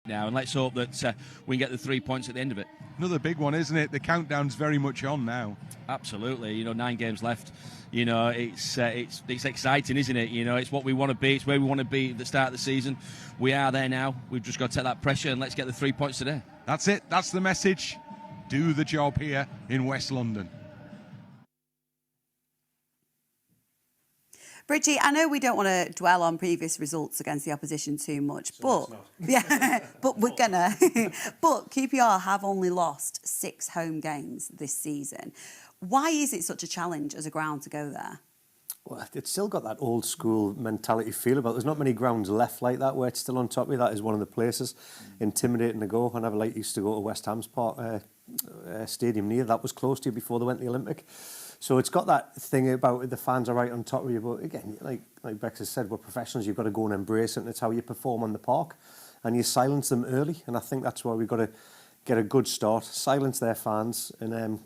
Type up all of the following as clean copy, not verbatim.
now, and let's hope that we can get the 3 points at the end of it. Another big one, isn't it? The countdown's very much on now. Absolutely. 9 games left. It's exciting, isn't it? It's what we want to be. It's where we want to be at the start of the season. We are there now. We've just got to take that pressure and let's get the 3 points today. That's it. That's the message. Do the job here in West London. Bridgie, I know we don't want to dwell on previous results against the opposition too much, but but we're gonna. But QPR have only lost 6 home games this season. Why is it such a challenge as a ground to go there? Well, it's still got that old school mentality feel about it. There's not many grounds left like that where it's still on top of you. That is one of the places. Intimidating to go. I never used to go to West Ham's stadium near. That was close to you before they went to the Olympic. So it's got that thing about the fans are right on top of you. But again, like Bex has said, we're professionals. You've got to go and embrace it. And it's how you perform on the park. And you silence them early. And I think that's why we've got to get a good start, silence their fans. And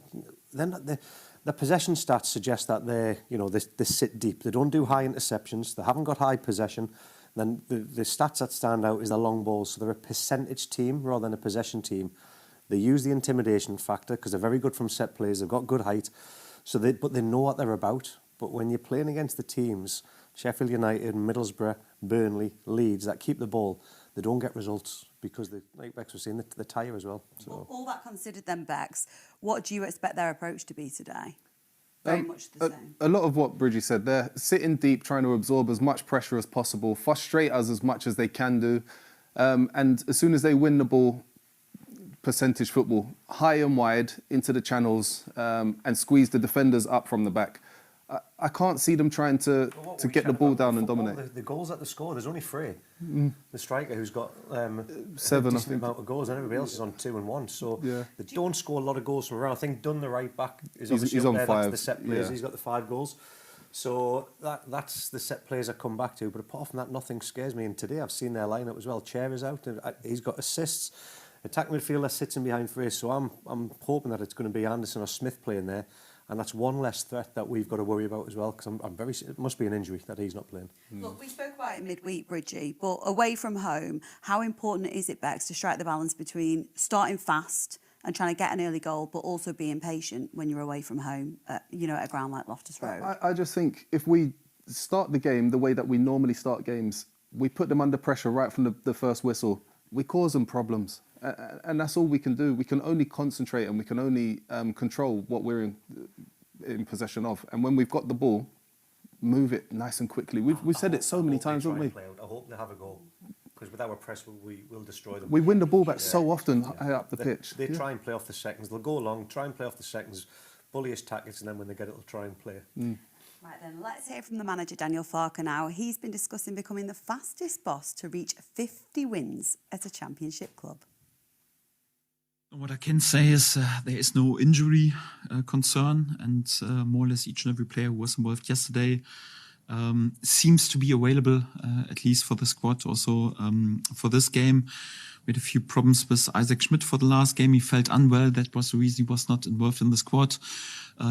then the possession stats suggest that they sit deep. They don't do high interceptions. They haven't got high possession. Then the stats that stand out is the long balls. So they're a percentage team rather than a possession team. They use the intimidation factor because they're very good from set plays. They've got good height. But they know what they're about. But when you're playing against the teams, Sheffield United, Middlesbrough, Burnley, Leeds, that keep the ball, they don't get results because, like Bex was saying, they tire as well. So. All that considered then, Bex, what do you expect their approach to be today? Very much the same. A lot of what Bridgie said, they're sitting deep, trying to absorb as much pressure as possible, frustrate us as much as they can do. And as soon as they win the ball, percentage football, high and wide into the channels and squeeze the defenders up from the back. I can't see them trying to get the ball down and dominate. The goals that they score, there's only 3. The striker who's got 7, a decent amount of goals, and everybody else is on 2 and 1. So they don't score a lot of goals from around. I think Dunn, the right back, is obviously he's up on there. 5. That's the set plays. Yeah. He's got the 5 goals. So that's the set plays I come back to. But apart from that, nothing scares me. And today I've seen their lineup as well. Chair is out. He's got assists. Attacking midfielder sits in behind Fraser, so I'm hoping that it's going to be Anderson or Smith playing there, and that's one less threat that we've got to worry about as well. Because it must be an injury that he's not playing. Look, we spoke about it midweek, Bridgie, but away from home, how important is it, Bex, to strike the balance between starting fast and trying to get an early goal, but also being patient when you're away from home, at a ground like Loftus Road? I just think if we start the game the way that we normally start games, we put them under pressure right from the first whistle. We cause them problems. And that's all we can do. We can only concentrate and we can only control what we're in possession of. And when we've got the ball, move it nice and quickly. We've said it so many times, haven't we? I hope they have a goal. Because with our press, we will destroy them. We win the ball back so often high up the pitch. They try and play off the seconds. They'll go along, try and play off the seconds, bullyish tactics, and then when they get it, they'll try and play. Right then, let's hear from the manager, Daniel Farker, now. He's been discussing becoming the fastest boss to reach 50 wins at a championship club. What I can say is there is no injury concern, and more or less each and every player who was involved yesterday seems to be available, at least for the squad. Also for this game, we had a few problems with Isaac Schmidt for the last game. He felt unwell. That was the reason he was not involved in the squad.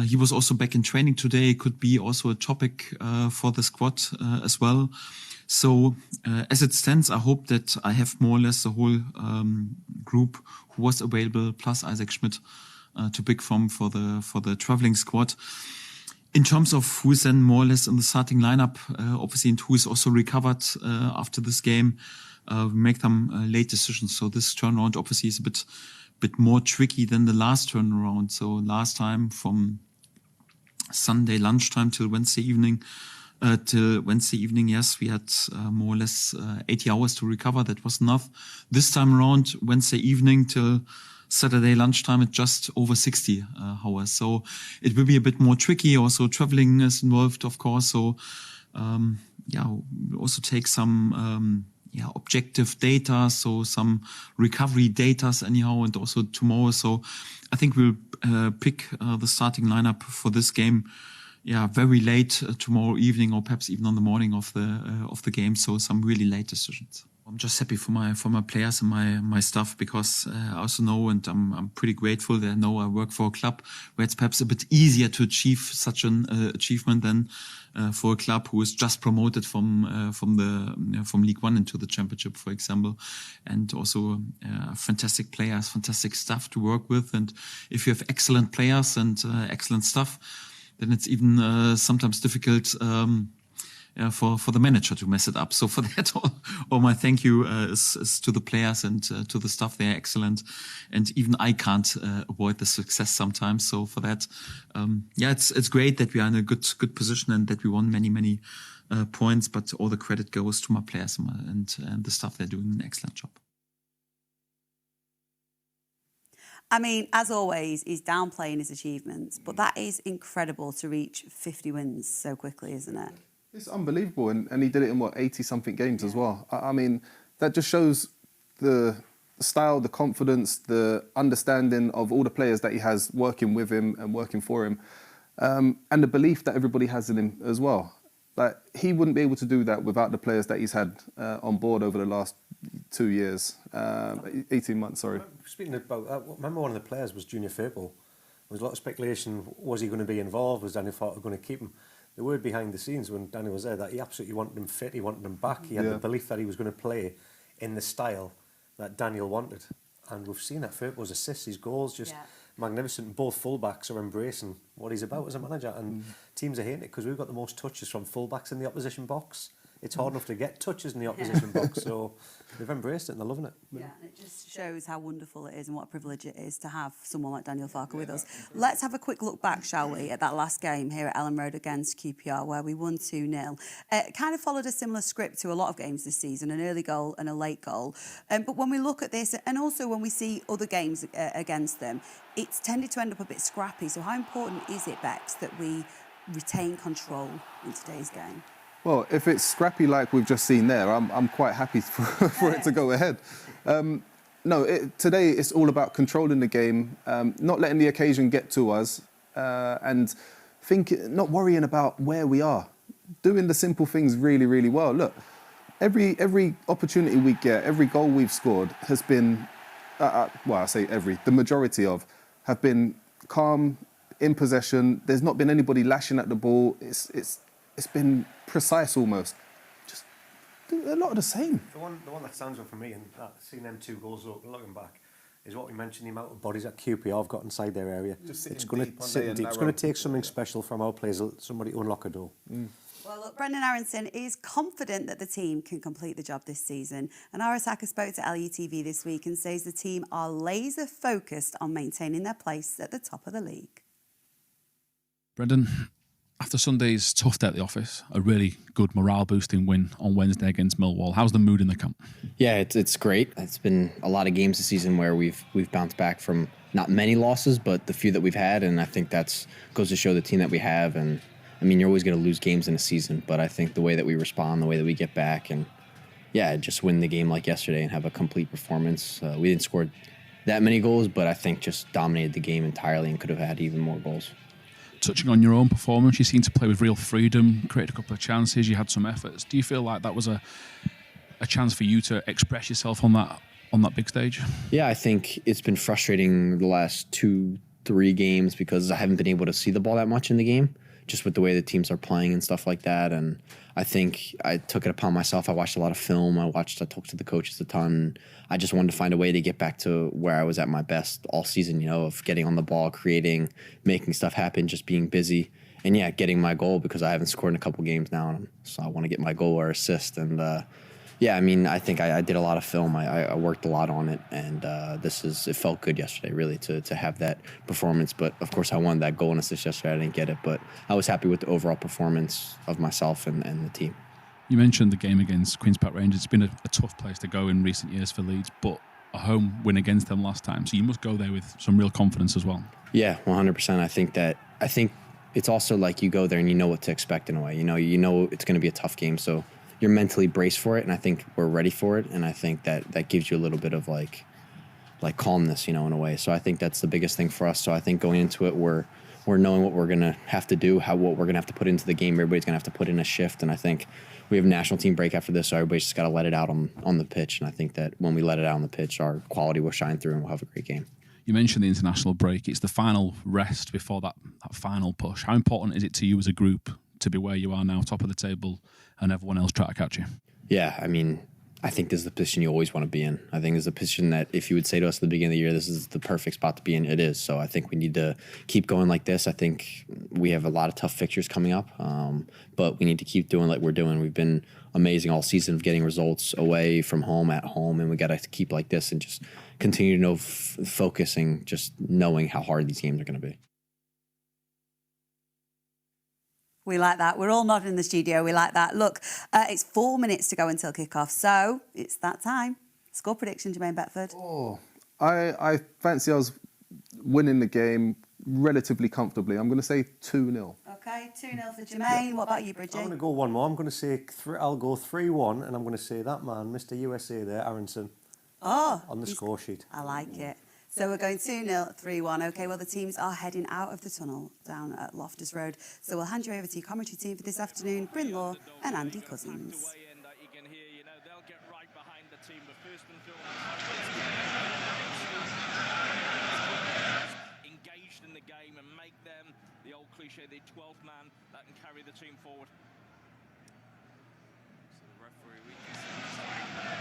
He was also back in training today. Could be also a topic for the squad as well. So as it stands, I hope that I have more or less the whole group who was available, plus Isaac Schmidt, to pick from for the traveling squad. In terms of who is then more or less in the starting lineup, obviously, and who is also recovered after this game, we make them late decisions. So this turnaround obviously is a bit more tricky than the last turnaround. So last time from Sunday lunchtime till Wednesday evening. Yes, we had more or less 80 hours to recover. That was enough. This time around, Wednesday evening till Saturday lunchtime, it's just over 60 hours. So it will be a bit more tricky. Also, traveling is involved, of course. So, we'll also take some objective data, so some recovery data anyhow, and also tomorrow. So I think we'll pick the starting lineup for this game. Very late tomorrow evening, or perhaps even on the morning of the game. So some really late decisions. I'm just happy for my players and my staff, because I also know, and I'm pretty grateful that I know I work for a club where it's perhaps a bit easier to achieve such an achievement than for a club who is just promoted from League One into the Championship, for example, and also fantastic players, fantastic staff to work with. And if you have excellent players and excellent staff, then it's even sometimes difficult. For the manager to mess it up. So for that, all my thank you is to the players and to the staff. They're excellent, and even I can't avoid the success sometimes. So for that, it's great that we are in a good position and that we won many points. But all the credit goes to my players and the staff. They're doing an excellent job. I mean, as always, he's downplaying his achievements, but that is incredible to reach 50 wins so quickly, isn't it? It's unbelievable, and he did it in 80-something games as well. I mean, that just shows the style, the confidence, the understanding of all the players that he has working with him and working for him, and the belief that everybody has in him as well. Like, he wouldn't be able to do that without the players that he's had on board over the last 2 years, 18 months, sorry. Speaking about that, remember one of the players was Junior Fable. There was a lot of speculation, was he going to be involved, was Daniel Farke going to keep him? The word behind the scenes when Daniel was there that he absolutely wanted him fit, he wanted him back. He had the belief that he was going to play in the style that Daniel wanted. And we've seen that. Firpo's assists, his goals, just magnificent. Both fullbacks are embracing what he's about as a manager. And teams are hating it because we've got the most touches from fullbacks in the opposition box. It's hard enough to get touches in the opposition box. So they've embraced it and they're loving it. Yeah, and it just shows how wonderful it is and what a privilege it is to have someone like Daniel Farke with us. Let's have a quick look back, shall we, at that last game here at Ellen Road against QPR, where we won 2-0. It kind of followed a similar script to a lot of games this season, an early goal and a late goal. But when we look at this, and also when we see other games against them, it's tended to end up a bit scrappy. So how important is it, Bex, that we retain control in today's game? Well, if it's scrappy like we've just seen there, I'm quite happy for it to go ahead. Today it's all about controlling the game, not letting the occasion get to us, and not worrying about where we are. Doing the simple things really, really well. Look, every opportunity we get, every goal we've scored has been, the majority of, have been calm, in possession. There's not been anybody lashing at the ball. It's been precise almost. Just a lot of the same. The one that stands out for me, and seeing them 2 goals looking back, is what we mentioned, the amount of bodies that QPR have got inside their area. It's going to sit deep. It's going to take something special from our players, somebody to unlock a door. Well, look, Brendan Aronson is confident that the team can complete the job this season. And Arasaka spoke to LUTV this week and says the team are laser focused on maintaining their place at the top of the league. Brendan, after Sunday's tough day at the office, a really good morale-boosting win on Wednesday against Millwall. How's the mood in the camp? Yeah, it's great. It's been a lot of games this season where we've bounced back from not many losses, but the few that we've had, and I think that's goes to show the team that we have. And I mean, you're always going to lose games in a season, but I think the way that we respond, the way that we get back, and just win the game like yesterday and have a complete performance. We didn't score that many goals, but I think just dominated the game entirely and could have had even more goals. Touching on your own performance, you seemed to play with real freedom, created a couple of chances, you had some efforts. Do you feel like that was a chance for you to express yourself on that big stage? Yeah, I think it's been frustrating the last 2-3 games because I haven't been able to see the ball that much in the game, just with the way the teams are playing and stuff like that. And I think I took it upon myself. I watched a lot of film. I talked to the coaches a ton. I just wanted to find a way to get back to where I was at my best all season, of getting on the ball, creating, making stuff happen, just being busy. And getting my goal because I haven't scored in a couple games now. So I want to get my goal or assist. And I think I did a lot of film. I worked a lot on it. And it felt good yesterday, really, to have that performance. But, of course, I wanted that goal and assist yesterday. I didn't get it. But I was happy with the overall performance of myself and the team. You mentioned the game against Queen's Park Rangers. It's been a tough place to go in recent years for Leeds, but a home win against them last time. So you must go there with some real confidence as well. Yeah, 100%. I think it's also like you go there and you know what to expect in a way. You know it's going to be a tough game. So you're mentally braced for it, and I think we're ready for it. And I think that gives you a little bit of like calmness, in a way. So I think that's the biggest thing for us. So I think going into it, we're we're knowing what we're going to have to do, what we're going to have to put into the game. Everybody's going to have to put in a shift, and I think we have a national team break after this, so everybody's just got to let it out on the pitch, and I think that when we let it out on the pitch, our quality will shine through and we'll have a great game. You mentioned the international break. It's the final rest before that final push. How important is it to you as a group to be where you are now, top of the table, and everyone else try to catch you? Yeah, I mean, I think this is the position you always want to be in. I think this is a position that if you would say to us at the beginning of the year, this is the perfect spot to be in, it is. So I think we need to keep going like this. I think we have a lot of tough fixtures coming up, but we need to keep doing like we're doing. We've been amazing all season of getting results away from home, at home, and we got to keep like this and just continue to focusing, just knowing how hard these games are going to be. We like that. We're all nodding in the studio. We like that. Look, it's 4 minutes to go until kick-off, so it's that time. Score prediction, Jermaine Beckford. Oh, I fancy us winning the game relatively comfortably. I'm going to say 2-0. Okay, 2-0 for Jermaine. What about you, Bridget? I'm going to go one more. I'm going to say I'll go 3-1, and I'm going to say that man, Mr. USA there, Aronson, on the score sheet. I like it. So we're going 2-0, 3-1. OK, well, the teams are heading out of the tunnel down at Loftus Road. So we'll hand you over to your commentary team for this afternoon, Bryn Law and Andy Cousins. Engaged in the game and make them the old cliche, the 12th man that can carry the team forward.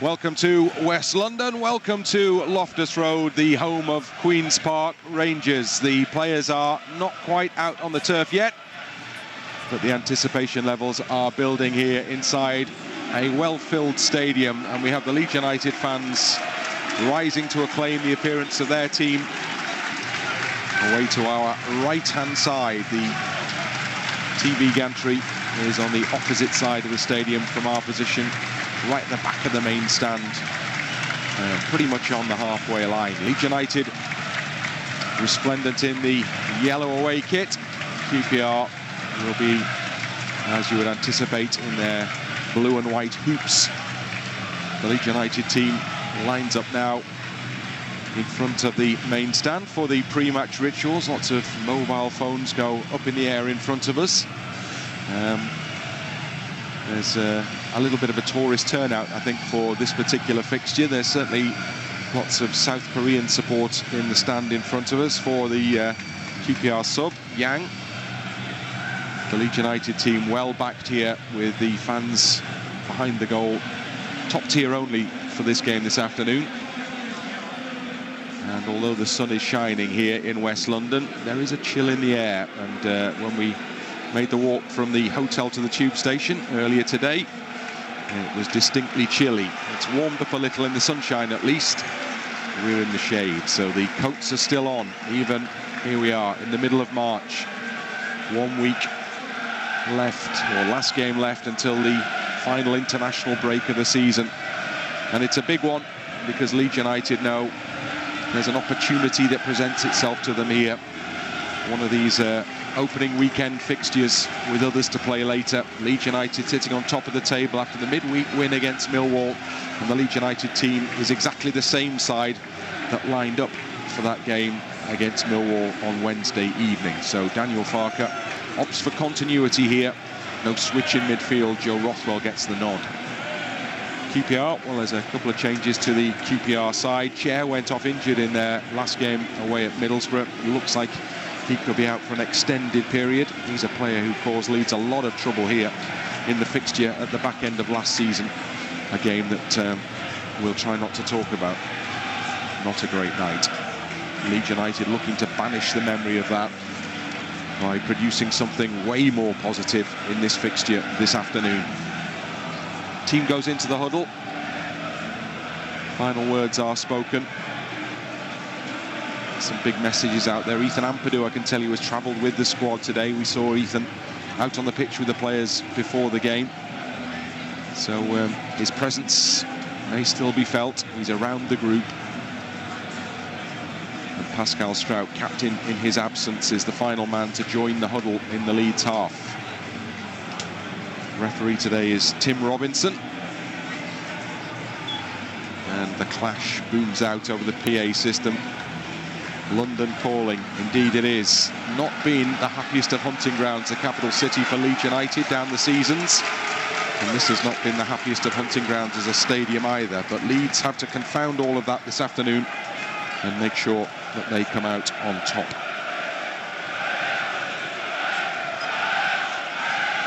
Welcome to West London, welcome to Loftus Road, the home of Queen's Park Rangers. The players are not quite out on the turf yet, but the anticipation levels are building here inside a well-filled stadium, and we have the Leeds United fans rising to acclaim the appearance of their team. Away to our right-hand side, the TV gantry is on the opposite side of the stadium from our position, right at the back of the main stand, pretty much on the halfway line. Leeds United resplendent in the yellow away kit. QPR will be, as you would anticipate, in their blue and white hoops. The Leeds United team lines up now in front of the main stand for the pre-match rituals. Lots of mobile phones go up in the air in front of us. There's a little bit of a tourist turnout, I think, for this particular fixture. There's certainly lots of South Korean support in the stand in front of us for the QPR sub, Yang. The Leeds United team well backed here with the fans behind the goal. Top tier only for this game this afternoon. And although the sun is shining here in West London, there is a chill in the air. And when we made the walk from the hotel to the tube station earlier today, it was distinctly chilly. It's warmed up a little in the sunshine at least. We're in the shade, so the coats are still on. Even here we are in the middle of March. 1 week left, or last game left, until the final international break of the season. And it's a big one because Leeds United know there's an opportunity that presents itself to them here. One of these opening weekend fixtures with others to play later. Leeds United sitting on top of the table after the midweek win against Millwall, and the Leeds United team is exactly the same side that lined up for that game against Millwall on Wednesday evening. So Daniel Farke opts for continuity here. No switch in midfield. Joe Rothwell gets the nod. QPR, well, there's a couple of changes to the QPR side. Chair went off injured in their last game away at Middlesbrough. Looks like he could be out for an extended period. He's a player who caused Leeds a lot of trouble here in the fixture at the back end of last season. A game that we'll try not to talk about. Not a great night. Leeds United looking to banish the memory of that by producing something way more positive in this fixture this afternoon. Team goes into the huddle. Final words are spoken. Some big messages out there. Ethan Ampadu, I can tell you, has travelled with the squad today. We saw Ethan out on the pitch with the players before the game. So his presence may still be felt. He's around the group. And Pascal Strout, captain in his absence, is the final man to join the huddle in the Leeds half. Referee today is Tim Robinson. And the clash booms out over the PA system. London calling, indeed it is. Not been the happiest of hunting grounds, the capital city for Leeds United down the seasons. And this has not been the happiest of hunting grounds as a stadium either. But Leeds have to confound all of that this afternoon and make sure that they come out on top.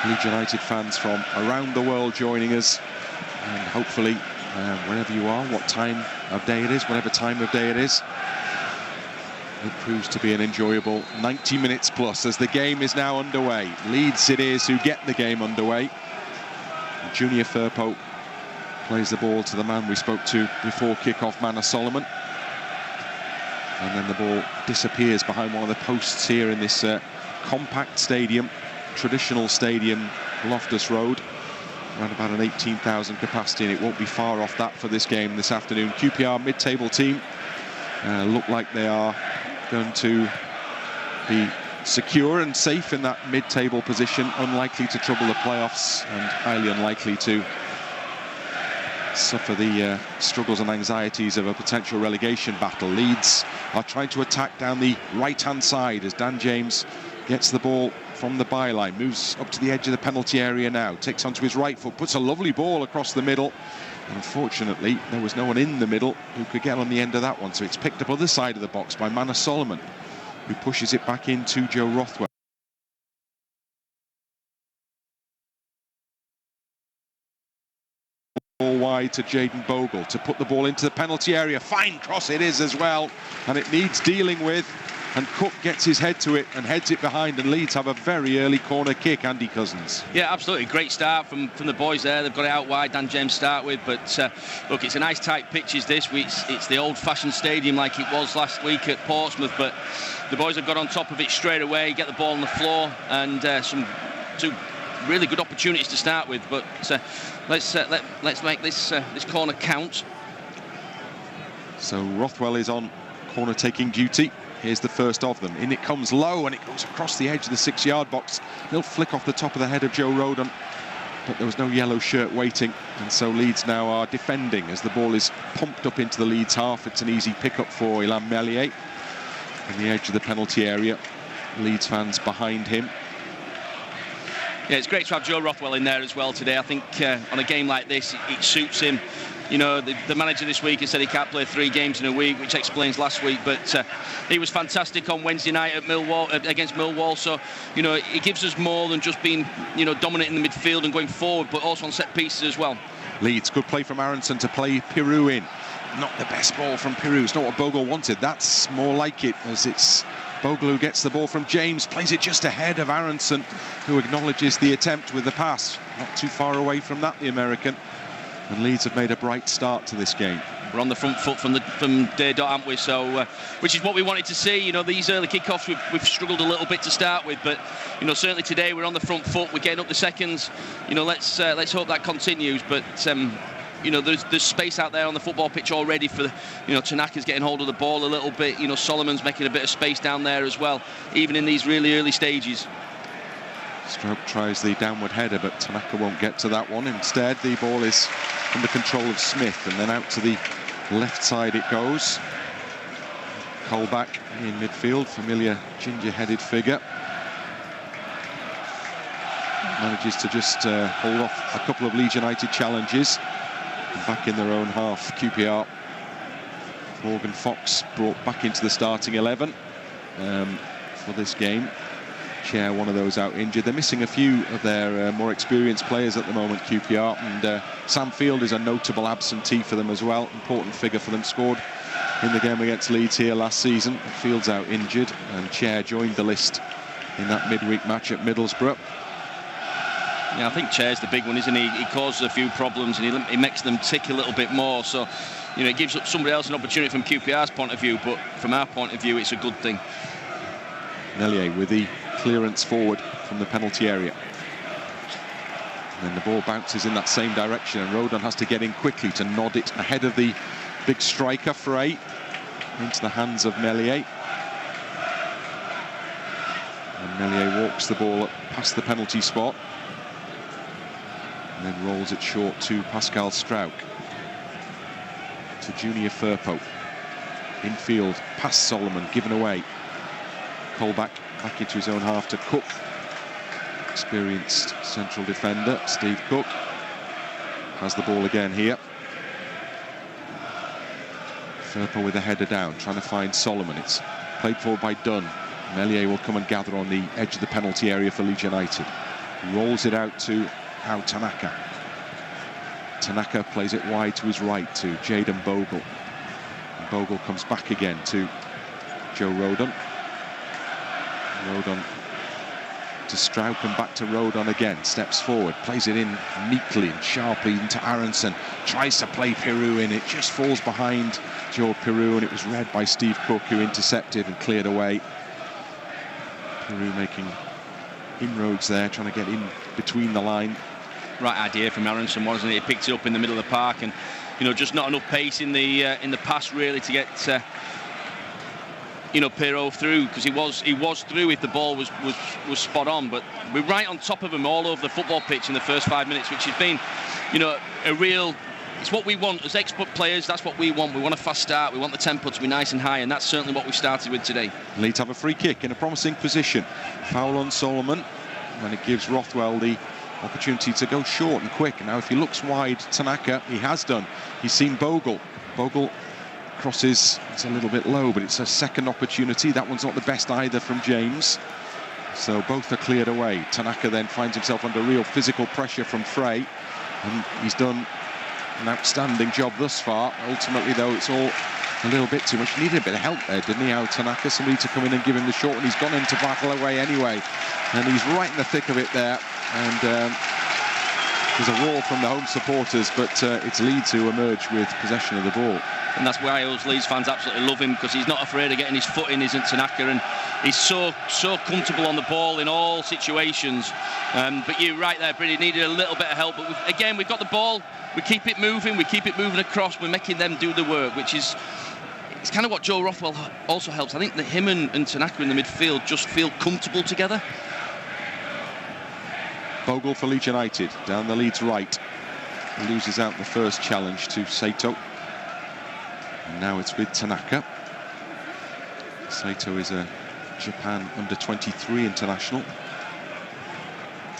Leeds United fans from around the world joining us. And hopefully, wherever you are, what time of day it is, whatever time of day it is, it proves to be an enjoyable 90 minutes plus as the game is now underway. Leeds it is who get the game underway. Junior Firpo plays the ball to the man we spoke to before kick-off, Manor Solomon. And then the ball disappears behind one of the posts here in this compact stadium, traditional stadium, Loftus Road. Around about an 18,000 capacity, and it won't be far off that for this game this afternoon. QPR mid-table team look like they are going to be secure and safe in that mid-table position, unlikely to trouble the playoffs and highly unlikely to suffer the struggles and anxieties of a potential relegation battle. Leeds are trying to attack down the right-hand side as Dan James gets the ball from the byline, moves up to the edge of the penalty area now, takes onto his right foot, puts a lovely ball across the middle. Unfortunately, there was no one in the middle who could get on the end of that one, so it's picked up other side of the box by Manor Solomon, who pushes it back into Joe Rothwell. Ball wide to Jayden Bogle to put the ball into the penalty area. Fine cross it is as well, and it needs dealing with. And Cook gets his head to it and heads it behind, and Leeds have a very early corner kick. Andy Cousins. Yeah, absolutely. Great start from the boys there. They've got it out wide, Dan James start with. But look, it's a nice tight pitch is this. It's the old-fashioned stadium like it was last week at Portsmouth. But the boys have got on top of it straight away, get the ball on the floor, and two really good opportunities to start with. But let's make this corner count. So Rothwell is on corner-taking duty. Here's the first of them. In it comes low, and it goes across the edge of the 6-yard box. He'll flick off the top of the head of Joe Rodon, but there was no yellow shirt waiting, and so Leeds now are defending as the ball is pumped up into the Leeds half. It's an easy pickup for Illan Meslier on the edge of the penalty area. Leeds fans behind him. Yeah, it's great to have Joe Rothwell in there as well today. I think on a game like this, it suits him. You know, the manager this week has said he can't play 3 games in a week, which explains last week. But he was fantastic on Wednesday night at against Millwall. So, you know, it gives us more than just being, you know, dominant in the midfield and going forward, but also on set pieces as well. Leeds, good play from Aronson to play Pirou in. Not the best ball from Pirou. It's not what Bogle wanted. That's more like it, as it's Bogle who gets the ball from James, plays it just ahead of Aronson, who acknowledges the attempt with the pass. Not too far away from that, the American. And Leeds have made a bright start to this game. We're on the front foot from day dot, aren't we? So, which is what we wanted to see. You know, these early kickoffs we've struggled a little bit to start with, but you know, certainly today we're on the front foot. We're getting up the seconds. You know, let's hope that continues. But you know, there's space out there on the football pitch already for, you know, Tanaka's getting hold of the ball a little bit. You know, Solomon's making a bit of space down there as well, even in these really early stages. Stroke tries the downward header, but Tanaka won't get to that one. Instead, the ball is under control of Smith, and then out to the left side it goes. Colback in midfield, familiar ginger-headed figure. Manages to just hold off a couple of Leeds United challenges. Back in their own half, QPR. Morgan Fox brought back into the starting 11 for this game. Chair, one of those out injured. They're missing a few of their more experienced players at the moment, QPR, and Sam Field is a notable absentee for them as well. Important figure for them, scored in the game against Leeds here last season. Field's out injured, and Chair joined the list in that midweek match at Middlesbrough. Yeah, I think Chair's the big one, isn't he? He causes a few problems and he makes them tick a little bit more. So, you know, it gives somebody else an opportunity from QPR's point of view, but from our point of view, it's a good thing. Meslier with the clearance forward from the penalty area. And then the ball bounces in that same direction, and Rodon has to get in quickly to nod it ahead of the big striker, Frey, into the hands of Meslier. And Meslier walks the ball up past the penalty spot, and then rolls it short to Pascal Struijk. To Junior Firpo. Infield, past Solomon, given away. Colback back into his own half to Cook. Experienced central defender, Steve Cook, has the ball again here. Firpo with a header down, trying to find Solomon. It's played forward by Dunn. Meslier will come and gather on the edge of the penalty area for Leeds United. Rolls it out to Tanaka. Tanaka plays it wide to his right to Jayden Bogle. And Bogle comes back again to Joe Rodon. Rodon to Strauch and back to Rodon again. Steps forward, plays it in neatly and sharply into Aronson. Tries to play Peru in. It just falls behind Joe Peru, and it was read by Steve Cook, who intercepted and cleared away. Peru making inroads there, trying to get in between the line. Right idea from Aronson, wasn't it? He picked it up in the middle of the park, and just not enough pace in the pass really to get Perrault through, because he was through if the ball was spot on. But we're right on top of him all over the football pitch in the first 5 minutes, which has been a real. It's what we want as expert players. That's what we want. We want a fast start. We want the tempo to be nice and high, and that's certainly what we started with today. Leeds have a free kick in a promising position. Foul on Solomon, and it gives Rothwell the opportunity to go short and quick. Now, if he looks wide, Tanaka, he has done. He's seen Bogle. Bogle crosses. It's a little bit low, but it's a second opportunity. That one's not the best either from James. So both are cleared away. Tanaka then finds himself under real physical pressure from Frey, and he's done an outstanding job thus far. Ultimately, though, it's all a little bit too much. He needed a bit of help there, didn't he, Tanaka? Somebody to come in and give him the short, and he's gone into battle away anyway. And he's right in the thick of it there. And there's a roar from the home supporters, but it's Leeds who emerge with possession of the ball. And that's why those Leeds fans absolutely love him, because he's not afraid of getting his foot in, isn't Tanaka? And he's so comfortable on the ball in all situations. But you're right there, Brady, needed a little bit of help. But we've got the ball. We keep it moving across. We're making them do the work, which is it's kind of what Joe Rothwell also helps. I think that him and Tanaka in the midfield just feel comfortable together. Bogle for Leeds United, down the Leeds right. He loses out the first challenge to Saito. And now it's with Tanaka. Saito is a Japan under-23 international.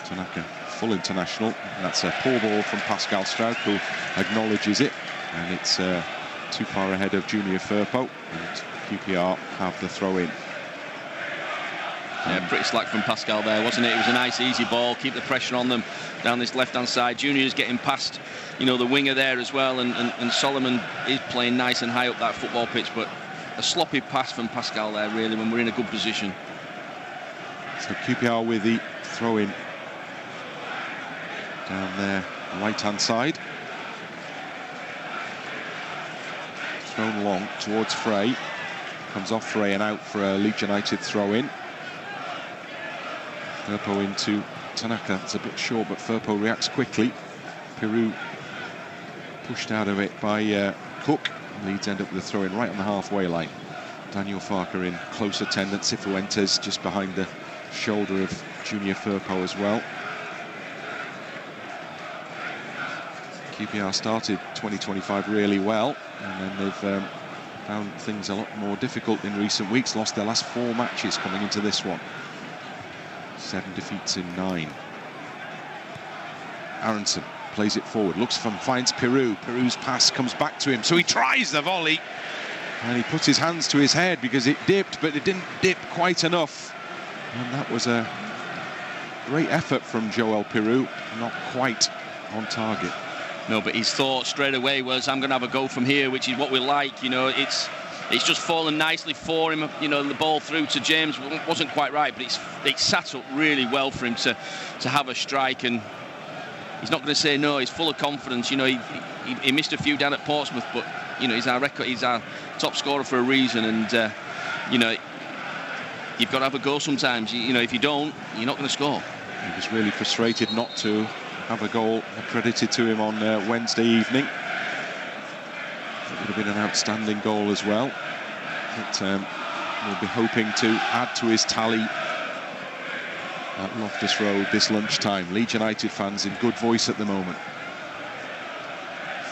Tanaka, full international. And that's a poor ball from Pascal Strauch, who acknowledges it. And it's too far ahead of Junior Firpo. And QPR have the throw-in. Yeah, pretty slack from Pascal there, wasn't it? It was a nice, easy ball. Keep the pressure on them down this left-hand side. Junior's getting past, the winger there as well, and Solomon is playing nice and high up that football pitch, but a sloppy pass from Pascal there, really, when we're in a good position. So QPR with the throw-in down there, right-hand side. Thrown long towards Frey. Comes off Frey and out for a Leeds United throw-in. Firpo into Tanaka. It's a bit short, but Firpo reacts quickly. Peru pushed out of it by Cook. Leeds end up with a throw-in right on the halfway line. Daniel Farker in close attendance. Cifuentes just behind the shoulder of Junior Firpo as well. QPR started 2025 really well, and then they've found things a lot more difficult in recent weeks. Lost their last 4 matches coming into this one. 7 defeats in 9. Aronson plays it forward, finds Peru. Peru's pass comes back to him, so he tries the volley, and he puts his hands to his head because it dipped, but it didn't dip quite enough. And that was a great effort from Joel Peru, not quite on target. No, but his thought straight away was, I'm going to have a go from here, which is what we like. It's just fallen nicely for him. The ball through to James wasn't quite right, but it sat up really well for him to have a strike, and he's not going to say no. He's full of confidence. He missed a few down at Portsmouth, but he's our top scorer for a reason, and you've got to have a go sometimes. If you don't, you're not going to score. He was really frustrated not to have a goal accredited to him on Wednesday evening. It would have been an outstanding goal as well. But we'll be hoping to add to his tally at Loftus Road this lunchtime. Leeds United fans in good voice at the moment.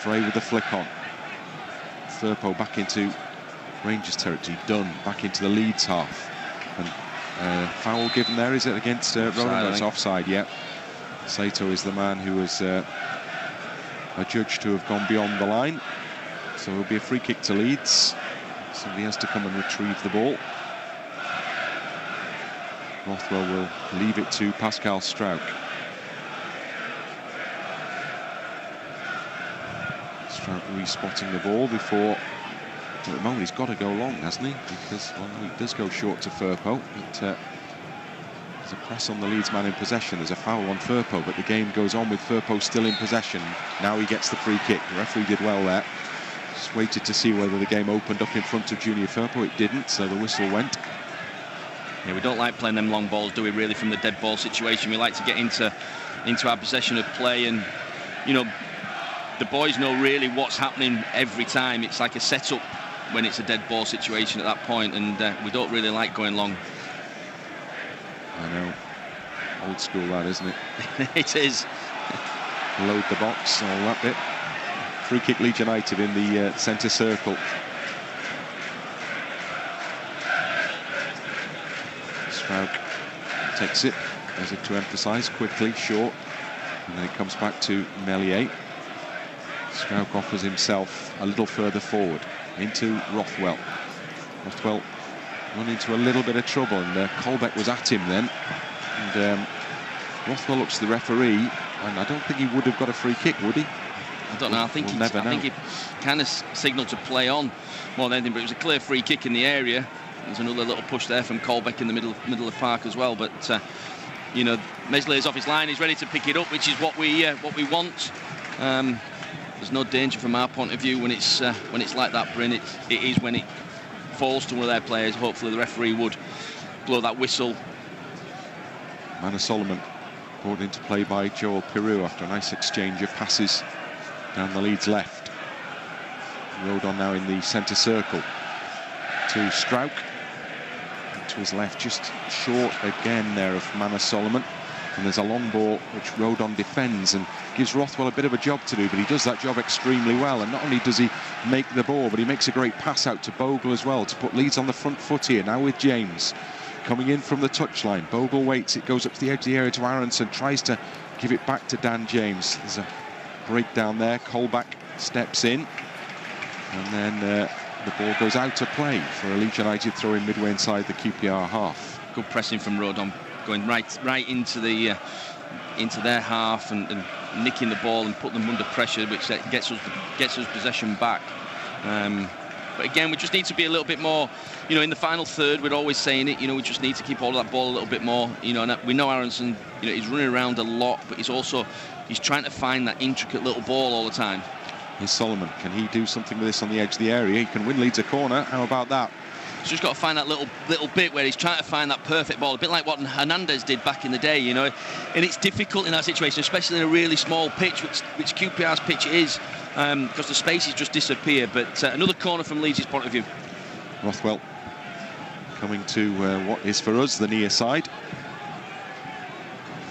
Frey with the flick on. Firpo back into Rangers territory done, back into the Leeds half. And foul given there, is it against Ronan? It's offside, yeah. Sato is the man who was adjudged to have gone beyond the line. So it'll be a free kick to Leeds. Somebody has to come and retrieve the ball. Rothwell will leave it to Pascal Struijk. Struijk respotting the ball before. At the moment he's got to go long, hasn't he? Because he does go short to Firpo, but there's a press on the Leeds man in possession. There's a foul on Firpo, but the game goes on with Firpo still in possession. Now he gets the free kick. The referee did well there. Just waited to see whether the game opened up in front of Junior Firpo. It didn't, so the whistle went. Yeah, we don't like playing them long balls, do we, really, from the dead ball situation? We like to get into our possession of play, and, you know, the boys know really what's happening every time. It's like a setup when it's a dead ball situation at that point, and we don't really like going long. I know. Old school, that, isn't it? It is. Load the box, all that bit. Free kick, Leeds United in the centre circle. Struijk takes it, does it to emphasise, quickly, short, and then it comes back to Meslier. Struijk offers himself a little further forward, into Rothwell. Rothwell run into a little bit of trouble, and Colbeck was at him then. And Rothwell looks to the referee, and I don't think he would have got a free kick, would he? I don't know. I think he kind of signalled to play on more than anything, but it was a clear free kick in the area. There's another little push there from Colbeck in the middle of the park as well. But you know, Meslier's off his line. He's ready to pick it up, which is what we want. There's no danger from our point of view when it's like that, Bryn. It is when it falls to one of their players. Hopefully the referee would blow that whistle. Manor Solomon brought into play by Joel Piroux after a nice exchange of passes down the Leeds left. Rode on now in the centre circle to Struijk. To his left, just short again there of Manor Solomon. And there's a long ball which Rodon defends and gives Rothwell a bit of a job to do, but he does that job extremely well. And not only does he make the ball, but he makes a great pass out to Bogle as well to put Leeds on the front foot here. Now with James coming in from the touchline. Bogle waits, it goes up to the edge of the area to Aronson, tries to give it back to Dan James. There's a breakdown there. Colbeck steps in, and then the ball goes out of play for a Leeds United throw in midway inside the QPR half. Good pressing from Rodon, going right into their half and nicking the ball and putting them under pressure, which gets us possession back. But again, we just need to be a little bit more, you know, in the final third. We're always saying it, you know, we just need to keep hold of that ball a little bit more, you know. And we know Aronson, you know, he's running around a lot, but he's trying to find that intricate little ball all the time. Here's Solomon. Can he do something with this on the edge of the area? He can win Leeds a corner. How about that? He's just got to find that little bit where he's trying to find that perfect ball, a bit like what Hernandez did back in the day, you know. And it's difficult in that situation, especially in a really small pitch, which QPR's pitch is, because the spaces just disappear. But another corner from Leeds' point of view. Rothwell coming to what is for us the near side.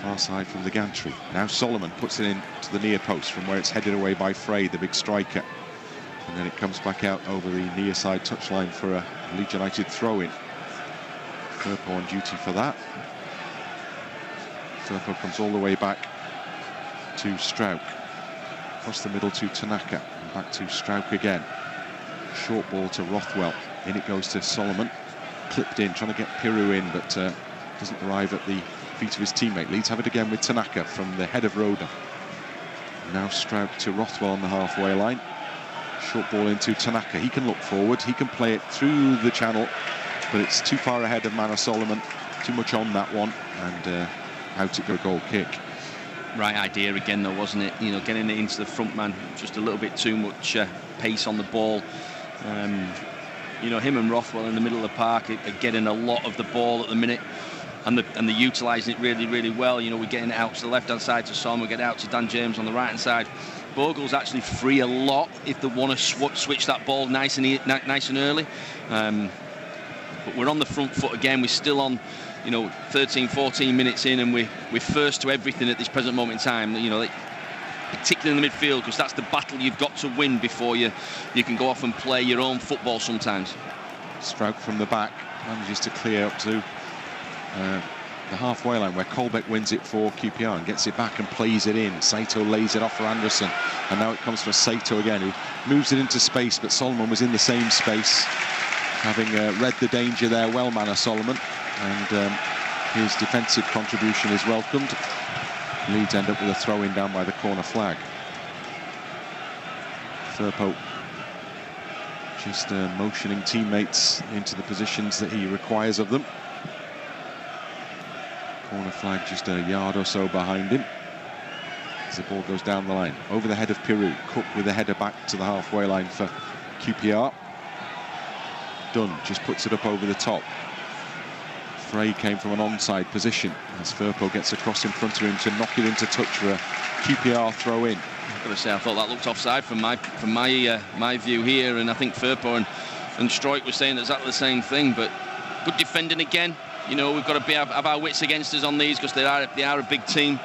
Far side from the gantry. Now Solomon puts it in to the near post from where it's headed away by Frey, the big striker. And then it comes back out over the near side touchline for a Leeds United throw-in. Firpo on duty for that. Firpo comes all the way back to Struijk. Across the middle to Tanaka. And back to Struijk again. Short ball to Rothwell. In it goes to Solomon. Clipped in, trying to get Piroux in, but doesn't arrive at the feet of his teammate. Leeds have it again with Tanaka from the head of Rodon. Now Struijk to Rothwell on the halfway line. Short ball into Tanaka. He can look forward. He can play it through the channel, but it's too far ahead of Manor Solomon. Too much on that one, and out it goes, goal kick. Right idea again, though, wasn't it? You know, getting it into the front man, just a little bit too much pace on the ball. You know, him and Rothwell in the middle of the park are getting a lot of the ball at the minute, and they're utilising it really, really well. You know, we're getting it out to the left-hand side to Son, we get it out to Dan James on the right-hand side. Bogle's actually free a lot if they want to switch that ball nice and early. But we're on the front foot again. We're still on, you know, 13, 14 minutes in, and we're first to everything at this present moment in time. You know, particularly in the midfield, because that's the battle you've got to win before you can go off and play your own football sometimes. Strouk from the back manages to clear up to the halfway line, where Colbeck wins it for QPR and gets it back and plays it in. Saito lays it off for Anderson, and now it comes for Saito again, who moves it into space, but Solomon was in the same space, having read the danger there. Well, Manor Solomon, and his defensive contribution is welcomed. Leeds end up with a throw-in down by the corner flag. Firpo just motioning teammates into the positions that he requires of them. Corner flag just a yard or so behind him as the ball goes down the line. Over the head of Peru. Cook with a header back to the halfway line for QPR. Dunn just puts it up over the top. Frey came from an onside position as Firpo gets across in front of him to knock it into touch for a QPR throw-in. I've got to say, I thought that looked offside from my view here, and I think Firpo and Stroik were saying exactly the same thing. But good defending again. You know, we've got to have our wits against us on these, because they are a big team.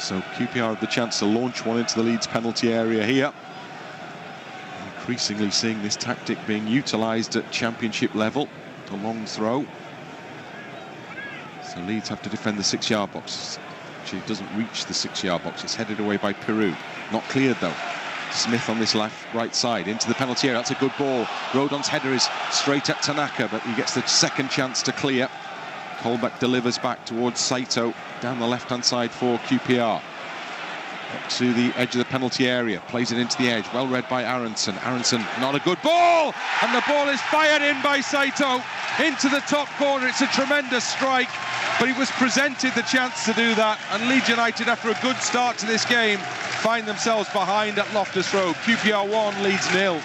So QPR have the chance to launch one into the Leeds penalty area here. Increasingly seeing this tactic being utilised at championship level. A long throw. So Leeds have to defend the 6-yard box. Actually, it doesn't reach the 6-yard box. It's headed away by Peru. Not cleared though. Smith on this right side into the penalty area. That's a good ball. Rodon's header is straight at Tanaka, but he gets the second chance to clear. Colbeck delivers back towards Saito down the left-hand side for QPR. Up to the edge of the penalty area, plays it into the edge, well read by Aronson. Aronson, not a good ball, and the ball is fired in by Saito into the top corner. It's a tremendous strike, but he was presented the chance to do that, and Leeds United, after a good start to this game, find themselves behind at Loftus Road. QPR 1, Leeds 0.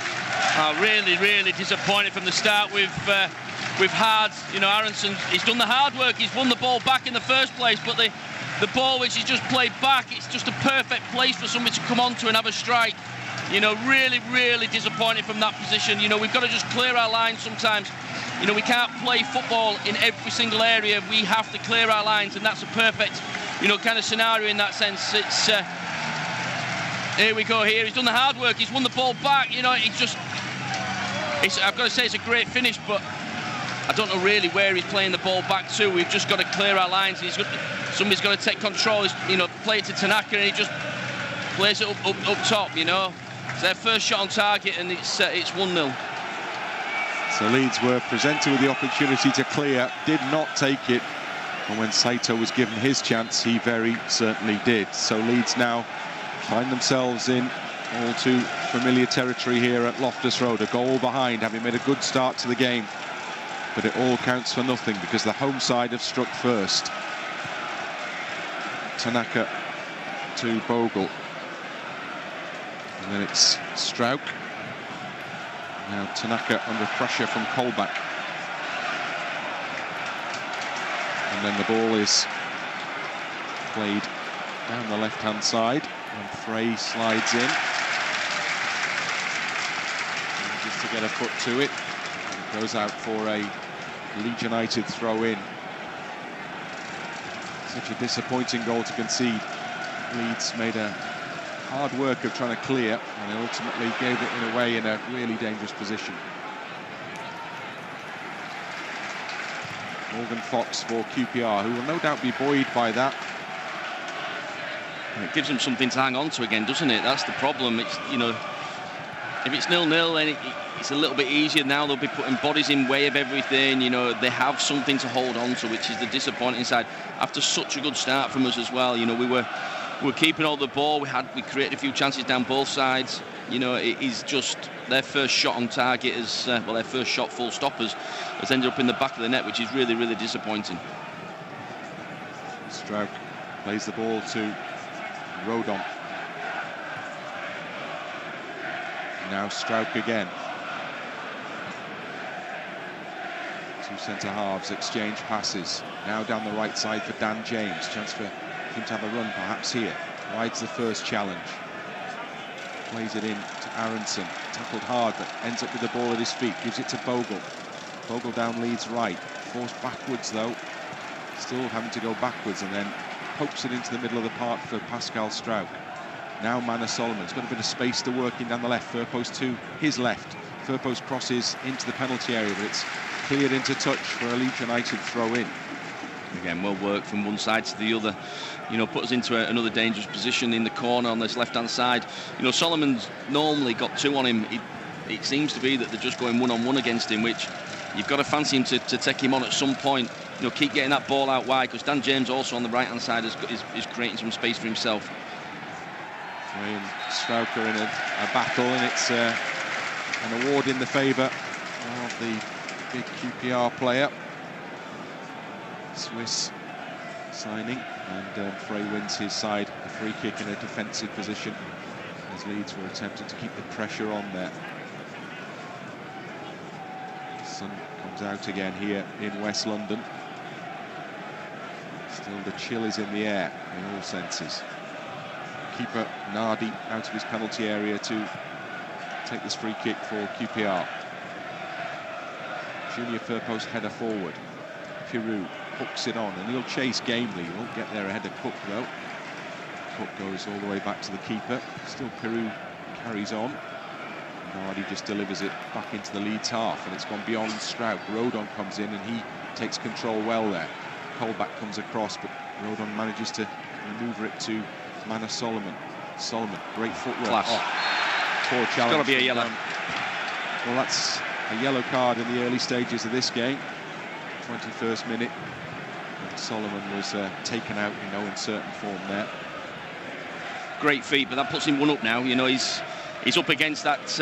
Really disappointed from the start. We've had, you know, Aronson, he's done the hard work, he's won the ball back in the first place, but the ball which he's just played back, it's just a perfect place for somebody to come onto and have a strike. You know, really disappointed from that position. You know, we've got to just clear our lines sometimes. You know, we can't play football in every single area. We have to clear our lines, and that's a perfect, you know, kind of scenario in that sense. It's here we go here. He's done the hard work. He's won the ball back. You know, I've got to say, it's a great finish, but I don't know really where he's playing the ball back to. We've just got to clear our lines. Somebody's got to take control. You know, play it to Tanaka, and he just plays it up top. You know, it's their first shot on target, and it's 1-0. So Leeds were presented with the opportunity to clear, did not take it, and when Saito was given his chance, he very certainly did. So Leeds now find themselves in all too familiar territory here at Loftus Road. A goal behind, having made a good start to the game. But it all counts for nothing because the home side have struck first. Tanaka to Bogle. And then it's Strouk. Now Tanaka under pressure from Colbeck. And then the ball is played down the left-hand side. And Frey slides in. And just to get a foot to it. And it goes out for a Leeds United throw-in. Such a disappointing goal to concede. Leeds made a hard work of trying to clear, and they ultimately gave it in a way in a really dangerous position. Morgan Fox for QPR, who will no doubt be buoyed by that. It gives them something to hang on to again, doesn't it? That's the problem. It's, you know, if it's 0-0, then it's a little bit easier now. They'll be putting bodies in way of everything. You know, they have something to hold on to, which is the disappointing side. After such a good start from us as well, you know, we were keeping all the ball. We created a few chances down both sides. You know, it is just their first shot on target is well, their first shot full stoppers has ended up in the back of the net, which is really disappointing. Strouk plays the ball to Rodon. Now Strouk again. Two centre-halves exchange passes. Now down the right side for Dan James. Chance for him to have a run perhaps here. Rides the first challenge. Plays it in to Aronson. Tackled hard but ends up with the ball at his feet. Gives it to Bogle. Bogle down Leeds right. Forced backwards though. Still having to go backwards, and then pokes it into the middle of the park for Pascal Struijk. Now Manor Solomon's got a bit of space to work in down the left. Pre+Post to his left. Pre+Post crosses into the penalty area, but it's cleared into touch for a Leeds United throw-in. Again, well worked from one side to the other. You know, put us into another dangerous position in the corner on this left-hand side. You know, Solomon's normally got 2 on him. It seems to be that they're just going one-on-one against him, which you've got to fancy him to take him on at some point. You know, keep getting that ball out wide, because Dan James also on the right-hand side is creating some space for himself. And Struijk are in a battle, and it's an award in the favour of the big QPR player. Swiss signing, and Frey wins his side a free kick in a defensive position as Leeds were attempting to keep the pressure on there. The sun comes out again here in West London. Still the chill is in the air in all senses. Keeper Nardi out of his penalty area to take this free kick for QPR. Junior Pre+Post header forward. Pirou hooks it on, and he'll chase gamely. He won't get there ahead of Cook though. Cook goes all the way back to the keeper. Still Pirou carries on. Nardi just delivers it back into the Leeds half, and it's gone beyond Struijk. Rodon comes in and he takes control well there. Colback comes across, but Rodon manages to maneuver it to Manor Solomon. Solomon, great footwork. Class. Oh, poor challenge. It's got to be a yellow. Well, that's a yellow card in the early stages of this game. 21st minute. And Solomon was taken out in no uncertain form there. Great feat, but that puts him 1 up now. You know, he's up against that,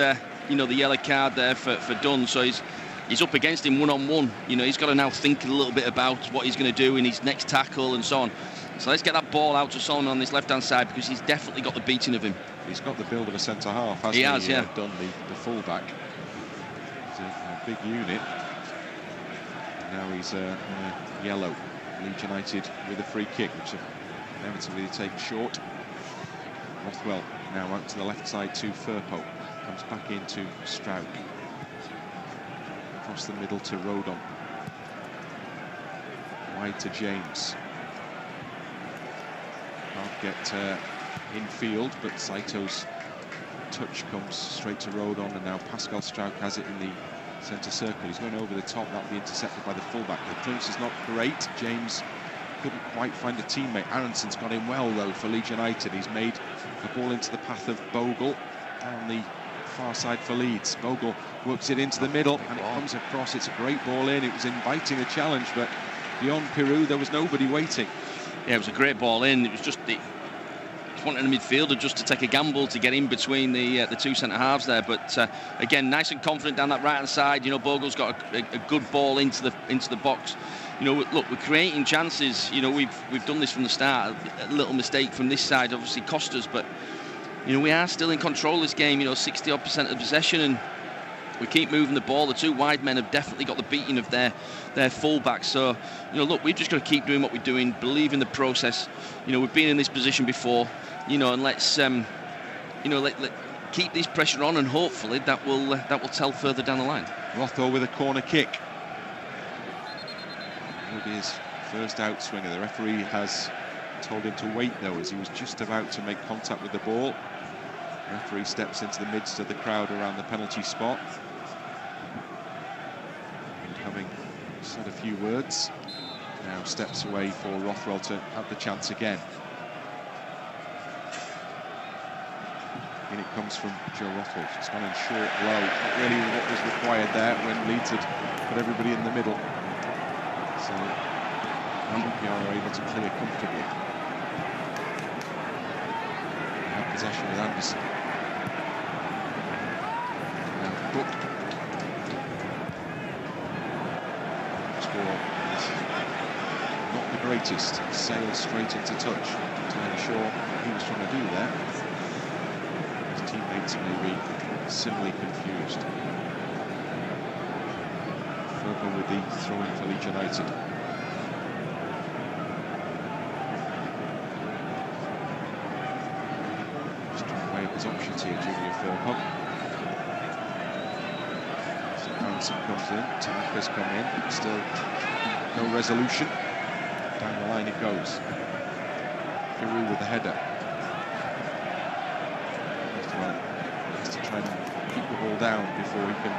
you know, the yellow card there for Dunn, so he's up against him 1-on-1. You know, he's got to now think a little bit about what he's going to do in his next tackle and so on. So let's get that ball out to Solomon on this left-hand side, because he's definitely got the beating of him. He's got the build of a centre-half, hasn't he? He has, yeah. Done the full-back. He's a big unit. Now he's yellow. Leeds United with a free kick, which inevitably they take short. Rothwell now out to the left side to Firpo. Comes back into Struijk. Across the middle to Rodon. Wide to James. Can't get infield, but Saito's touch comes straight to Rodon, and now Pascal Struijk has it in the centre circle. He's going over the top. That'll be intercepted by the fullback. The clearance is not great. James couldn't quite find a teammate. Aronson's got in well though for Leeds United. He's made the ball into the path of Bogle down the far side for Leeds. Bogle works it into the middle, and it comes across. It's a great ball in. It was inviting a challenge, but beyond Pirou there was nobody waiting. Yeah, it was a great ball in. It was just wanting a midfielder just to take a gamble to get in between the 2 centre halves there. But again, nice and confident down that right hand side. You know, Bogle's got a good ball into the box. You know, look, we're creating chances. You know, we've done this from the start. A little mistake from this side obviously cost us, but you know, we are still in control of this game. You know, 60-odd% of possession, and we keep moving the ball. The 2 wide men have definitely got the beating of their fullbacks. So, you know, look, we've just got to keep doing what we're doing, believe in the process. You know, we've been in this position before, you know, and let's, you know, let keep this pressure on, and hopefully that will tell further down the line. Rothwell with a corner kick. Will be his first outswinger. The referee has told him to wait though, as he was just about to make contact with the ball. The referee steps into the midst of the crowd around the penalty spot. And having said a few words, now steps away for Rothwell to have the chance again. And it comes from Joe Rothwell. It's gone in short, low. Not really what was required there when Leeds had put everybody in the middle. So QPR are able to clear comfortably. They have possession with Anderson. Now Cook. Score is not the greatest. Sailed straight into touch. Not entirely sure what he was trying to do there. His teammates may be similarly confused. Further with the throw-in for Leeds United. Just trying to weigh up his options here, Junior Firpo. So Aronson comes in, Tanaka's come in, still no resolution. Down the line it goes. Carew with the header. Has to try and keep the ball down before he can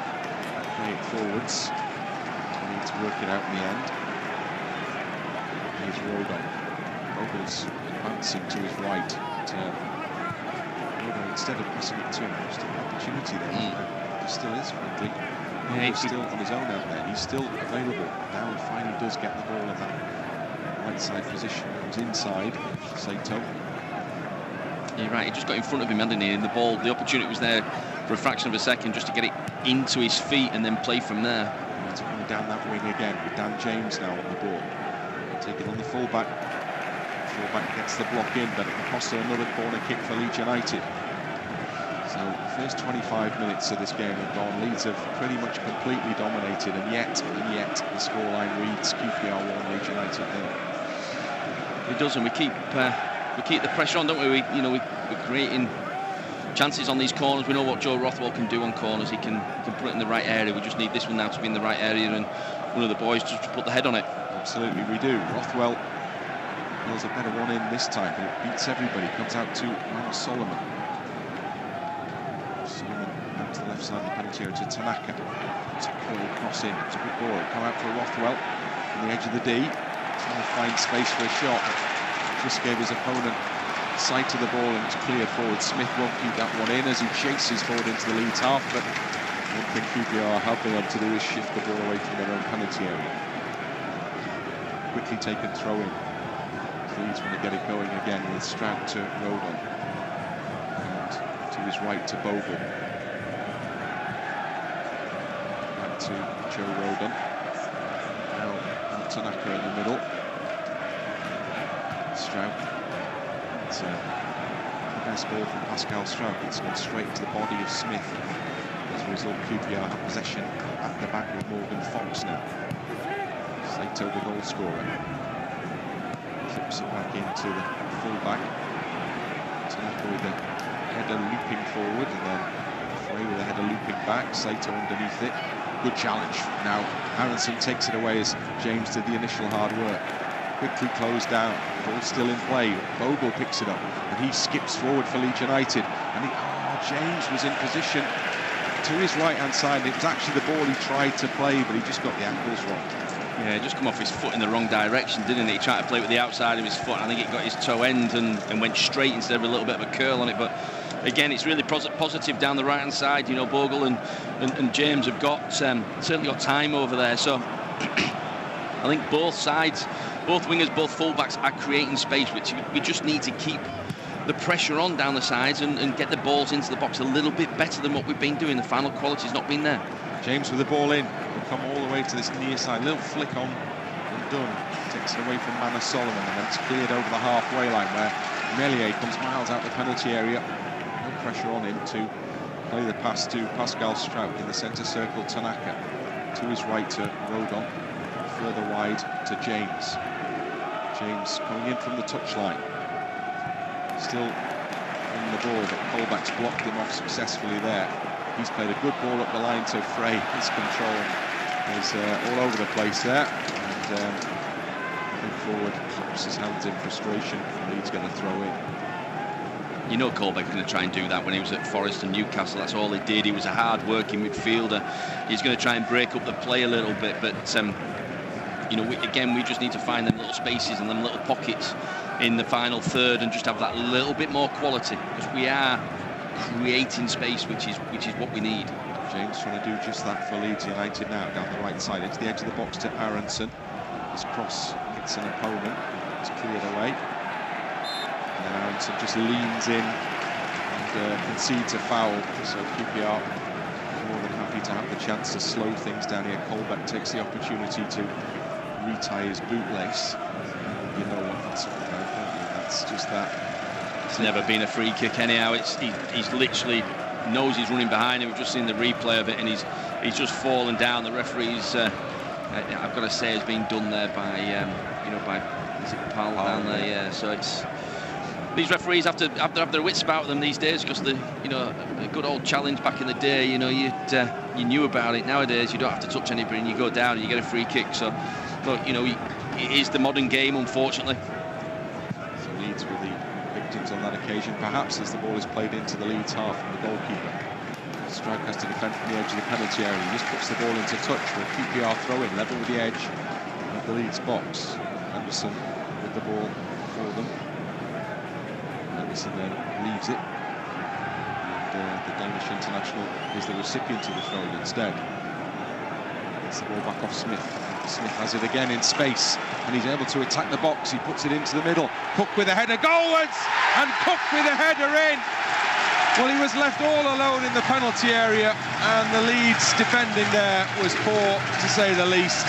play it forwards. We need to work it out in the end. Here's Rodon. Ogle's advancing to his right. Rodon, instead of passing it to him, just an opportunity there. He still is, frankly. He's still on his own out there. He's still available. Now he finally does get the ball in that right side position. Comes inside. Saito. You're right, he just got in front of him, hadn't he? And the opportunity was there for a fraction of a second just to get it into his feet and then play from there. It's coming down that wing again with Dan James now on the ball. Taking on the fullback. Fullback gets the block in, but it can cost her another corner kick for Leeds United. So the first 25 minutes of this game have gone. Leeds have pretty much completely dominated, and yet the scoreline reads QPR 1, Leeds United 0. It does, and we keep the pressure on, don't we? We're creating chances on these corners. We know what Joe Rothwell can do on corners. He can put it in the right area. We just need this one now to be in the right area, and one of the boys just to put the head on it. Absolutely, we do. Rothwell pulls a better one in this time, but it beats everybody. Comes out to Mount Solomon. Solomon out to the left side of the penalty area to Tanaka. It's a curl cross in. It's a good ball. Come out for Rothwell on the edge of the D. Trying to find space for a shot. Just gave his opponent sight to the ball, and it's cleared forward. Smith won't keep that one in as he chases forward into the Leeds half, but one thing QPR have been able to do is shift the ball away from their own penalty area. Quickly taken throw in. Leeds want to get it going again with Stroud to Rodon. And to his right to Bogle. Back to Joe Rodon. Now Tanaka in the middle. Stroud. It's a nice ball from Pascal Stroud. It's gone straight to the body of Smith. As a result, QPR have possession at the back with Morgan Fox now. Saito, the goal scorer. Clips it back into the full-back. Tanaka with the header looping forward, and then Frey with the header looping back. Saito underneath it. Good challenge. Now Aronson takes it away as James did the initial hard work. Quickly closed down. Ball still in play. Bogle picks it up, and he skips forward for Leeds United. And James was in position to his right-hand side. It was actually the ball he tried to play, but he just got the ankles wrong. Yeah, just come off his foot in the wrong direction, didn't he? He tried to play with the outside of his foot. I think it got his toe end and went straight instead of a little bit of a curl on it. But again, it's really positive down the right-hand side. Bogle and James have got certainly got time over there. So I think both sides, both wingers, both fullbacks are creating space, which we just need to keep the pressure on down the sides and get the balls into the box a little bit better than what we've been doing. The final quality's not been there. James with the ball in. Will come all the way to this near side. Little flick on and done. Takes it away from Manor Solomon, and then it's cleared over the halfway line where Melier comes miles out the penalty area. No pressure on him to play the pass to Pascal Stroud in the centre circle. Tanaka to his right to Rodon. Further wide to James. James coming in from the touchline. Still on the ball, but Colback's blocked him off successfully there. He's played a good ball up the line to Frey. His control is all over the place there. And moving forward, claps his hands in frustration, and Leeds going to throw in. Colbeck's going to try and do that when he was at Forest and Newcastle. That's all he did. He was a hard-working midfielder. He's going to try and break up the play a little bit, but we just need to find them little spaces and them little pockets in the final third and just have that little bit more quality, because we are creating space, which is what we need. James trying to do just that for Leeds United now, down the right side into the edge of the box to Aronson. His cross hits an opponent. It's cleared away. And then Aronson just leans in and concedes a foul. So QPR more than happy to have the chance to slow things down here. Colbeck takes the opportunity to retie his bootlace. You know what that's all about, don't you? That's just that. It's never been a free kick anyhow. He's literally knows he's running behind him. We've just seen the replay of it, and he's just fallen down. The referee's, I've got to say, has been done there by is it Pal down there? Yeah. So it's these referees have to have their wits about them these days, because a good old challenge back in the day, you knew about it. Nowadays, you don't have to touch anybody, and you go down and you get a free kick. So, but it is the modern game, unfortunately. So Leeds with the occasion, perhaps, as the ball is played into the Leeds half from the goalkeeper. Strauch has to defend from the edge of the penalty area. He just puts the ball into touch for a QPR throw-in, level with the edge of the Leeds box. Anderson with the ball for them. Anderson then leaves it. And the Danish international is the recipient of the throw-in instead. Gets the ball back off Smith. Smith has it again in space, and he's able to attack the box. He puts it into the middle. Cook with a header goalwards, and Cook with a header in. Well, he was left all alone in the penalty area, and the Leeds defending there was poor, to say the least.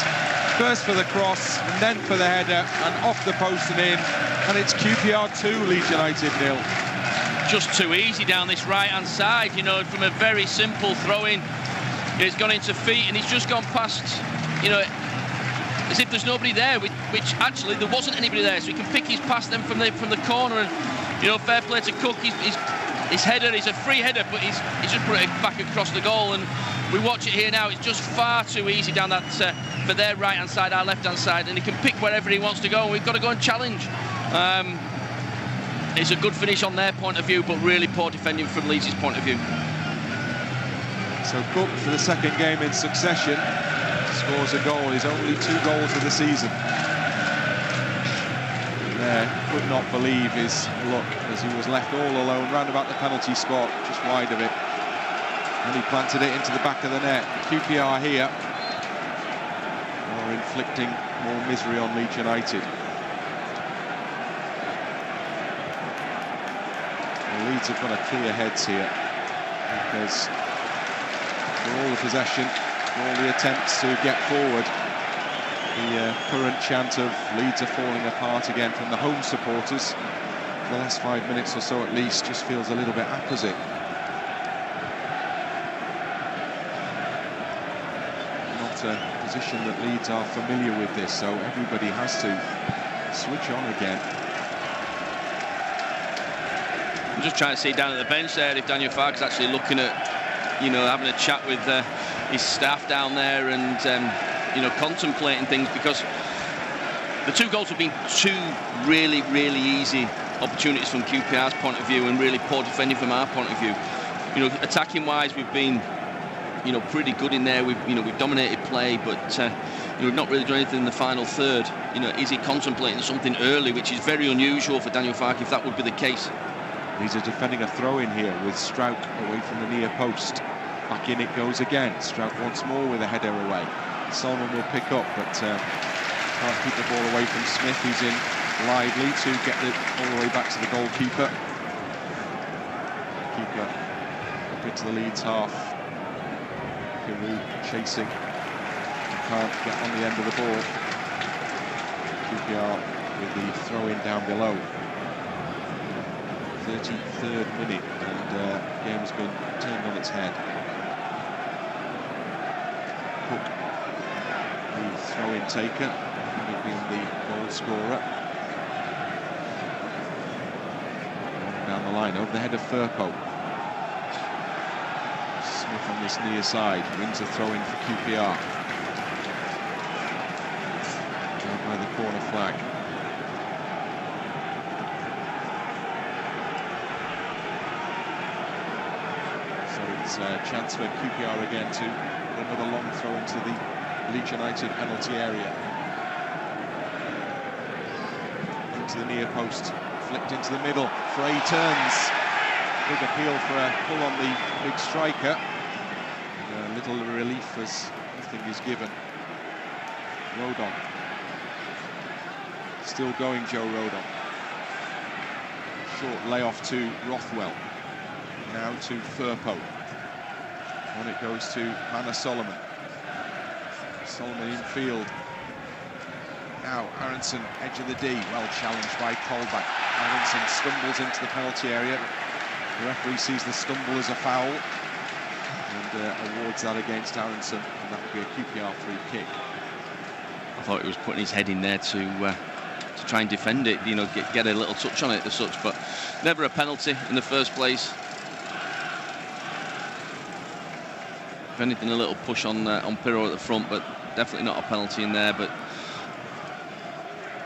First for the cross, and then for the header, and off the post and in. And it's QPR 2, Leeds United 0. Just too easy down this right-hand side, you know, from a very simple throw-in. He's gone into feet, and he's just gone past, you know, as if there's nobody there, which actually there wasn't anybody there, so he can pick his pass then from the corner, and, you know, fair play to Cook. His header is a free header, but he's just put it back across the goal, and we watch it here now. It's just far too easy down that for their right-hand side, our left-hand side, and he can pick wherever he wants to go, and we've got to go and challenge. It's a good finish on their point of view, but really poor defending from Leeds' point of view. So Cook, for the second game in succession, scores a goal. His only 2 goals of the season. Could not believe his luck as he was left all alone round about the penalty spot, just wide of it. And he planted it into the back of the net. QPR here are inflicting more misery on Leeds United. Well, Leeds have got to clear heads here, because for all the possession, all the attempts to get forward, the current chant of Leeds are falling apart again from the home supporters for the last 5 minutes or so at least just feels a little bit apposite. Not a position that Leeds are familiar with this, so everybody has to switch on again. I'm just trying to see down at the bench there if Daniel Farke's actually looking at, you know, having a chat with his staff down there and you know, contemplating things, because the 2 goals have been 2 really, really easy opportunities from QPR's point of view, and really poor defending from our point of view. You know, attacking wise, we've been, you know, pretty good in there. We've dominated play, but you know, we've not really done anything in the final third. You know, is he contemplating something early, which is very unusual for Daniel Farke if that would be the case. Leeds are defending a throw-in here with Strauch away from the near post. Back in it goes again. Strauch once more with a header away. Solomon will pick up, but can't keep the ball away from Smith, who's in lively to get it all the way back to the goalkeeper. Keeper up into the Leeds half. Giroud chasing. Can't get on the end of the ball. QPR with the throw-in down below. 33rd minute, and the game's been turned on its head. Cook, the throw-in taker, having been the goal scorer. Down the line, over the head of Firpo. Smith on this near side, wins a throw-in for QPR. Down by the corner flag. So it's a chance for QPR again to put another long throw into the Leeds United penalty area. Into the near post, flicked into the middle. Frey turns. Big appeal for a pull on the big striker. A little relief as nothing is given. Rodon. Still going, Joe Rodon. Short layoff to Rothwell. Now to Firpo. On it goes to Manor Solomon. Solomon infield. Now Aronson, edge of the D, well challenged by Colback. Aronson stumbles into the penalty area. The referee sees the stumble as a foul and awards that against Aronson, and that would be a QPR free kick. I thought he was putting his head in there to try and defend it, you know, get a little touch on it as such, but never a penalty in the first place. If anything, a little push on Pirro at the front, but definitely not a penalty in there. But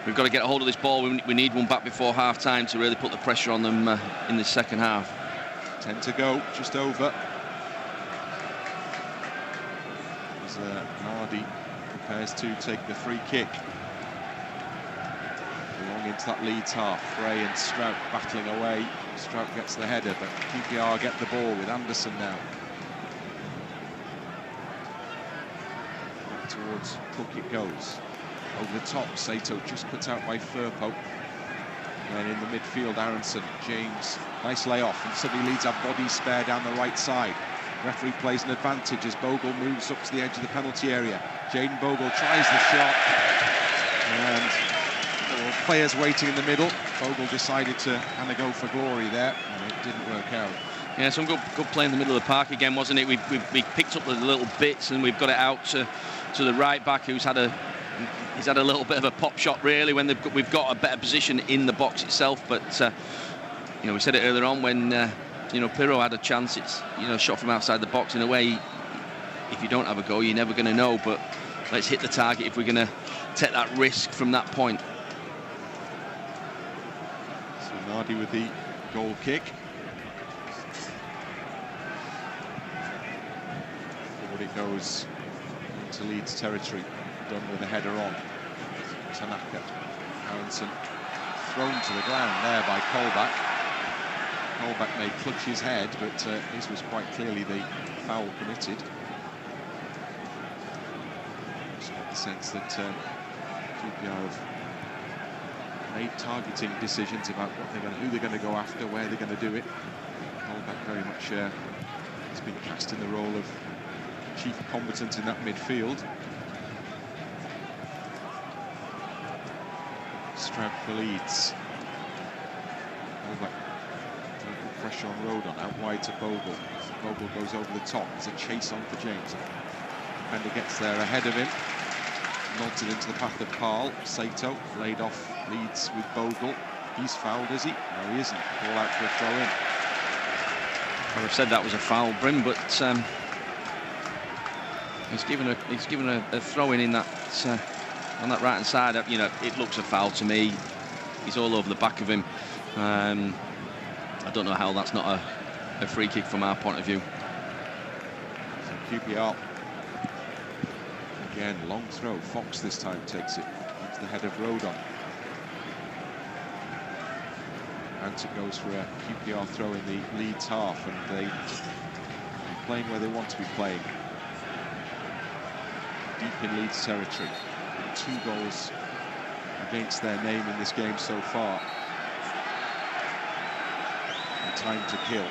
we've got to get a hold of this ball. We need one back before half-time to really put the pressure on them in the second half. 10 to go, just over. As Nardi prepares to take the free kick. Long into that Leeds half. Frey and Strout battling away. Strout gets the header, but QPR get the ball with Anderson now. Back towards Cook it goes. Over the top, Sato just put out by Firpo. And in the midfield, Aronson, James, nice layoff, and suddenly Leeds have bodies spare down the right side. Referee plays an advantage as Bogle moves up to the edge of the penalty area. Jaden Bogle tries the shot, and there were players waiting in the middle. Bogle decided to have a go for glory there, and it didn't work out. Yeah, some good play in the middle of the park again, wasn't it? We picked up the little bits, and we've got it out to the right back, who's had a little bit of a pop shot really when we've got a better position in the box itself. But you know, we said it earlier on when you know, Pirro had a chance. It's, you know, shot from outside the box. In a way, if you don't have a goal, you're never going to know. But let's hit the target if we're going to take that risk from that point. So Nardi with the goal kick. Forward it goes into Leeds territory. Done with a header on. Tanaka. Aronson thrown to the ground there by Colback. Colback may clutch his head, but this was quite clearly the foul committed. Just got the sense that QPR have made targeting decisions about who they're going to go after, where they're going to do it. Colback very much has been cast in the role of chief combatant in that midfield. Strout for Leeds. Colback. Pressure on Rodon, out wide to Bogle. Bogle goes over the top. There's a chase on for James. Defender gets there ahead of him. Nods it into the path of Parl. Sato laid off Leeds with Bogle. He's fouled, is he? No, he isn't. Ball out for a throw in. I would have said that was a foul, Brim, but he's given a throw in that on that right hand side. You know, it looks a foul to me. He's all over the back of him. I don't know how that's not a free kick from our point of view. So QPR again, long throw. Fox this time takes it into the head of Rodon. Anta goes for a QPR throw in the Leeds half, and they're playing where they want to be playing. Deep in Leeds territory. 2 goals against their name in this game so far. Time to kill.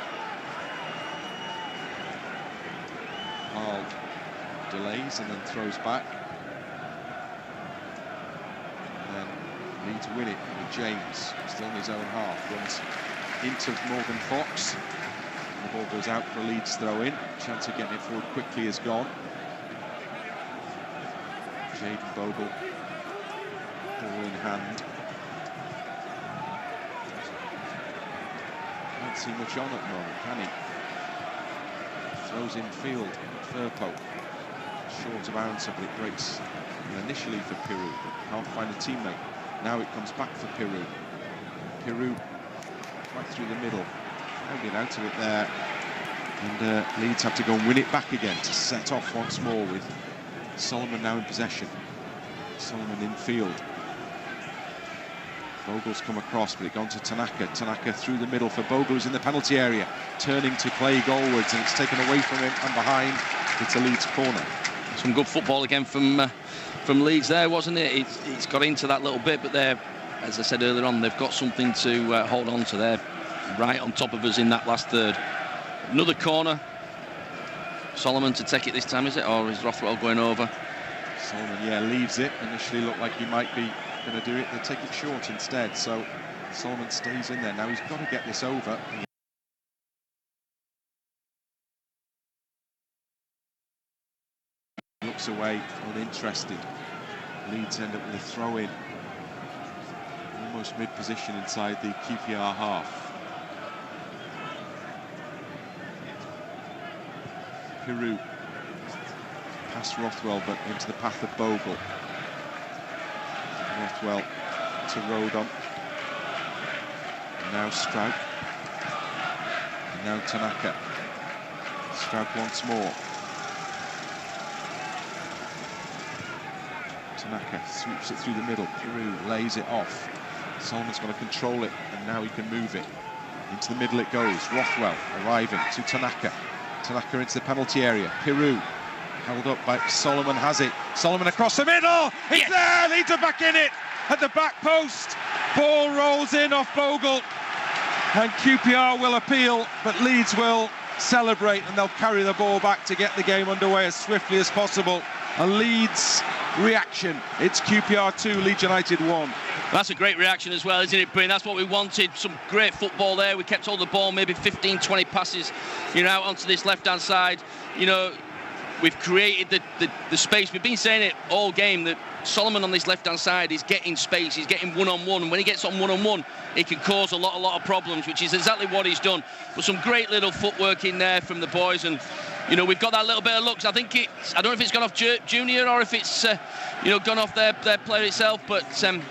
Parl delays and then throws back. And then Leeds win it with James, still in his own half. Runs into Morgan Fox. And the ball goes out for a Leeds throw-in. Chance of getting it forward quickly is gone. Jaden Bogle, ball in hand. Can't see much on at the moment, can he? Throws in field, Firpo. Short of Aronson, but it breaks initially for Peru, but can't find a teammate. Now it comes back for Peru. Peru right through the middle. Can't get out of it there. And Leeds have to go and win it back again to set off once more with Solomon now in possession. Solomon in field. Bogle's come across, but it gone to Tanaka. Tanaka through the middle for Bogle, who's in the penalty area, turning to play goalwards, and it's taken away from him and behind. It's a Leeds corner. Some good football again from Leeds there, wasn't it? It's got into that little bit, but they're, as I said earlier on, they've got something to hold on to. They're right on top of us in that last third. Another corner. Solomon to take it this time, is it? Or is Rothwell going over? Solomon, yeah, leaves it. Initially looked like he might be going to do it. They take it short instead, so Solomon stays in there. Now he's got to get this over. Looks away, uninterested. Leeds end up with a throw-in. Almost mid-position inside the QPR half. Peru past Rothwell, but into the path of Bogle. Rothwell to Rodon. And now Strout. And now Tanaka. Strout once more. Tanaka sweeps it through the middle. Peru lays it off. Solomon's going to control it, and now he can move it. Into the middle it goes. Rothwell arriving to Tanaka. Tanaka into the penalty area. Peru held up by Solomon, has it. Solomon across the middle. He's there. Leeds are back in it at the back post. Ball rolls in off Bogle. And QPR will appeal, but Leeds will celebrate, and they'll carry the ball back to get the game underway as swiftly as possible. A Leeds reaction. It's QPR 2, Leeds United 1. That's a great reaction as well, isn't it, Bryn? That's what we wanted. Some great football there. We kept hold of the ball, maybe 15, 20 passes, out onto this left-hand side. We've created the space. We've been saying it all game that Solomon on this left-hand side is getting space. He's getting one-on-one. And when he gets on one-on-one, it can cause a lot of problems, which is exactly what he's done. But some great little footwork in there from the boys. And, we've got that little bit of luck. I think I don't know if it's gone off Junior or if it's, gone off their player itself. But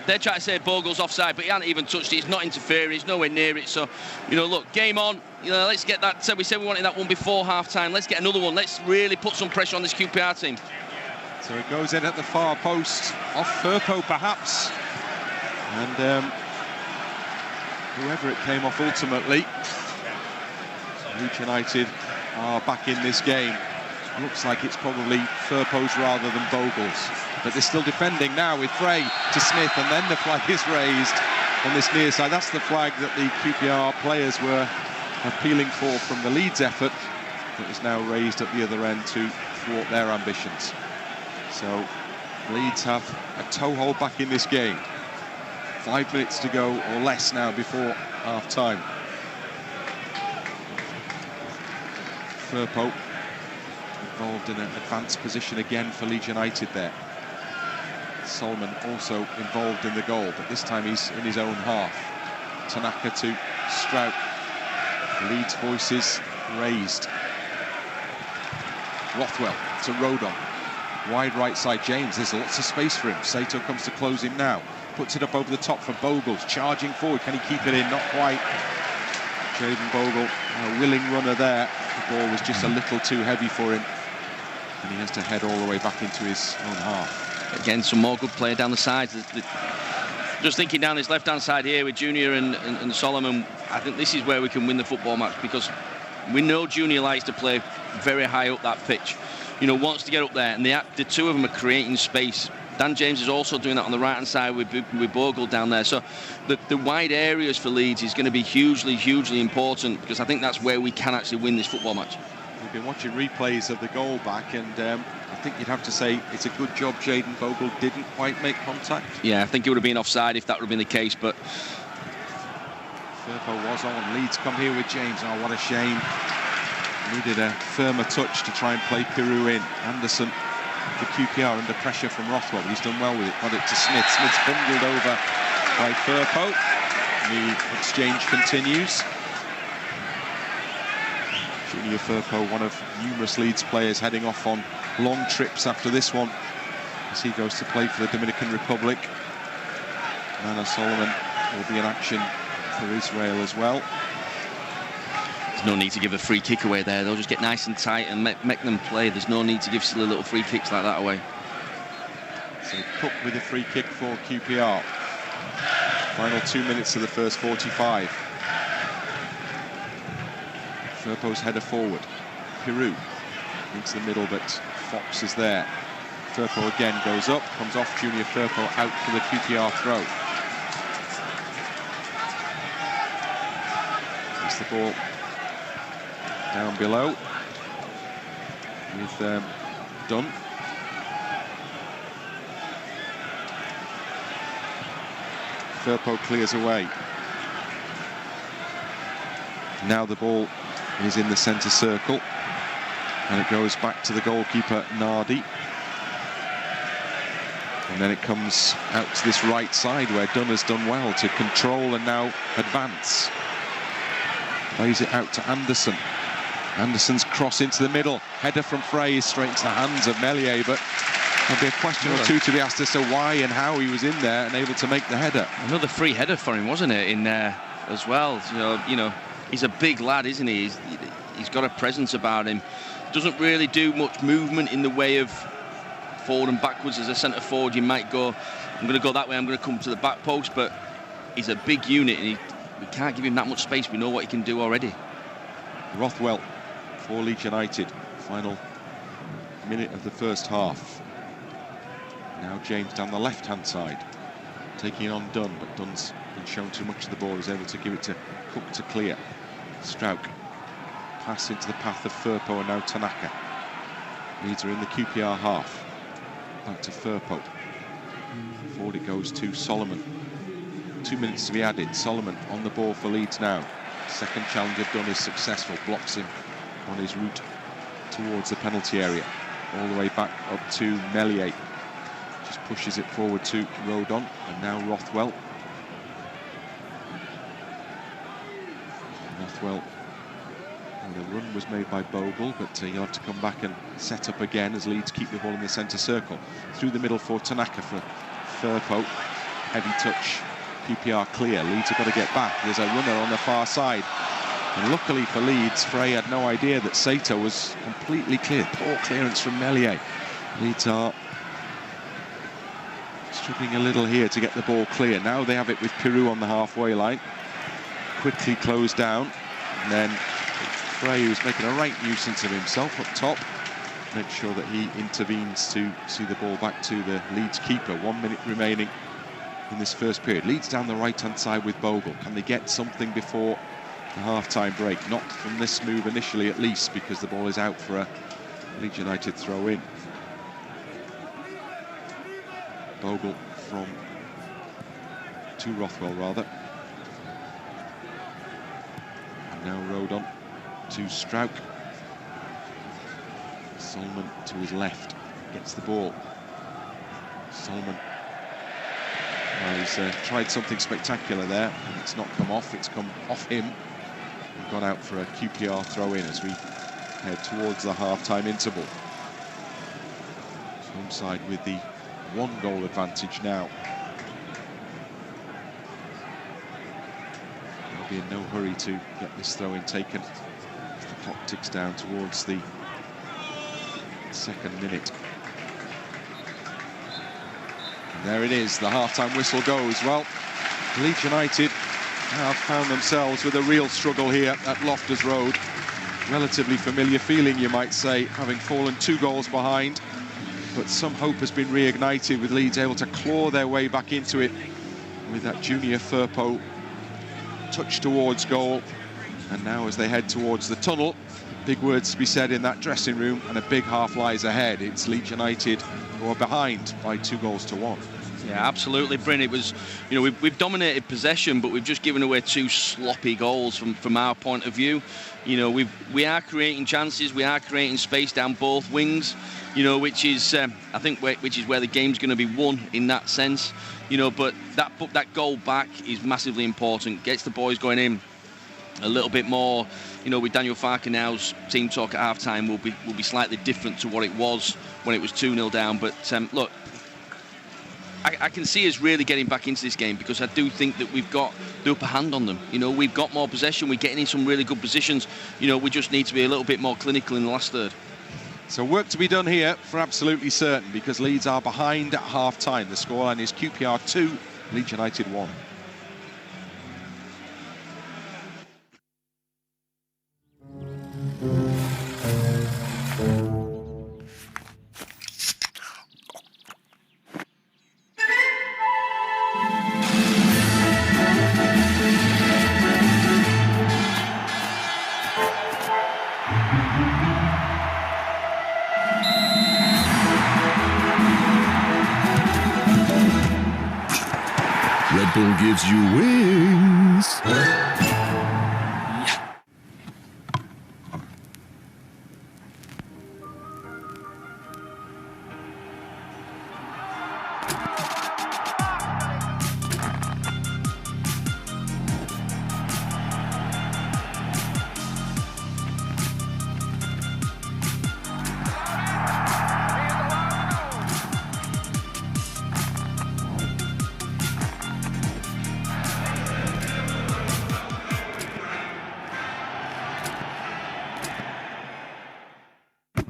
they're trying to say Bogle's offside, but he hasn't even touched it. He's not interfering. He's nowhere near it. So, look, game on. Let's get that. We said we wanted that one before half-time. Let's get another one. Let's really put some pressure on this QPR team. So it goes in at the far post, off Firpo perhaps. And whoever it came off ultimately, Leeds United are back in this game. Looks like it's probably Firpo's rather than Bogle's. But they're still defending now with Frey to Smith, and then the flag is raised on this near side. That's the flag that the QPR players were appealing for from the Leeds effort. That is now raised at the other end to thwart their ambitions. So Leeds have a toehold back in this game. 5 minutes to go or less now before half-time. Firpo involved in an advanced position again for Leeds United there. Solomon also involved in the goal, but this time he's in his own half. Tanaka to Strout. Leeds voices raised. Rothwell to Rodon. Wide right side James, there's lots of space for him. Sato comes to close him now. Puts it up over the top for Bogles, charging forward. Can he keep it in? Not quite. Jaden Bogle, a willing runner there. The ball was just a little too heavy for him. And he has to head all the way back into his own half. Again, some more good play down the sides. Just thinking down this left-hand side here with Junior and Solomon, I think this is where we can win the football match, because we know Junior likes to play very high up that pitch. Wants to get up there, and the two of them are creating space. Dan James is also doing that on the right-hand side with Bogle down there. So the wide areas for Leeds is going to be hugely important, because I think that's where we can actually win this football match. We've been watching replays of the goal back, and I think you'd have to say it's a good job Jaden Bogle didn't quite make contact. Yeah, I think it would have been offside if that would have been the case, but... Firpo was on. Leeds come here with James. Oh, what a shame. Needed a firmer touch to try and play Peru in. Anderson for QPR under pressure from Rothwell. He's done well with it. Got it to Smith. Smith's bundled over by Firpo. The exchange continues. Junior Firpo, one of numerous Leeds players heading off on long trips after this one, as he goes to play for the Dominican Republic. Nana Solomon will be in action for Israel as well. There's no need to give a free kick away there. They'll just get nice and tight and make them play. There's no need to give silly little free kicks like that away. So Cook with a free kick for QPR. Final 2 minutes of the first 45. Firpo's header forward. Peru into the middle, but Fox is there. Firpo again goes up, comes off Junior Firpo, out for the QPR throw. It's the ball down below with Dunn. Firpo clears away. Now the ball is in the centre circle, and it goes back to the goalkeeper Nardi. And then it comes out to this right side where Dunn has done well to control and now advance. Plays it out to Anderson. Anderson's cross into the middle. Header from Frey is straight into the hands of Meslier, but There'll be a question or two to be asked as to why and how he was in there and able to make the header. Another free header for him, wasn't it, in there as well? You know, he's a big lad, isn't he? He's got a presence about him. Doesn't really do much movement in the way of forward and backwards. As a centre forward, you might go, I'm going to go that way, I'm going to come to the back post, but he's a big unit and we can't give him that much space. We know what he can do already. Rothwell for Leeds United. Final minute of the first half. Now James down the left-hand side, taking on Dunn, but Dunn's been shown too much of the ball. He's able to give it to Cook to clear. Strauch, pass into the path of Firpo and now Tanaka. Leeds are in the QPR half. Back to Firpo. Forward it goes to Solomon. 2 minutes to be added. Solomon on the ball for Leeds now. Second challenge of Dunn is successful. Blocks him on his route towards the penalty area. All the way back up to Meslier. Just pushes it forward to Rodon, and now Rothwell. Rothwell, and the run was made by Bogle, but he'll have to come back and set up again as Leeds keep the ball in the centre circle. Through the middle for Tanaka for Firpo. Heavy touch, QPR clear. Leeds have got to get back. There's a runner on the far side. And luckily for Leeds, Frey had no idea that Sato was completely clear. Poor clearance from Meslier. Leeds are struggling a little here to get the ball clear. Now they have it with Peru on the halfway line. Quickly closed down. And then Frey, who's making a right nuisance of himself up top, makes sure that he intervenes to see the ball back to the Leeds keeper. 1 minute remaining in this first period. Leeds down the right-hand side with Bogle. Can they get something before the half-time break? Not from this move initially, at least, because the ball is out for a Leeds United throw-in. Bogle to Rothwell, rather. And now Rodon to Strauch. Solomon to his left, gets the ball. Solomon, well, he's tried something spectacular there, and it's not come off, it's come off him. And gone out for a QPR throw-in as we head towards the half-time interval. Home side with the 1-goal advantage now. They'll be in no hurry to get this throw-in taken as the clock ticks down towards the second minute. And there it is, the half-time whistle goes. Well, Leeds United have found themselves with a real struggle here at Loftus Road. Relatively familiar feeling, you might say, having fallen 2 goals behind. But some hope has been reignited with Leeds able to claw their way back into it with that Junior Firpo touch towards goal. And now as they head towards the tunnel, big words to be said in that dressing room, and a big half lies ahead. It's Leeds United who are behind by 2-1. Yeah, absolutely, Bryn. It was, you know, we've dominated possession, but we've just given away 2 sloppy goals from our point of view. You know, we are creating chances, we are creating space down both wings. You know, which is I think which is where the game's going to be won in that sense. You know, but that goal back is massively important. Gets the boys going in a little bit more. You know, with Daniel Farkenow's team talk at half-time will be slightly different to what it was when it was 2-0 down. But look, I can see us really getting back into this game because I do think that we've got the upper hand on them. You know, we've got more possession, we're getting in some really good positions. You know, we just need to be a little bit more clinical in the last third. So work to be done here for absolutely certain, because Leeds are behind at half-time. The scoreline is QPR 2, Leeds United 1. Red Bull gives you wings.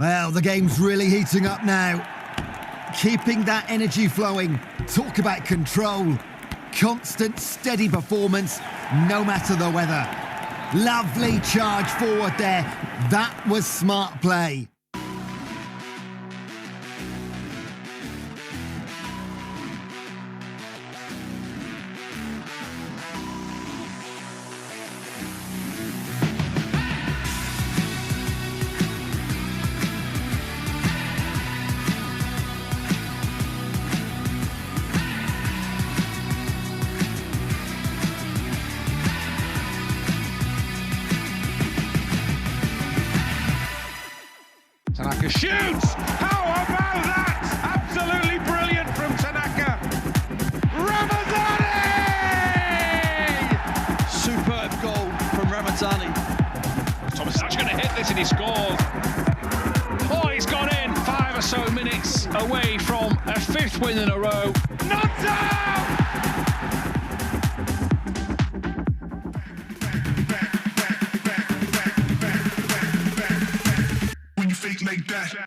Well, the game's really heating up now. Keeping that energy flowing. Talk about control. Constant, steady performance, no matter the weather. Lovely charge forward there. That was smart play. Tanaka shoots! How about that? Absolutely brilliant from Tanaka. Ramazani! Superb goal from Ramazani. Thomas is actually going to hit this and he scores. Oh, he's gone in 5 or so minutes away from a 5th win in a row. Not out! Like that.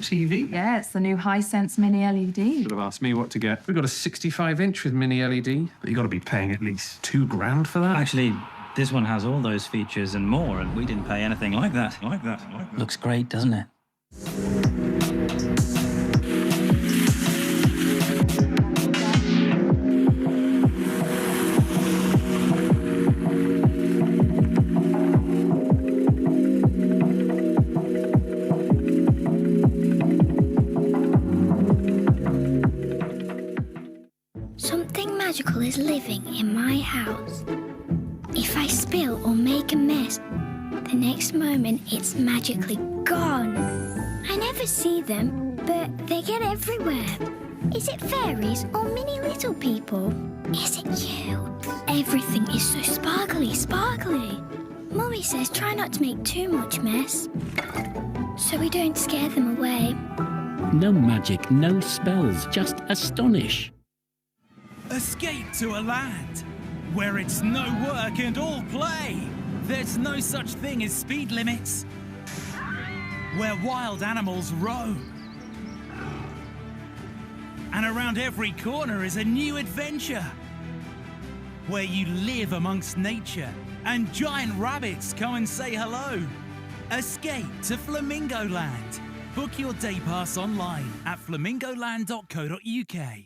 TV? Yeah, it's the new Hisense Mini LED. Should have asked me what to get. We've got a 65-inch with Mini LED, but you've got to be paying at least $2,000 for that. Actually, this one has all those features and more, and we didn't pay anything like that. Looks great, doesn't it? Something magical is living in my house. If I spill or make a mess, the next moment it's magically gone. I never see them, but they get everywhere. Is it fairies or mini little people? Is it you? Everything is so sparkly. Mummy says try not to make too much mess, so we don't scare them away. No magic, no spells, just astonish. Escape to a land where it's no work and all play. There's no such thing as speed limits. Where wild animals roam. And around every corner is a new adventure. Where you live amongst nature and giant rabbits come and say hello. Escape to Flamingo Land. Book your day pass online at flamingoland.co.uk.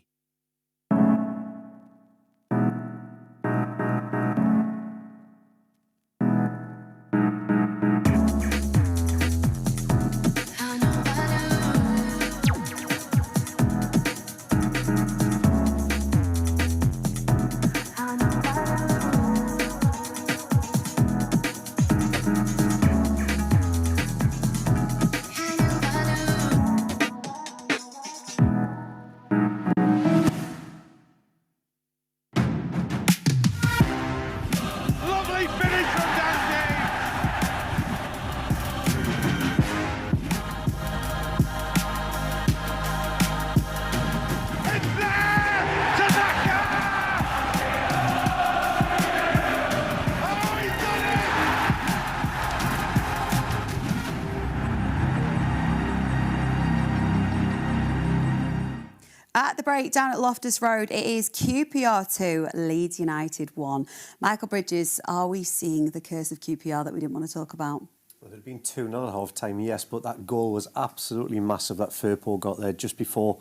At the breakdown at Loftus Road, it is QPR 2, Leeds United 1. Michael Bridges, are we seeing the curse of QPR that we didn't want to talk about? Well, there'd been 2-0 at half-time, yes, but that goal was absolutely massive that Firpo got there just before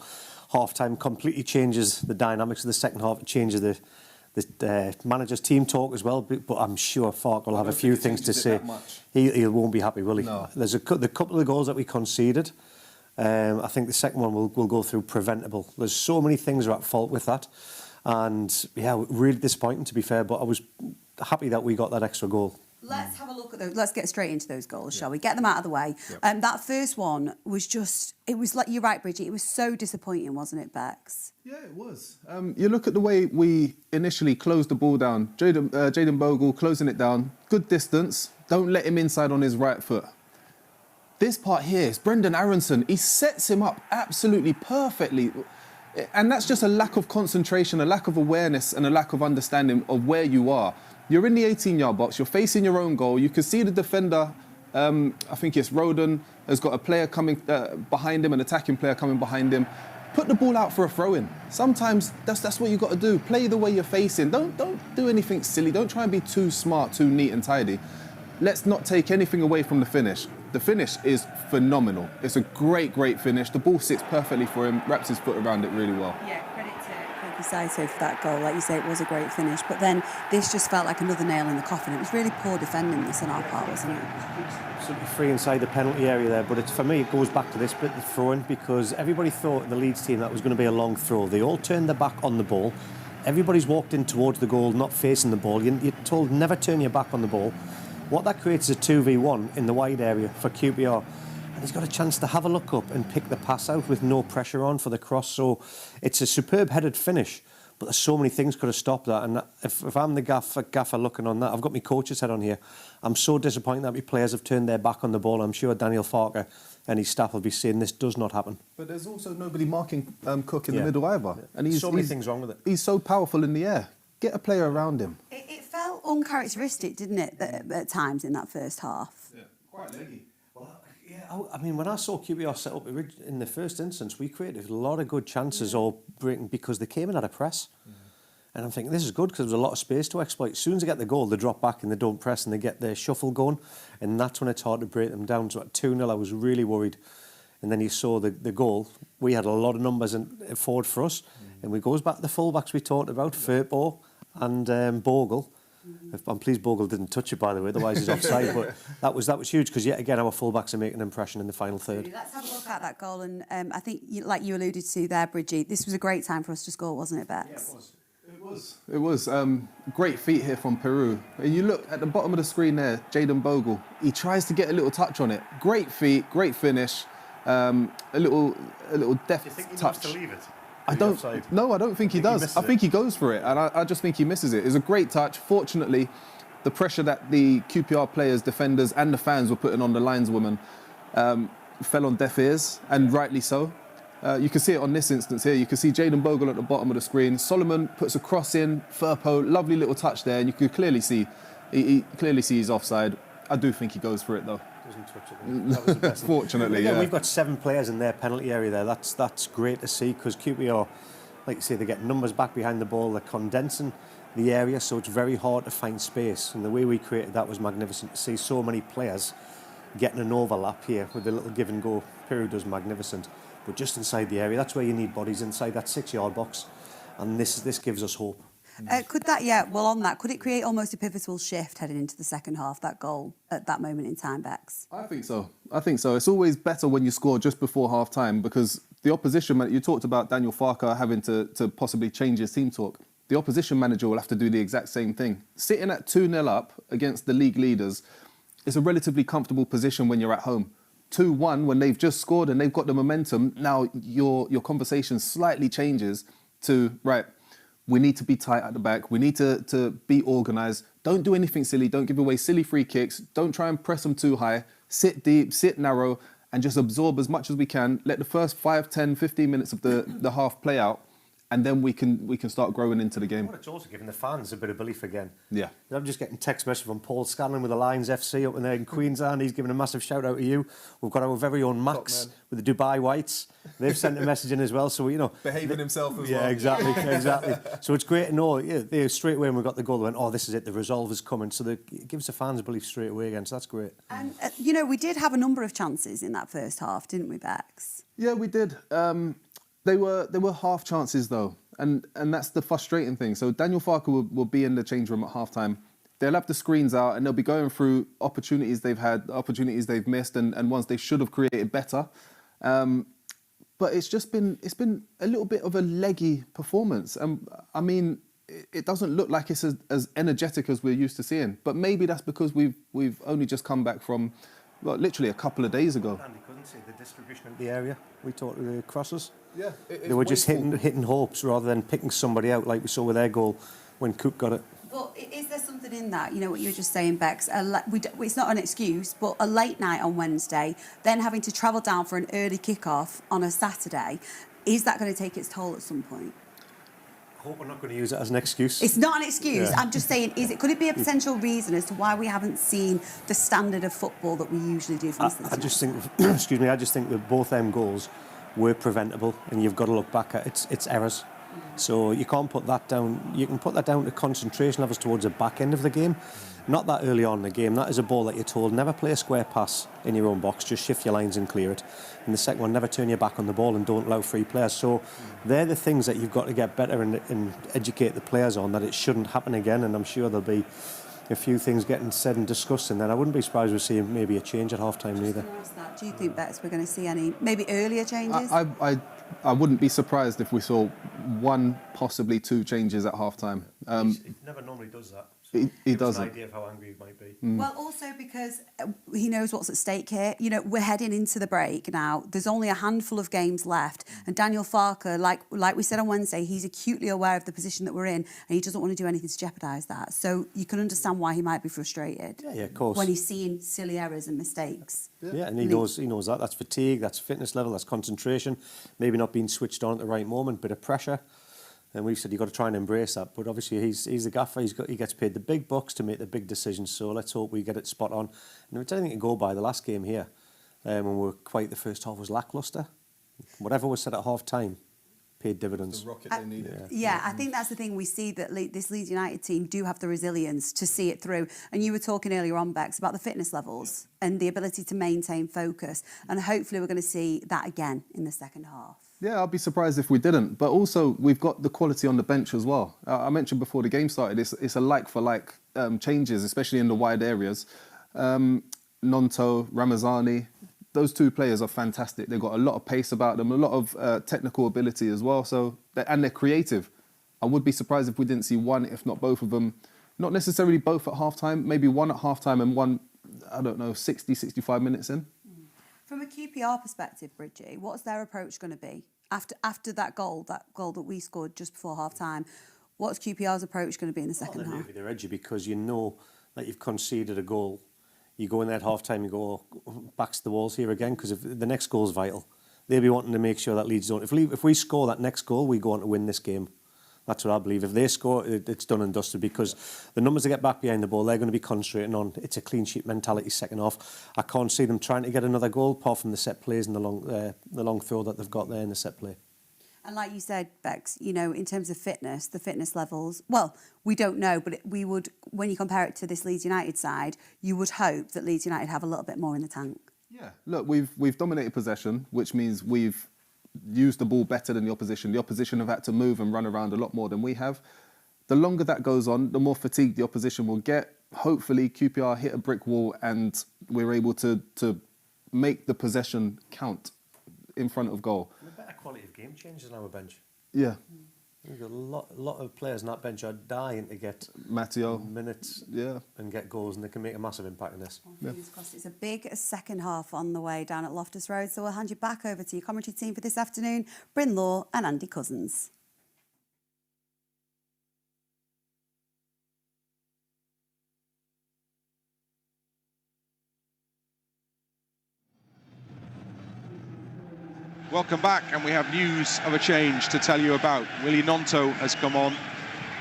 half-time. Completely changes the dynamics of the second half. It changes the manager's team talk as well, but I'm sure Farke will have a few things to say. He won't be happy, will he? No. There's the couple of goals that we conceded. I think the second one will go through preventable. There's so many things are at fault with that. And, yeah, really disappointing, to be fair, but I was happy that we got that extra goal. Let's have a look at those. Let's get straight into those goals, shall we? Get them out of the way. That first one was just, it was like, you're right, Bridget, it was so disappointing, wasn't it, Bex? Yeah, it was. You look at the way we initially closed the ball down. Jayden Bogle closing it down, good distance, don't let him inside on his right foot. This part here is Brendan Aronson. He sets him up absolutely perfectly. And that's just a lack of concentration, a lack of awareness and a lack of understanding of where you are. You're in the 18-yard box, you're facing your own goal, you can see the defender, I think it's Roden, has got a player coming behind him, an attacking player coming behind him. Put the ball out for a throw-in. Sometimes that's what you've got to do. Play the way you're facing. Don't do anything silly. Don't try and be too smart, too neat and tidy. Let's not take anything away from the finish. The finish is phenomenal. It's a great, great finish. The ball sits perfectly for him, wraps his foot around it really well. Yeah, credit to Saito for that goal. Like you say, it was a great finish. But then this just felt like another nail in the coffin. It was really poor defending this on our part, wasn't it? Absolutely free inside the penalty area there, but for me it goes back to this bit, the throwing, because everybody thought the Leeds team that was going to be a long throw. They all turned their back on the ball. Everybody's walked in towards the goal, not facing the ball. You're told never turn your back on the ball. What that creates is a 2v1 in the wide area for QPR. And he's got a chance to have a look up and pick the pass out with no pressure on for the cross. So it's a superb headed finish, but there's so many things could have stopped that. And if I'm the gaffer looking on that, I've got my coach's head on here. I'm so disappointed that my players have turned their back on the ball. I'm sure Daniel Farke and his staff will be saying this does not happen. But there's also nobody marking Cook in the middle either. Yeah. And so many things wrong with it. He's so powerful in the air. Get a player around him. It felt uncharacteristic, didn't it, at times in that first half? Yeah, quite leggy. Well, yeah, I mean, when I saw QPR set up in the first instance, we created a lot of good chances all breaking because they came in at a press. And I'm thinking, this is good because there was a lot of space to exploit. As soon as they get the goal, they drop back and they don't press and they get their shuffle going. And that's when it's hard to break them down. So at 2-0, I was really worried. And then you saw the goal. We had a lot of numbers forward for us. And we goes back to the fullbacks we talked about, Firpo and Bogle. I'm pleased Bogle didn't touch it, by the way, otherwise he's offside. But that was huge because, yet again, our fullbacks are making an impression in the final third. Let's have a look at that goal. And I think, like you alluded to there, Bridgie, this was a great time for us to score, wasn't it, Bex? Yeah, it was. It was. Great feat here from Peru. And you look at the bottom of the screen there, Jayden Bogle. He tries to get a little touch on it. Great feet, great finish. A little deft touch. Do you think he wants to leave it? I don't think he does. I think he goes for it, and I just think he misses it. It's a great touch. Fortunately, the pressure that the QPR players, defenders, and the fans were putting on the lineswoman fell on deaf ears, and rightly so. You can see it on this instance here. You can see Jayden Bogle at the bottom of the screen. Solomon puts a cross in. Firpo, lovely little touch there, and you could clearly see he clearly sees offside. I do think he goes for it though. Doesn't touch it. That was the best. Fortunately, yeah. We've got 7 players in their penalty area there. That's great to see because QPR, like you say, they get numbers back behind the ball. They're condensing the area, so it's very hard to find space. And the way we created that was magnificent to see so many players getting an overlap here with a little give and go. Peru does magnificent, but just inside the area, that's where you need bodies inside that 6-yard box, and this gives us hope. Could it create almost a pivotal shift heading into the second half, that goal at that moment in time, Bex? I think so. It's always better when you score just before half-time because the opposition, you talked about Daniel Farke having to possibly change his team talk. The opposition manager will have to do the exact same thing. Sitting at 2-0 up against the league leaders is a relatively comfortable position when you're at home. 2-1 when they've just scored and they've got the momentum, now your conversation slightly changes to, right, we need to be tight at the back. We need to be organised. Don't do anything silly. Don't give away silly free kicks. Don't try and press them too high. Sit deep, sit narrow, and just absorb as much as we can. Let the first 5, 10, 15 minutes of the half play out, and then we can start growing into the game. Well, it's also giving the fans a bit of belief again. Yeah. I'm just getting text message from Paul Scanlon with the Lions FC up in there in Queensland. He's giving a massive shout out to you. We've got our very own Max with the Dubai Whites. They've sent a message in as well. So, behaving himself as well. Yeah, exactly. So it's great to know. Yeah, they straight away when we got the goal, they went, oh, this is it. The resolve is coming. So it gives the fans belief straight away again. So that's great. And, we did have a number of chances in that first half, didn't we, Bex? Yeah, we did. They were half chances, though. And that's the frustrating thing. So Daniel Farke will be in the change room at halftime. They'll have the screens out and they'll be going through opportunities they've had, opportunities they've missed, and ones they should have created better. But it's been a little bit of a leggy performance. I mean, it doesn't look like it's as energetic as we're used to seeing. But maybe that's because we've only just come back from, well, literally a couple of days ago. Andy couldn't see the distribution of the area. We talked the crosses. Yeah, they were just hitting hopes rather than picking somebody out like we saw with their goal when Cook got it. But is there something in that? You know what you were just saying, Bex. It's not an excuse, but a late night on Wednesday, then having to travel down for an early kick-off on a Saturday, is that going to take its toll at some point? I hope we're not going to use it as an excuse. It's not an excuse. Yeah. I'm just saying, could it be a potential reason as to why we haven't seen the standard of football that we usually do from I just think, excuse me, I just think that both them goals were preventable, and you've got to look back at its errors. So you can't put that down. You can put that down to concentration levels towards the back end of the game, not that early on in the game. That is a ball that you're told never play a square pass in your own box, just shift your lines and clear it. And the second one, never turn your back on the ball and don't allow free players. So they're the things that you've got to get better and educate the players on, that it shouldn't happen again. And I'm sure there'll be a few things getting said and discussed, and then I wouldn't be surprised we're seeing maybe a change at half time either. Do you think, Bex, we're going to see any maybe earlier changes? I wouldn't be surprised if we saw one, possibly two changes at half time. He never normally does that. So he doesn't. An idea of how angry he might be. Well, also because he knows what's at stake here. You know, we're heading into the break now. There's only a handful of games left, and Daniel Farke, like we said on Wednesday, he's acutely aware of the position that we're in, and he doesn't want to do anything to jeopardise that. So you can understand why he might be frustrated. Yeah, of course. When he's seeing silly errors and mistakes. Yeah, and he knows that. That's fatigue, that's fitness level, that's concentration, maybe not being switched on at the right moment, bit of pressure. And we've said you've got to try and embrace that. But obviously he's the gaffer. He gets paid the big bucks to make the big decisions. So let's hope we get it spot on. And if it's anything to go by, the last game here, when we were quiet, the first half was lacklustre. Whatever was said at half time paid dividends. The rocket they needed. Yeah, I think that's the thing. We see that this Leeds United team do have the resilience to see it through. And you were talking earlier on, Bex, about the fitness levels and the ability to maintain focus. And hopefully we're going to see that again in the second half. Yeah, I'd be surprised if we didn't. But also, we've got the quality on the bench as well. I mentioned before the game started, it's a like-for-like changes, especially in the wide areas. Nonto, Ramazani, those two players are fantastic. They've got a lot of pace about them, a lot of technical ability as well. And they're creative. I would be surprised if we didn't see one, if not both of them. Not necessarily both at half-time, maybe one at half-time and one, 60, 65 minutes in. From a QPR perspective, Bridgie, what's their approach going to be after that goal that we scored just before half-time? What's QPR's approach going to be in the second half? They're edgy because you know that you've conceded a goal. You go in there at half-time, you go, backs to the walls here again, because if the next goal's vital. They'll be wanting to make sure that Leeds don't. If we score that next goal, we go on to win this game. That's what I believe. If they score, it's done and dusted, because the numbers they get back behind the ball, they're going to be concentrating on. It's a clean sheet mentality second half. I can't see them trying to get another goal apart from the set plays and the long throw that they've got there in the set play. And like you said, Bex, you know, in terms of fitness, the fitness levels, well, we don't know, but we would, when you compare it to this Leeds United side, you would hope that Leeds United have a little bit more in the tank. Yeah, look, we've dominated possession, which means we've used the ball better than the opposition. The opposition have had to move and run around a lot more than we have. The longer that goes on, the more fatigued the opposition will get. Hopefully, QPR hit a brick wall and we're able to make the possession count in front of goal. And a better quality of game changes on our bench. Yeah. We've got a lot of players on that bench are dying to get Matteo minutes and get goals, and they can make a massive impact in this. Fingers crossed. It's a big second half on the way down at Loftus Road, so we'll hand you back over to your commentary team for this afternoon, Bryn Law and Andy Cousins. Welcome back, and we have news of a change to tell you about. Willie Nonto has come on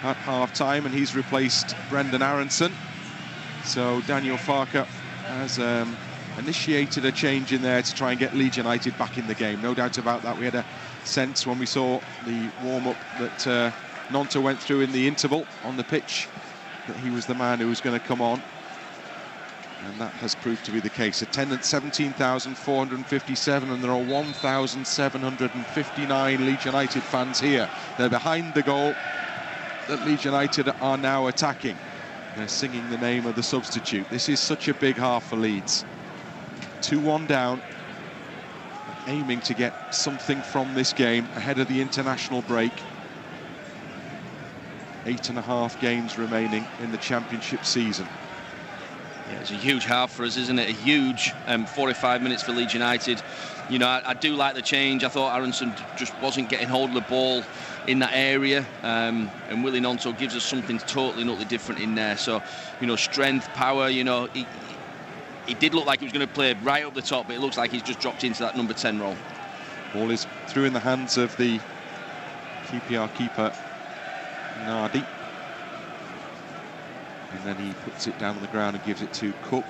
at half-time, and he's replaced Brendan Aronson. So Daniel Farke has initiated a change in there to try and get Leeds United back in the game. No doubt about that. We had a sense when we saw the warm-up that Nonto went through in the interval on the pitch that he was the man who was going to come on. And that has proved to be the case. Attendance 17,457, and there are 1,759 Leeds United fans here. They're behind the goal that Leeds United are now attacking. They're singing the name of the substitute. This is such a big half for Leeds. 2-1 down, aiming to get something from this game ahead of the international break. 8.5 games remaining in the Championship season. Yeah, it's a huge half for us, isn't it? A huge 45 minutes for Leeds United. You know, I do like the change. I thought Aronson just wasn't getting hold of the ball in that area, and Willie Gnonto gives us something totally and utterly different in there. So, you know, strength, power, you know, he did look like he was going to play right up the top, but it looks like he's just dropped into that number 10 role. Ball is through in the hands of the QPR keeper, Nardi. And then he puts it down on the ground and gives it to Cook.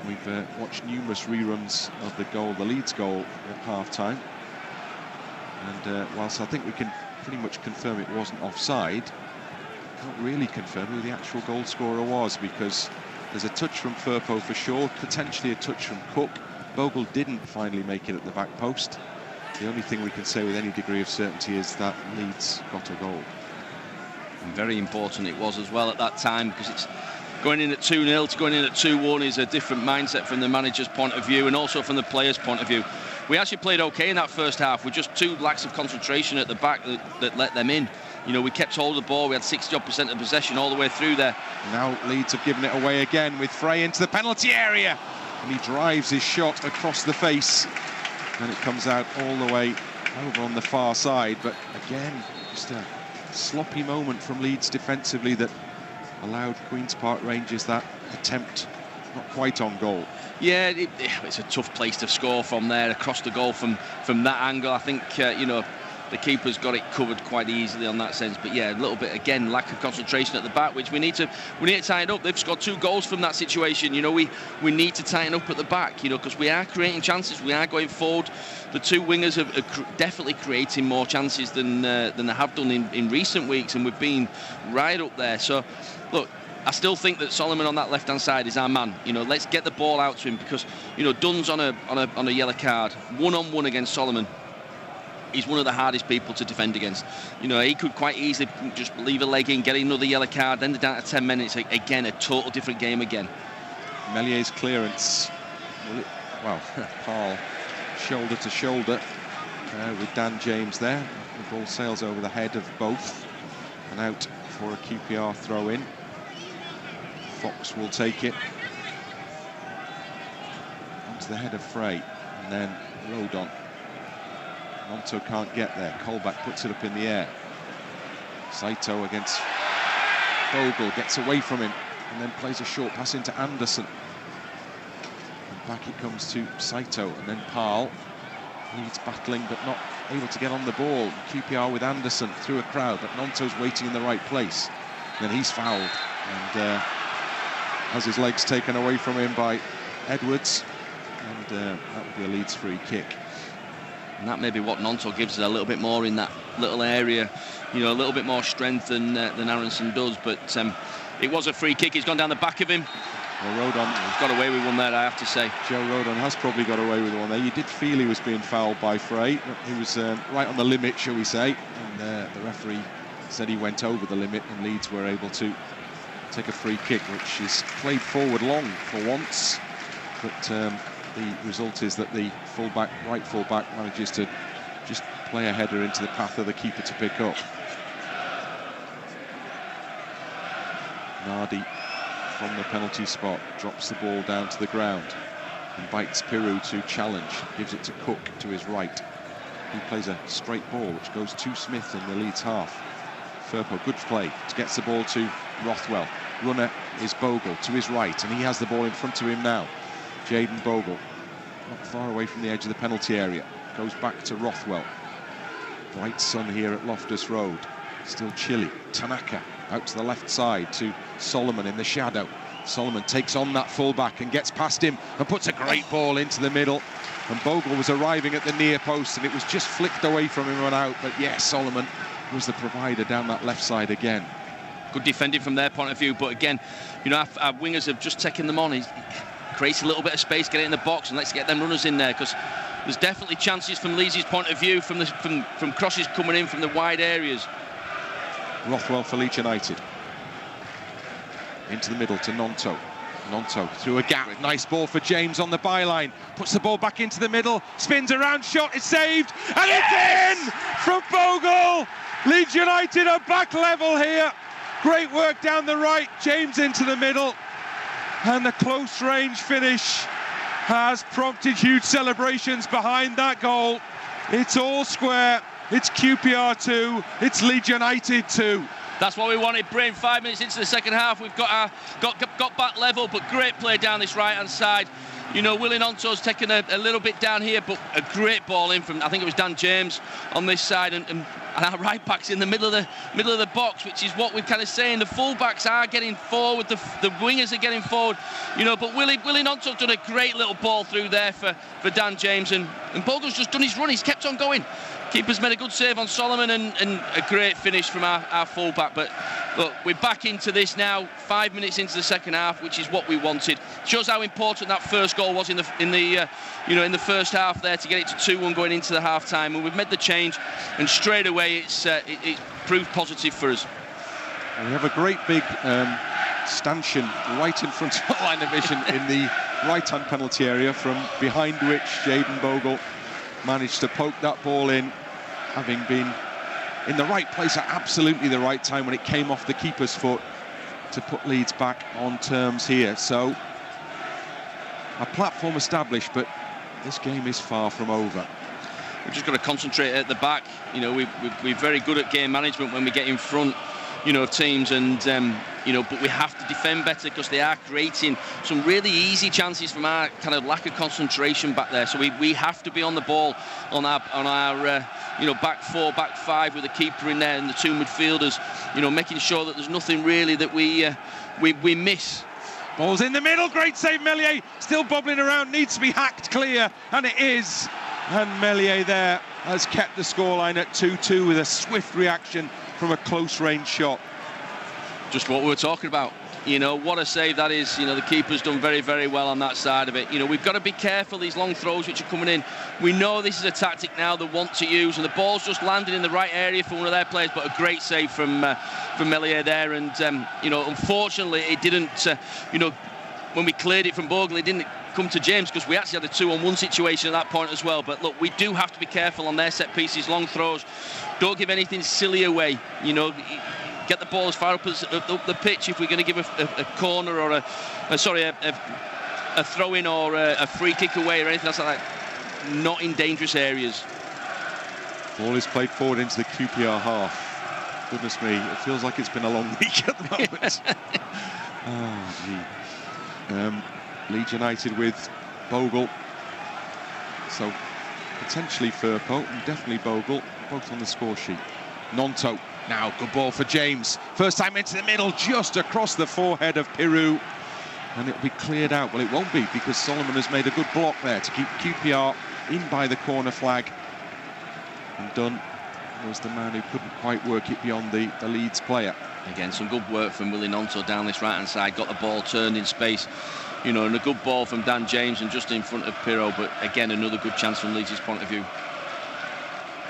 We've watched numerous reruns of the goal, the Leeds goal, at half-time. And whilst I think we can pretty much confirm it wasn't offside, can't really confirm who the actual goal scorer was, because there's a touch from Firpo for sure, potentially a touch from Cook. Bogle didn't finally make it at the back post. The only thing we can say with any degree of certainty is that Leeds got a goal. And very important it was as well at that time, because it's going in at 2-0 to going in at 2-1 is a different mindset from the manager's point of view and also from the players' point of view. We actually played okay in that first half with just 2 lacks of concentration at the back that let them in. You know, we kept hold of the ball. We had 60% of possession all the way through there. Now Leeds have given it away again with Frey into the penalty area. And he drives his shot across the face. And it comes out all the way over on the far side. But again, just a sloppy moment from Leeds defensively that allowed Queen's Park Rangers that attempt not quite on goal. Yeah, it's a tough place to score from there, across the goal from that angle. I think, you know, the keeper's got it covered quite easily on that sense. But yeah, a little bit, again, lack of concentration at the back, which we need to tighten up. They've scored 2 goals from that situation. You know, we need to tighten up at the back, you know, because we are creating chances. We are going forward. The 2 wingers are definitely creating more chances than they have done in recent weeks, and we've been right up there. So, look, I still think that Solomon on that left-hand side is our man. You know, let's get the ball out to him, because, you know, Dunn's on a yellow card, one-on-one against Solomon. He's one of the hardest people to defend against. You know, he could quite easily just leave a leg in, get another yellow card, then they're down to 10 minutes. Again, a total different game again. Mellier's clearance. Well, Paul shoulder to shoulder with Dan James there. The ball sails over the head of both and out for a QPR throw-in. Fox will take it onto the head of Frey, and then Rodon. Gnonto can't get there. Colback puts it up in the air. Saito against Bogle, gets away from him and then plays a short pass into Anderson. And back it comes to Saito, and then Parl. Leeds battling but not able to get on the ball. QPR with Anderson through a crowd, but Gnonto's waiting in the right place. Then he's fouled and has his legs taken away from him by Edwards, and that would be a Leeds free kick. And that may be what Gnonto gives us a little bit more in that little area, you know, a little bit more strength than Aronson does. But it was a free kick. He's gone down the back of him. Well, Rodon he's got away with one there, I have to say. Joe Rodon has probably got away with one there. You did feel he was being fouled by Frey. He was right on the limit, shall we say. And the referee said he went over the limit, and Leeds were able to take a free kick, which is played forward long for once. But the result is that the right fullback manages to just play a header into the path of the keeper to pick up. Nardi from the penalty spot drops the ball down to the ground and bites Piru to challenge, gives it to Cook to his right. He plays a straight ball which goes to Smith in the Leeds half. Firpo, good play, gets the ball to Rothwell. Runner is Bogle to his right, and he has the ball in front of him now. Jayden Bogle, not far away from the edge of the penalty area, goes back to Rothwell. Bright sun here at Loftus Road, still chilly. Tanaka out to the left side to Solomon in the shadow. Solomon takes on that fullback and gets past him and puts a great ball into the middle. And Bogle was arriving at the near post, and it was just flicked away from him and out. But yes, Solomon was the provider down that left side again. Good defending from their point of view, but again, you know, our wingers have just taken them on. He creates a little bit of space, get it in the box, and let's get them runners in there, because there's definitely chances from Leeds' point of view from crosses coming in from the wide areas. Rothwell for Leeds United. Into the middle to Gnonto. Gnonto through a gap. Nice ball for James on the byline. Puts the ball back into the middle. Spins around, shot is saved. And yes! It's in from Bogle. Leeds United are back level here. Great work down the right, James into the middle. And the close range finish has prompted huge celebrations behind that goal. It's all square. It's QPR 2. It's Leeds United 2. That's what we wanted, Bryn. 5 minutes into the second half, we've got back level, but great play down this right-hand side. You know, Willie Nonto's taken a little bit down here, but a great ball in from, I think it was Dan James on this side, and our right back's in the middle of the box, which is what we're kind of saying. The full-backs are getting forward, the wingers are getting forward, you know, but Willie Nonto's done a great little ball through there for Dan James, and Bogle's just done his run, he's kept on going. Keeper's made a good save on Solomon, and a great finish from our full-back. But look, we're back into this now, 5 minutes into the second half, which is what we wanted. Shows how important that first goal was in the first half there, to get it to 2-1 going into the half-time. And we've made the change, and straight away it's proved positive for us. And we have a great big stanchion right in front of the line of vision in the right-hand penalty area, from behind which Jayden Bogle managed to poke that ball in, having been in the right place at absolutely the right time when it came off the keeper's foot, to put Leeds back on terms here. So a platform established, but this game is far from over. We've just got to concentrate at the back. You know, we're very good at game management when we get in front, you know, of teams, and you know, but we have to defend better, because they are creating some really easy chances from our kind of lack of concentration back there. So we have to be on the ball on our you know, back four, back five, with the keeper in there and the two midfielders, you know, making sure that there's nothing really that we miss. Ball's in the middle, great save, Meslier, still bobbling around, needs to be hacked clear, and it is. And Meslier there has kept the scoreline at 2-2 with a swift reaction from a close-range shot. Just what we were talking about. You know, what a save that is. You know, the keeper's done very, very well on that side of it. You know, we've got to be careful, these long throws which are coming in. We know this is a tactic now they want to use, and the ball's just landed in the right area for one of their players, but a great save from Meslier there. And, you know, unfortunately, it didn't, you know, when we cleared it from Bogle, it didn't come to James, because we actually had a 2-on-1 situation at that point as well. But look, we do have to be careful on their set pieces, long throws. Don't give anything silly away, you know. Get the ball as far up as up the pitch if we're going to give a corner or a throw-in or a free kick away or anything else like that. Not in dangerous areas. Ball is played forward into the QPR half. Goodness me, it feels like it's been a long week at the moment. Oh, gee. Leeds United with Bogle. So potentially Firpo and definitely Bogle, both on the score sheet. Nonto. Now, good ball for James. First time into the middle, just across the forehead of Pirou. And it'll be cleared out. Well, it won't be, because Solomon has made a good block there to keep QPR in by the corner flag. And Dunn was the man who couldn't quite work it beyond the Leeds player. Again, some good work from Willie Nonto down this right-hand side. Got the ball turned in space. You know, and a good ball from Dan James and just in front of Pirou. But again, another good chance from Leeds' point of view.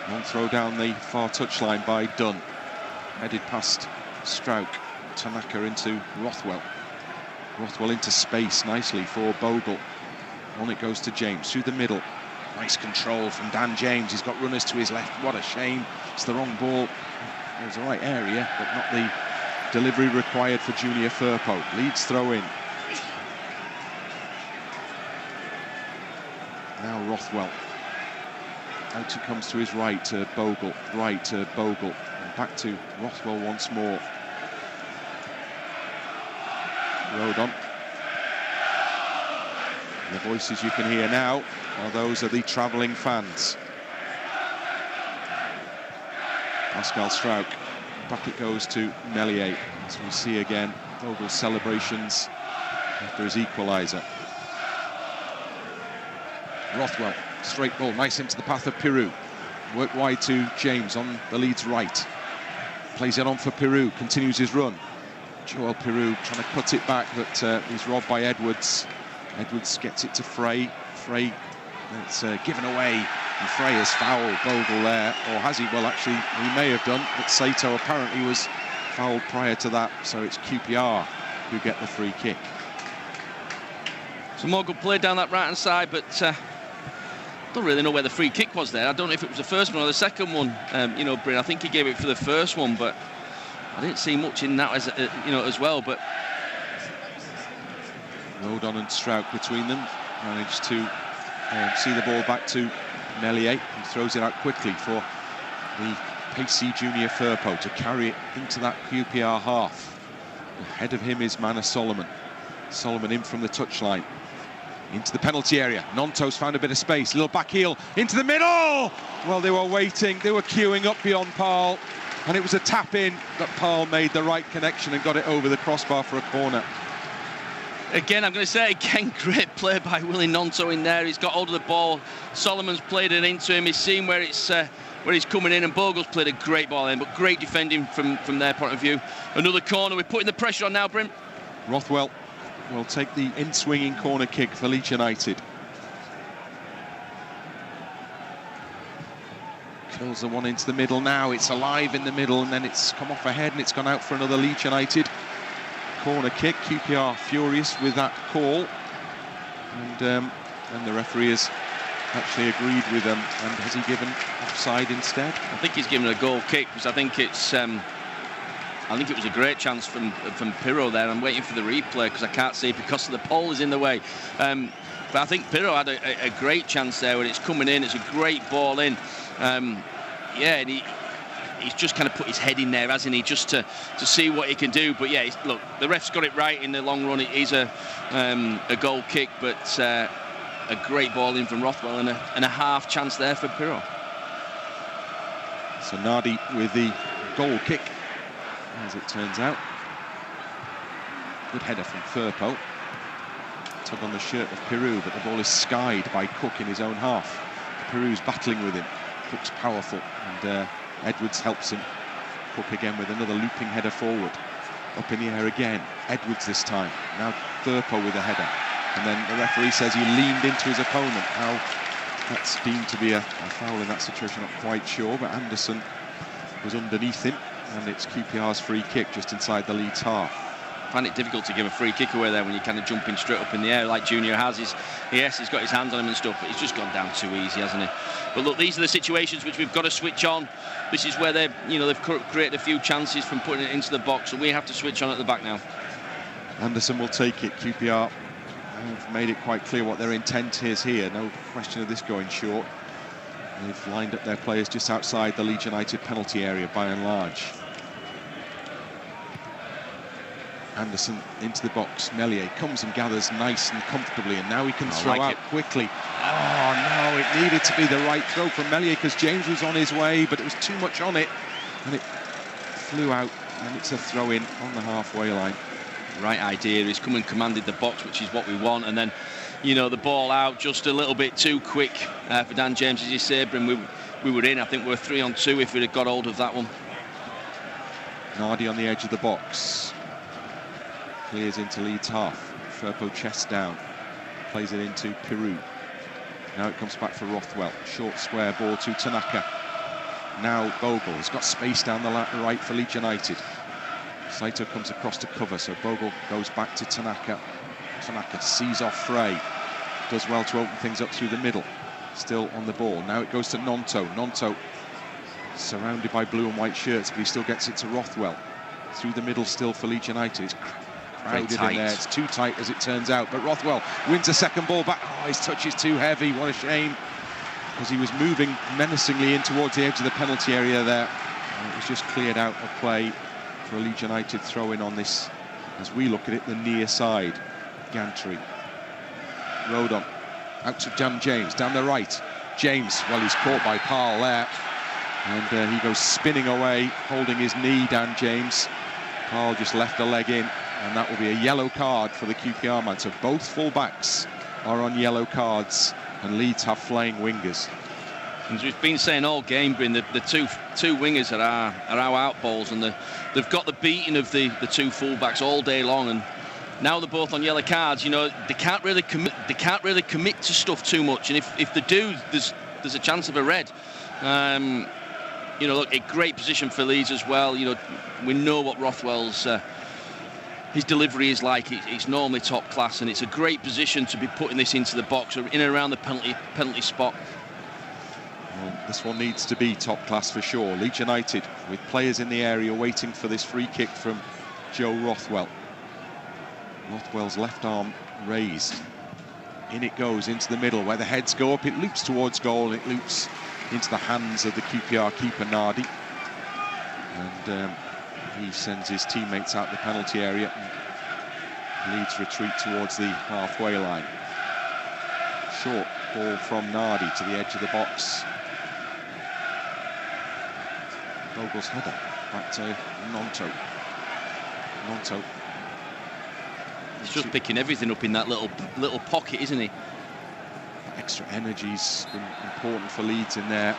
One throw down the far touchline by Dunn. Headed past Strauch, Tanaka into Rothwell. Rothwell into space nicely for Bogle. On it goes to James through the middle. Nice control from Dan James. He's got runners to his left. What a shame. It's the wrong ball. It was the right area, but not the delivery required for Junior Firpo. Leeds throw in. Now Rothwell. Out it comes to his right to Bogle. Right to Bogle. Back to Rothwell once more. Rodon. The voices you can hear now are those of the travelling fans. Pascal Strauch. Back it goes to Meslier. As we see again, Bogle's celebrations after his equaliser. Rothwell, straight ball, nice into the path of Pirou. Work wide to James on the Leeds right. Plays it on for Pirou, continues his run. Joel Pirou trying to cut it back, but he's robbed by Edwards. Edwards gets it to Frey. Frey, it's given away, and Frey has fouled Bogle there, or has he? Well, actually, he may have done, but Sato apparently was fouled prior to that, so it's QPR who get the free kick. Some more good play down that right-hand side, but don't really know where the free kick was there. I don't know if it was the first one or the second one. You know, Bryn, I think he gave it for the first one, but I didn't see much in that as well. But Rodon and Strout between them managed to see the ball back to Meslier, who throws it out quickly for the pacey junior Firpo to carry it into that QPR half. Ahead of him is Manor Solomon. Solomon in from the touchline. Into the penalty area. Nonto's found a bit of space. Little back heel into the middle. Well, they were waiting. They were queuing up beyond Paul. And it was a tap in that Paul made the right connection and got it over the crossbar for a corner. Again, I'm going to say again, great play by Willie Nonto in there. He's got hold of the ball. Solomon's played it into him. He's seen where it's where he's coming in, and Bogle's played a great ball in, but great defending from their point of view. Another corner. We're putting the pressure on now, Bryn. Rothwell will take the in-swinging corner kick for Leeds United. Kills the one into the middle now. It's alive in the middle, and then it's come off ahead, and it's gone out for another Leeds United corner kick. QPR furious with that call, and the referee has actually agreed with them. And has he given offside instead? I think he's given a goal kick, because I think it's I think it was a great chance from Pirro there. I'm waiting for the replay because I can't see because the pole is in the way. But I think Pirro had a great chance there when it's coming in. It's a great ball in. Yeah, and he's just kind of put his head in there, hasn't he, just to see what he can do. But yeah, look, the ref's got it right in the long run. It is a goal kick, but a great ball in from Rothwell and a half chance there for Pirro. So Nardi with the goal kick, as it turns out. Good header from Firpo. Tug on the shirt of Peru, but the ball is skied by Cook in his own half. Peru's battling with him. Cook's powerful, and Edwards helps him. Cook again with another looping header forward. Up in the air again. Edwards this time. Now Firpo with a header. And then the referee says he leaned into his opponent. How that's deemed to be a foul in that situation, not quite sure, but Anderson was underneath him, and it's QPR's free kick just inside the Leeds half. I find it difficult to give a free kick away there when you're kind of jumping straight up in the air like Junior has. He's got his hands on him and stuff, but he's just gone down too easy, hasn't he? But look, these are the situations which we've got to switch on. This is where they've created a few chances from putting it into the box, and we have to switch on at the back now. Anderson will take it. QPR have made it quite clear what their intent is here. No question of this going short. They've lined up their players just outside the Leeds United penalty area by and large. Anderson into the box. Meslier comes and gathers nice and comfortably, and now he can throw out quickly. Oh no, it needed to be the right throw from Meslier because James was on his way, but it was too much on it, and it flew out, and it's a throw in on the halfway line. Right idea. He's come and commanded the box, which is what we want, and then, you know, the ball out just a little bit too quick for Dan James, as you say, Bryn. We were in. I think we were 3-on-2 if we'd have got hold of that one. Nardi on the edge of the box. Clears into Leeds half. Firpo chest down. Plays it into Peru. Now it comes back for Rothwell. Short square ball to Tanaka. Now Bogle. He's got space down the right for Leeds United. Saito comes across to cover, so Bogle goes back to Tanaka. Tanaka sees off Frey. Does well to open things up through the middle. Still on the ball. Now it goes to Nonto. Nonto surrounded by blue and white shirts, but he still gets it to Rothwell. Through the middle still for Leeds United. It's crowded in there. It's too tight as it turns out, but Rothwell wins a second ball back. Oh, his touch is too heavy. What a shame, because he was moving menacingly in towards the edge of the penalty area there. And it was just cleared out of play for a Leeds United throw-in on this, as we look at it, the near side. Gantry. Rodon. Out to Dan James, down the right. James, well, he's caught by Parle there. And he goes spinning away, holding his knee, Dan James. Parle just left a leg in, and that will be a yellow card for the QPR man. So both full-backs are on yellow cards, and Leeds have flying wingers. As we've been saying all game, Bryn, the two wingers are our out balls, and they've got the beating of the two full-backs all day long, and now they're both on yellow cards. You know, they can't really commit to stuff too much, and if they do, there's a chance of a red. You know, look, a great position for Leeds as well. You know, we know what Rothwell's his delivery is like. It's normally top class, and it's a great position to be putting this into the box or in and around the penalty spot. Well, this one needs to be top class for sure. Leeds United with players in the area waiting for this free kick from Joe Rothwell. Rothwell's left arm raised. In it goes into the middle where the heads go up. It loops towards goal. It loops into the hands of the QPR keeper, Nardi. And he sends his teammates out the penalty area. And Leeds retreat towards the halfway line. Short ball from Nardi to the edge of the box. Bogle's header back to Nonto. Nonto. He's just picking everything up in that little pocket, isn't he? Extra energy's been important for Leeds in there.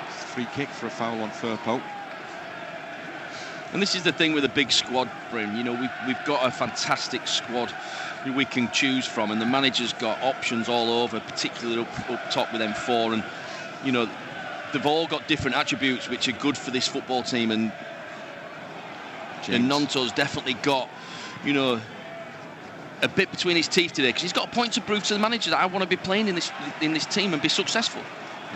Free kick for a foul on Firpo. And this is the thing with a big squad, Bryn. You know, we've got a fantastic squad who we can choose from, and the manager's got options all over, particularly up top with M4. And you know, they've all got different attributes which are good for this football team. And Nonto's definitely got, you know, a bit between his teeth today, because he's got a point to prove to the manager that I want to be playing in this team and be successful.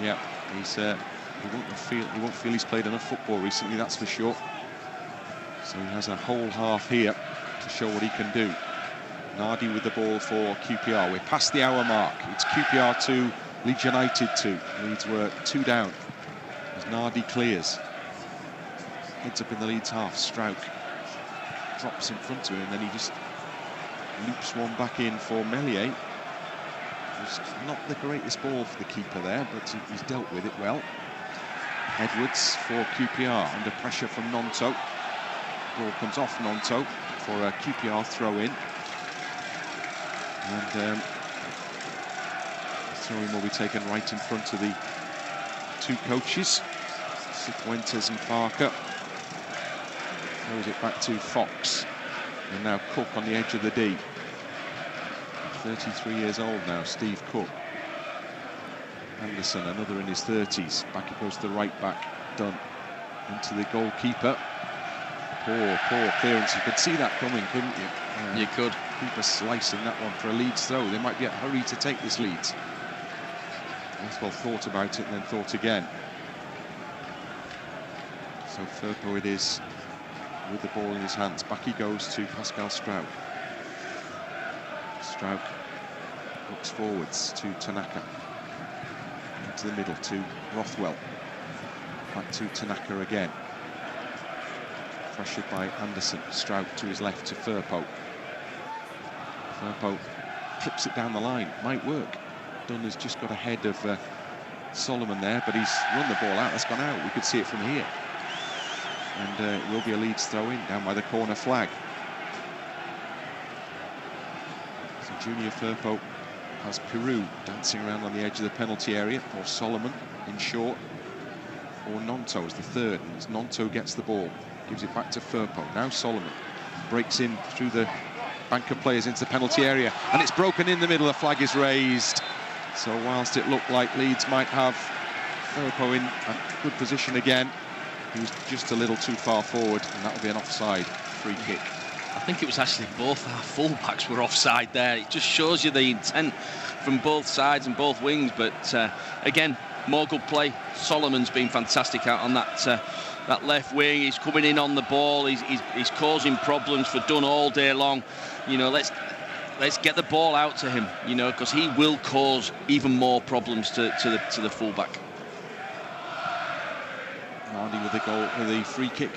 Yeah, he's he won't feel he's played enough football recently, that's for sure. So he has a whole half here to show what he can do. Nardi with the ball for QPR. We're past the hour mark. It's QPR 2, Leeds United 2. Leeds were 2 down as Nardi clears. Heads up in the Leeds half. Strauch drops in front of him, and then he just loops one back in for Meslier. It's not the greatest ball for the keeper there, but he's dealt with it well. Edwards for QPR under pressure from Nonto. Ball comes off Nonto for a QPR throw-in. And the throw-in will be taken right in front of the two coaches, Cifuentes and Parker. Throws it back to Fox. And now Cook on the edge of the D. 33 years old now, Steve Cook. Anderson, another in his 30s. Back it goes to the right back, Dunn. Into the goalkeeper. Poor clearance. You could see that coming, couldn't you? You could. Keeper slicing that one for a Leeds throw. They might be in a hurry to take this Leeds. Well thought about it and then thought again. So Firpo it is with the ball in his hands. Back he goes to Pascal Strauch. Strauch looks forwards to Tanaka. Into the middle to Rothwell. Back to Tanaka again. Pressured by Anderson. Strauch to his left to Firpo. Firpo clips it down the line. Might work. Dunn has just got ahead of Solomon there, but he's run the ball out. That's gone out. We could see it from here. And it will be a Leeds throw-in down by the corner flag. So Junior Firpo has Peru dancing around on the edge of the penalty area, or Solomon in short, or Nonto as the third. And as Nonto gets the ball, gives it back to Firpo. Now Solomon breaks in through the bank of players into the penalty area, and it's broken in the middle. The flag is raised. So whilst it looked like Leeds might have Firpo in a good position again, he was just a little too far forward, and that will be an offside free kick. I think it was actually both our fullbacks were offside there. It just shows you the intent from both sides and both wings. But again, more good play. Solomon's been fantastic out on that left wing. He's coming in on the ball. He's causing problems for Dunn all day long. You know, let's get the ball out to him. You know, because he will cause even more problems to the fullback. Nardi with the goal, with the free kick.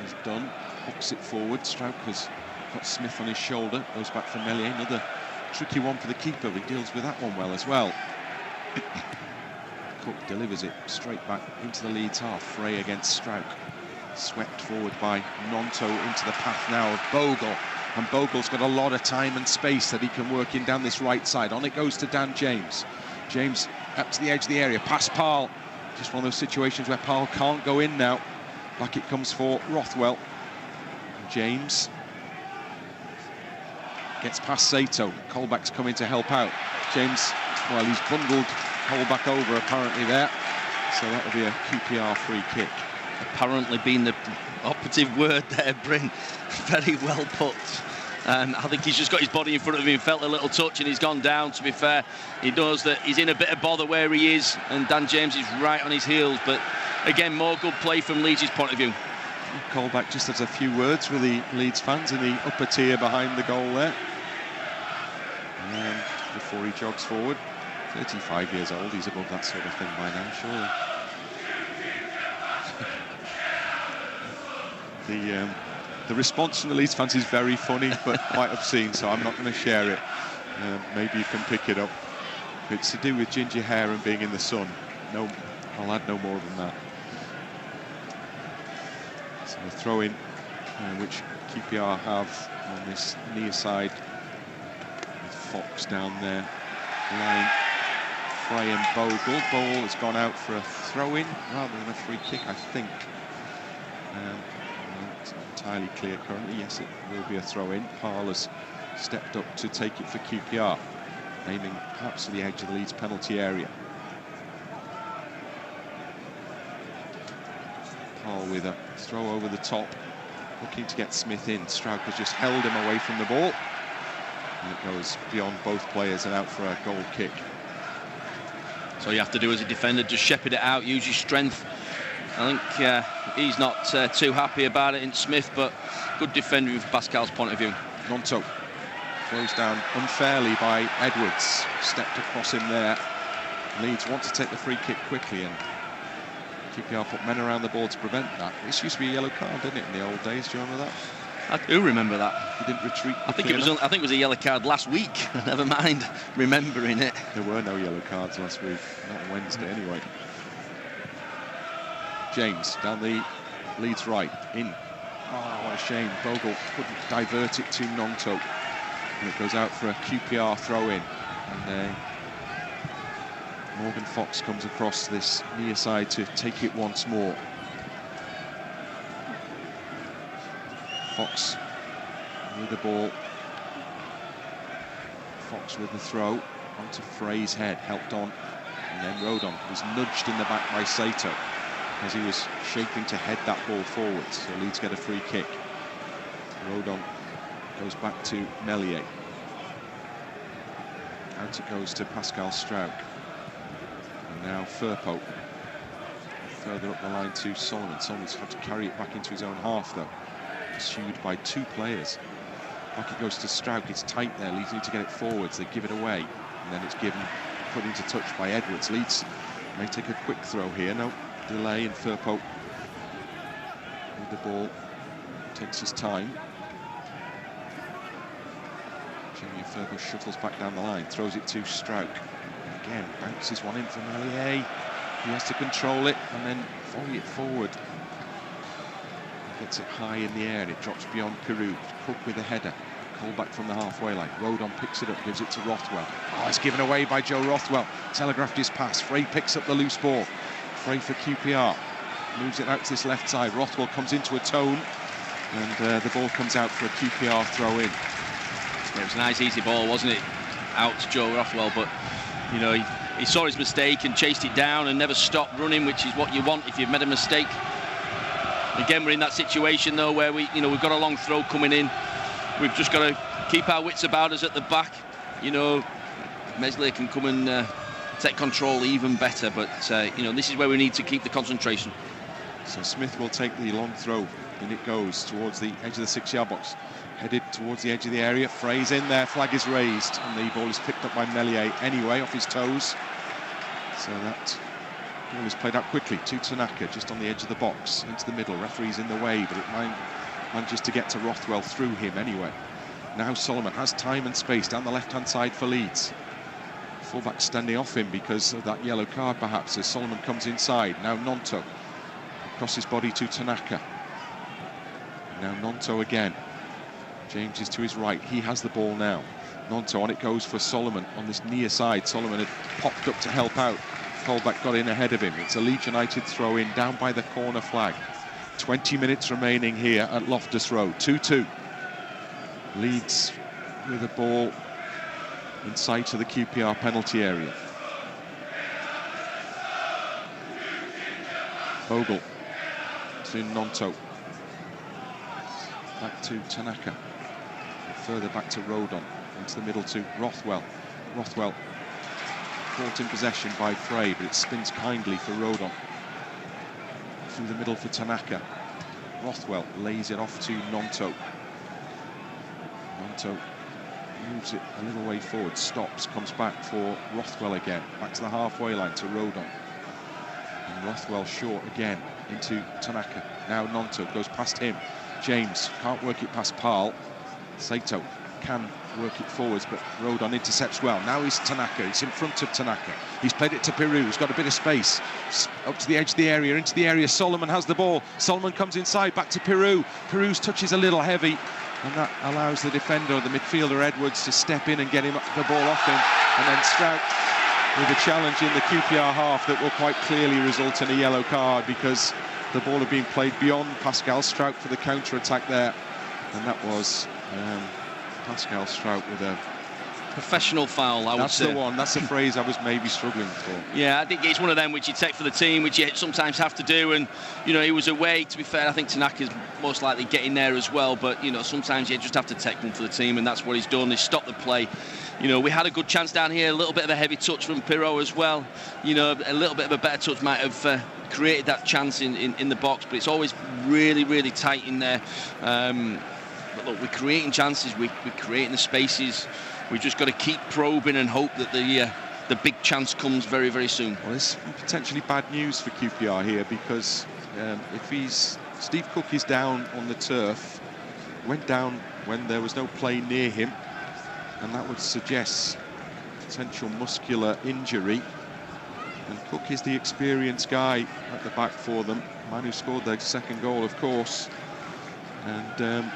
He's done. Hooks it forward. Strauch has got Smith on his shoulder. Goes back for Meslier. Another tricky one for the keeper. He deals with that one well as well. Cook delivers it straight back into the Leeds half. Frey against Strauch. Swept forward by Nonto into the path now of Bogle. And Bogle's got a lot of time and space that he can work in down this right side. On it goes to Dan James. James up to the edge of the area, past Parle. Just one of those situations where Parle can't go in now. Back it comes for Rothwell. James gets past Sato. Colback's coming to help out. James, well, he's bundled Colback over apparently there. So that will be a QPR free kick. Apparently being the operative word there, Bryn. Very well put. I think he's just got his body in front of him, felt a little touch, and he's gone down. To be fair, he knows that he's in a bit of bother where he is, and Dan James is right on his heels. But again, more good play from Leeds' point of view. Colback just has a few words with the Leeds fans in the upper tier behind the goal there. And before he jogs forward, 35 years old, he's above that sort of thing by now, surely. The response from the Leeds fans is very funny, but quite obscene, so I'm not going to share it. Maybe you can pick it up. It's to do with ginger hair and being in the sun. No, I'll add no more than that. So a throw-in, which QPR have on this near side, with Fox down there, line Frey and Bogle. Ball has gone out for a throw-in rather than a free kick, I think. Not entirely clear currently. Yes, it will be a throw-in. Parle has stepped up to take it for QPR, aiming perhaps to the edge of the Leeds penalty area. Parle with a throw over the top, looking to get Smith in. Stroud has just held him away from the ball. And it goes beyond both players and out for a goal kick. So you have to do as a defender, just shepherd it out, use your strength. I think he's not too happy about it in Smith, but good defending from Pascal's point of view. Gnonto throws down unfairly by Edwards. Stepped across him there. Leeds want to take the free kick quickly, and QPR put men around the ball to prevent that. This used to be a yellow card, didn't it, in the old days? Do you remember that? I do remember that. He didn't retreat. I think it was a yellow card last week. Never mind remembering it. There were no yellow cards last week, not on Wednesday anyway. James down the Leeds right, in. Oh, what a shame. Bogle couldn't divert it to Gnonto. And it goes out for a QPR throw-in. And Morgan Fox comes across this near side to take it once more. Fox with the ball. Fox with the throw onto Frey's head, helped on, and then Rodon was nudged in the back by Sato as he was shaping to head that ball forward. So Leeds get a free kick. Rodon goes back to Meslier. Out it goes to Pascal Stroud. And now Firpo. Further up the line to Solomon. Solomon's had to carry it back into his own half though. Pursued by two players. Back it goes to Stroud. It's tight there. Leeds need to get it forwards. They give it away. And then it's put into touch by Edwards. Leeds may take a quick throw here. No delay, and Firpo with the ball takes his time. Jamie Firpo shuffles back down the line, throws it to Stroud. Again, bounces one in from Meslier. He has to control it and then volley it forward. Gets it high in the air, it drops beyond Peru. Cook with a header. Call back from the halfway line. Rodon picks it up, gives it to Rothwell. Oh, it's given away by Joe Rothwell. Telegraphed his pass. Frey picks up the loose ball. Frey for QPR. Moves it out to this left side. Rothwell comes into a tone. And the ball comes out for a QPR throw-in. It was a nice, easy ball, wasn't it? Out to Joe Rothwell, but, you know, he saw his mistake and chased it down and never stopped running, which is what you want if you've made a mistake. Again, we're in that situation, though, where we've got a long throw coming in. We've just got to keep our wits about us at the back. You know, Meslier can come and take control even better, but, this is where we need to keep the concentration. So Smith will take the long throw, and it goes towards the edge of the 6-yard box. Headed towards the edge of the area. Frey's in there, flag is raised, and the ball is picked up by Meslier anyway, off his toes. So that ball is played out quickly to Tanaka, just on the edge of the box, into the middle. Referee's in the way, but it manages to get to Rothwell through him anyway. Now Solomon has time and space down the left-hand side for Leeds. Fullback standing off him because of that yellow card, perhaps, as Solomon comes inside. Now Gnonto across his body to Tanaka. Now Gnonto again. James is to his right. He has the ball now. Gnonto, on it goes for Solomon on this near side. Solomon had popped up to help out. Colback got in ahead of him. It's a Leeds United throw-in down by the corner flag. 20 minutes remaining here at Loftus Road. 2-2. Leeds with a ball in sight of the QPR penalty area. Bogle to Gnonto. Back to Tanaka. further back to Rodon, into the middle to Rothwell. Rothwell caught in possession by Frey, but it spins kindly for Rodon. Through the middle for Tanaka. Rothwell lays it off to Nonto. Nonto moves it a little way forward, stops, comes back for Rothwell again. Back to the halfway line to Rodon. And Rothwell short again into Tanaka. Now Nonto goes past him. James can't work it past Parl. Saito can work it forwards, but Rodon intercepts well. Now he's Tanaka, it's in front of Tanaka. He's played it to Peru, he's got a bit of space. Up to the edge of the area, into the area, Solomon has the ball. Solomon comes inside, back to Peru. Peru's touch is a little heavy, and that allows the defender, the midfielder Edwards, to step in and get him the ball off him. And then Strout with a challenge in the QPR half that will quite clearly result in a yellow card, because the ball had been played beyond Pascal Strout for the counter-attack there. And that was Pascal Strout with a professional foul, I would say. That's the one, that's the phrase I was maybe struggling for. Yeah, I think it's one of them which you take for the team, which you sometimes have to do. And, you know, he was away, to be fair. I think Tanaka's most likely getting there as well. But, you know, sometimes you just have to take one for the team, and that's what he's done. He's stopped the play. You know, we had a good chance down here, a little bit of a heavy touch from Pirro as well. You know, a little bit of a better touch might have created that chance in the box, but it's always really, really tight in there. But look, we're creating chances, we're creating the spaces. We've just got to keep probing and hope that the big chance comes very, very soon. Well, it's potentially bad news for QPR here, because if Steve Cook is down on the turf, went down when there was no play near him, and that would suggest potential muscular injury. And Cook is the experienced guy at the back for them, man who scored their second goal, of course. And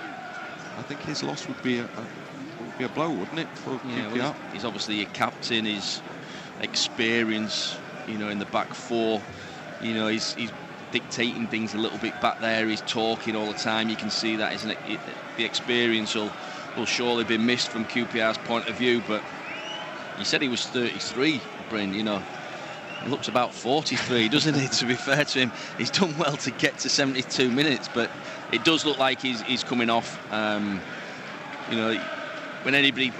I think his loss would be a blow, wouldn't it, for QPR? Well, he's obviously a captain. His experience, you know, in the back four. You know, he's dictating things a little bit back there. He's talking all the time. You can see that, isn't it? The experience will surely be missed from QPR's point of view. But he said he was 33, Bryn. You know, he looks about 43, doesn't he? To be fair to him, he's done well to get to 72 minutes, but it does look like he's coming off. You know, when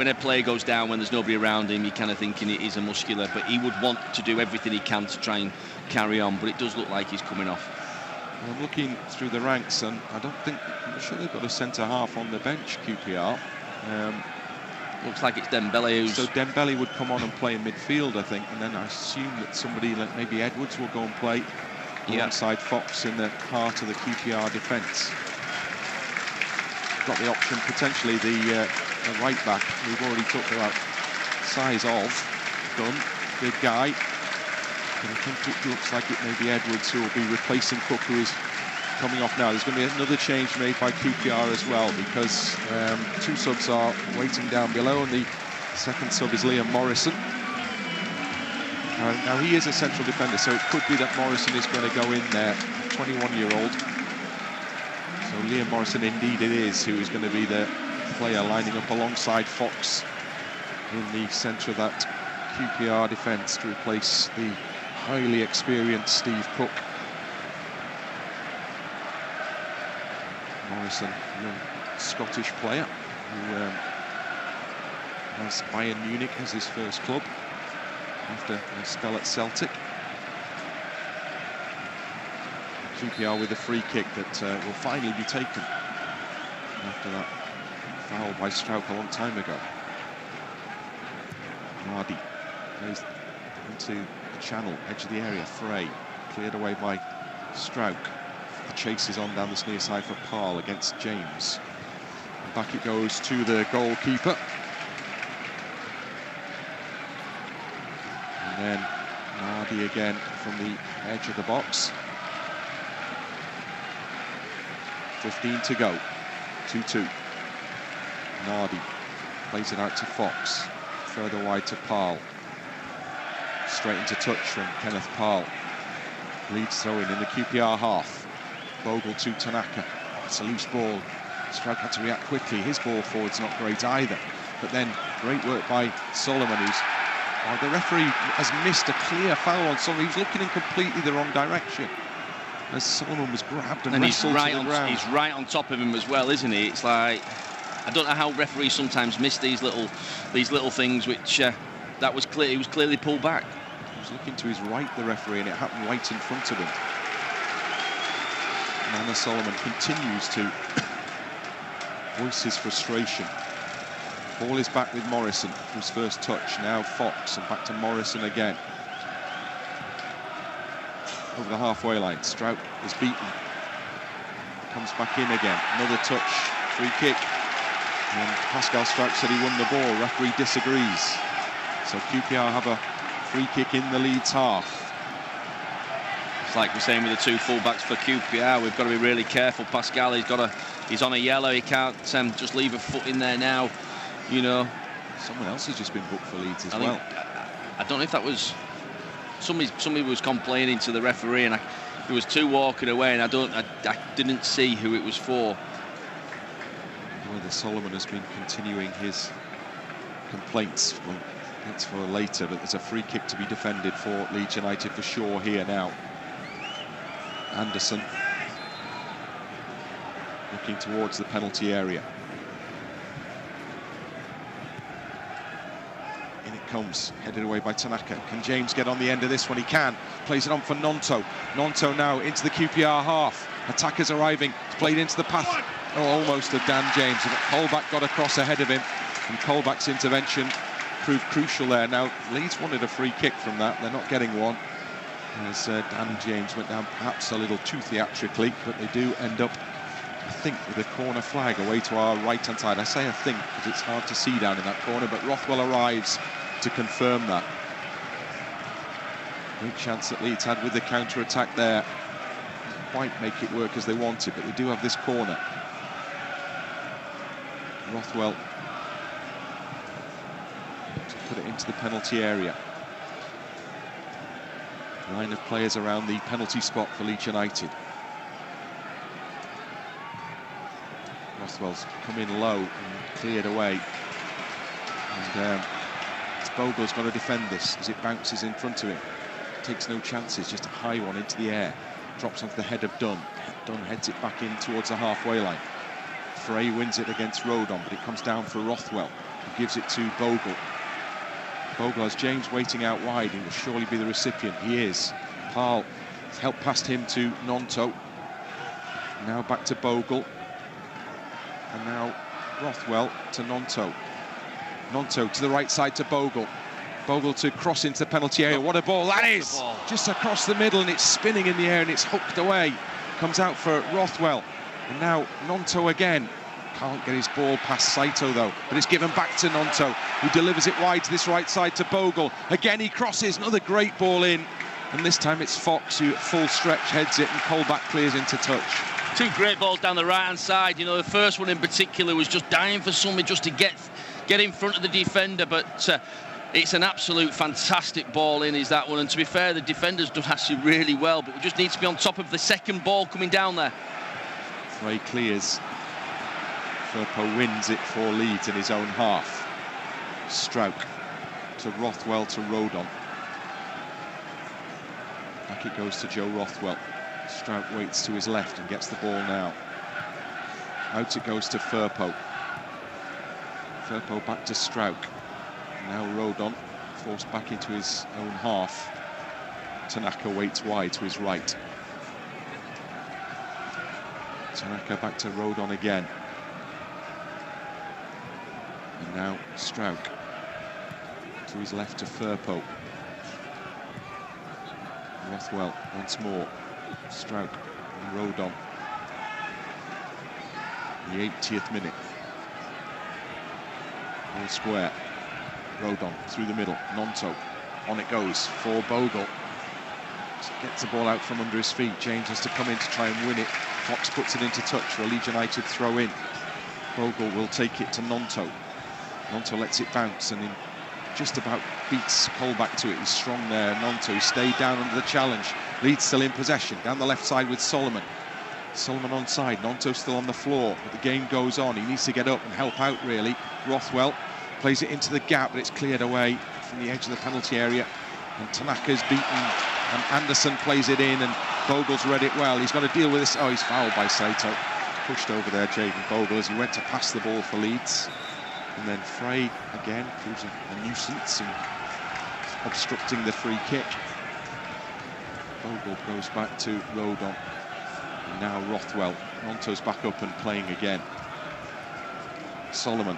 a player goes down, when there's nobody around him, you're kind of thinking it is a muscular, but he would want to do everything he can to try and carry on, but it does look like he's coming off. Well, I'm looking through the ranks, and I'm sure they've got a centre-half on the bench, QPR. Looks like it's Dembele. So Dembele would come on and play in midfield, I think, and then I assume that somebody like maybe Edwards will go and play alongside Fox in the heart of the QPR defence. Got the option, potentially the right back. We've already talked about size of Dunn, big guy. But I think it looks like it may be Edwards who will be replacing Cook, who is coming off now. There's going to be another change made by QPR as well, because two subs are waiting down below, and the second sub is Liam Morrison. Now he is a central defender, so it could be that Morrison is going to go in there, 21-year-old. So Liam Morrison indeed it is, who is going to be the player lining up alongside Fox in the centre of that QPR defence to replace the highly experienced Steve Cook. Morrison, young Scottish player who has Bayern Munich as his first club after a spell at Celtic. QPR with a free kick that will finally be taken after that foul by Strauch a long time ago. Nardi goes into the channel, edge of the area. Frey cleared away by Strauch. The chase is on down this near side for Parl against James. And back it goes to the goalkeeper. And then Nardi again from the edge of the box. 15 to go. 2-2. Nardi plays it out to Fox. Further wide to Parl. Straight into touch from Kenneth Parl. Leeds throw in the QPR half. Bogle to Tanaka. It's a loose ball. Strauch had to react quickly. His ball forward's not great either. But then great work by Solomon, who's... the referee has missed a clear foul on Solomon. He was looking in completely the wrong direction as Solomon was grabbed and wrestled to the ground. He's right on top of him as well, isn't he? It's like... I don't know how referees sometimes miss these little things, which that was clear. He was clearly pulled back. He was looking to his right, the referee, and it happened right in front of him. And Anna Solomon continues to voice his frustration. Ball is back with Morrison, whose first touch. Now Fox, and back to Morrison again. Over the halfway line, Strout is beaten. Comes back in again, another touch, free kick. And Pascal Strout said he won the ball, referee disagrees. So QPR have a free kick in the Leeds half. It's like we're saying with the two fullbacks for QPR, we've got to be really careful. Pascal, he's on a yellow, he can't just leave a foot in there now, you know. Someone else has just been booked for Leeds as I well. I don't know if that was... Somebody was complaining to the referee, and there was two walking away, and I didn't see who it was for. Whether Solomon has been continuing his complaints, well, that's for later, but there's a free kick to be defended for Leeds United for sure here now. Anderson looking towards the penalty area. In it comes, headed away by Tanaka. Can James get on the end of this one? He can. Plays it on for Nonto. Nonto now into the QPR half. Attackers arriving. It's played into the path. Oh, almost of Dan James. But Colback got across ahead of him. And Colback's intervention proved crucial there. Now, Leeds wanted a free kick from that. They're not getting one. As Dan James went down perhaps a little too theatrically. But they do end up, I think, with a corner flag away to our right-hand side. I say I think because it's hard to see down in that corner. But Rothwell arrives to confirm that. Great chance that Leeds had with the counter-attack there. Didn't quite make it work as they wanted, but they do have this corner. Rothwell to put it into the penalty area. 9 of players around the penalty spot for Leeds United. Rothwell's come in low and cleared away. And Bogle's got to defend this as it bounces in front of him. Takes no chances, just a high one into the air. Drops onto the head of Dunn. Dunn heads it back in towards the halfway line. Frey wins it against Rodon, but it comes down for Rothwell, who gives it to Bogle. Bogle has James waiting out wide. He will surely be the recipient. He is. Parle has helped past him to Nonto. Now back to Bogle. And now Rothwell to Nonto. Nonto to the right side to Bogle. Bogle to cross into the penalty area. What a ball that is! Just across the middle, and it's spinning in the air and it's hooked away. Comes out for Rothwell. And now Nonto again. Can't get his ball past Saito though, but it's given back to Nonto, who delivers it wide to this right side to Bogle. Again he crosses, another great ball in, and this time it's Fox who at full stretch heads it, and Colback clears into touch. Two great balls down the right-hand side. You know, the first one in particular was just dying for somebody just to get in front of the defender, but it's an absolute fantastic ball in, is that one. And to be fair, the defender's done actually really well, but we just need to be on top of the second ball coming down there. Frey clears. Firpo wins it for Leeds in his own half. Strouk to Rothwell to Rodon. Back it goes to Joe Rothwell. Strouk waits to his left and gets the ball now. Out it goes to Firpo. Firpo back to Strouk. Now Rodon forced back into his own half. Tanaka waits wide to his right. Tanaka back to Rodon again. And now Strouk to his left to Firpo. Rothwell once more. Strouk and Rodon. The 80th minute. All square. Rodon through the middle. Nonto. On it goes for Bogle. Gets the ball out from under his feet. James has to come in to try and win it. Fox puts it into touch for a Leeds United throw in. Bogle will take it to Nonto. Nonto lets it bounce and just about beats Colback to it. He's strong there. Nonto stayed down under the challenge. Leeds still in possession. Down the left side with Solomon. Solomon onside. Nonto still on the floor. But the game goes on. He needs to get up and help out, really. Rothwell plays it into the gap, but it's cleared away from the edge of the penalty area. And Tanaka's beaten. And Anderson plays it in, and Bogle's read it well. He's got to deal with this. Oh, he's fouled by Saito. pushed over there, Jaden Bogle, as he went to pass the ball for Leeds. And then Frey, again, proves a nuisance and obstructing the free kick. Bogle goes back to Rodon. And now Rothwell. Monto's back up and playing again. Solomon.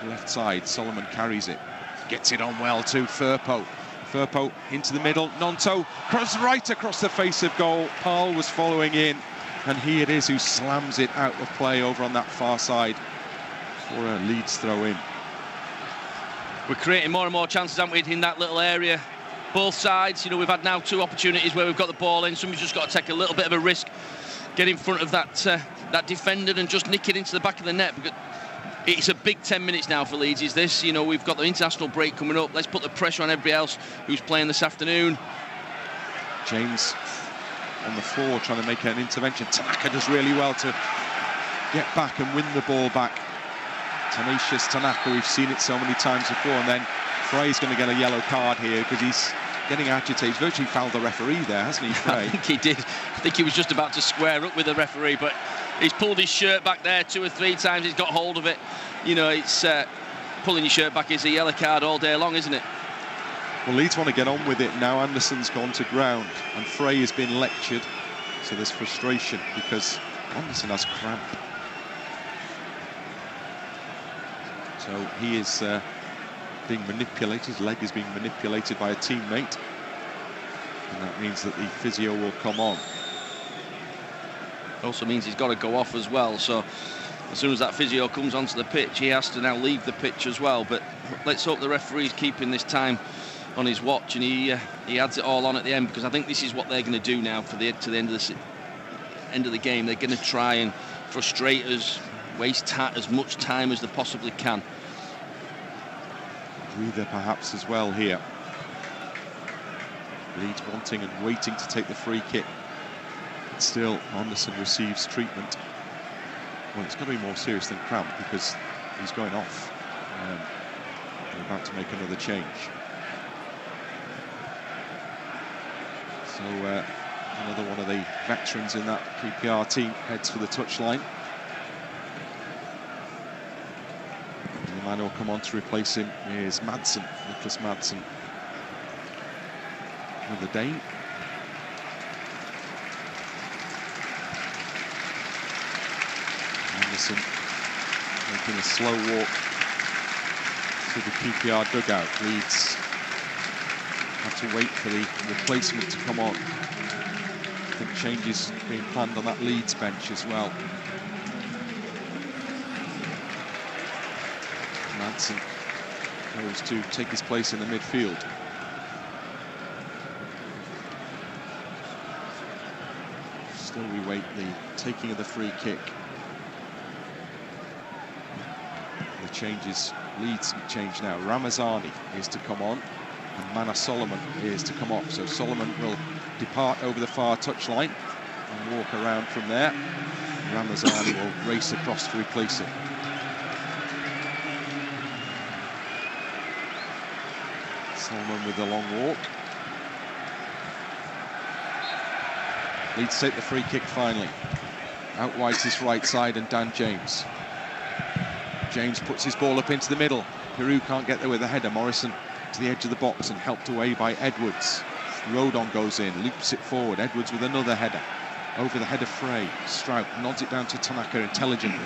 Left side, Solomon carries it. Gets it on well to Firpo. Firpo into the middle. Nonto cross right across the face of goal. Parle was following in. And he it is who slams it out of play over on that far side for a Leeds throw in. We're creating more and more chances, aren't we, in that little area? Both sides, you know, we've had now 2 opportunities where we've got the ball in. Somebody's just got to take a little bit of a risk, get in front of that that defender and just nick it into the back of the net. Because it's a big 10 minutes now for Leeds, is this. You know, we've got the international break coming up. Let's put the pressure on everybody else who's playing this afternoon. James on the floor trying to make an intervention. Tanaka does really well to get back and win the ball back. Tenacious Tanaka, we've seen it so many times before, and then Frey's going to get a yellow card here because he's getting agitated. He's virtually fouled the referee there, hasn't he, Frey? I think he did. I think he was just about to square up with the referee, but he's pulled his shirt back there 2 or 3 times. He's got hold of it. You know, it's pulling your shirt back is a yellow card all day long, isn't it? Well, Leeds want to get on with it now. Anderson's gone to ground and Frey has been lectured, so there's frustration because Anderson has cramp. So he is being manipulated. His leg is being manipulated by a teammate, and that means that the physio will come on. Also means he's got to go off as well, so as soon as that physio comes onto the pitch, he has to now leave the pitch as well. But let's hope the referee's keeping this time on his watch and he adds it all on at the end, because I think this is what they're going to do now to the end of the game. They're going to try and frustrate us, waste as much time as they possibly can. Breather perhaps as well here. Leeds wanting and waiting to take the free kick. But still, Anderson receives treatment. Well, it's got to be more serious than cramp because he's going off. They're about to make another change. So another one of the veterans in that QPR team heads for the touchline. And the man who'll come on to replace him is Madsen, Nicholas Madsen. With the Dane. Anderson making a slow walk to the QPR dugout. Leeds have to wait for the replacement to come on. I think changes being planned on that Leeds bench as well. Madsen goes to take his place in the midfield. Still we wait the taking of the free kick. The changes, Leeds change now. Ramazani is to come on and Mana Solomon is to come off. So Solomon will depart over the far touchline and walk around from there. Ramazani will race across to replace him. Solomon with the long walk. Leeds take the free kick finally. Out wide's his right side and Dan James. James puts his ball up into the middle. Peru can't get there with a header. Morrison to the edge of the box and helped away by Edwards. Rodon goes in, loops it forward. Edwards with another header. Over the head of Frey. Strout nods it down to Tanaka intelligently.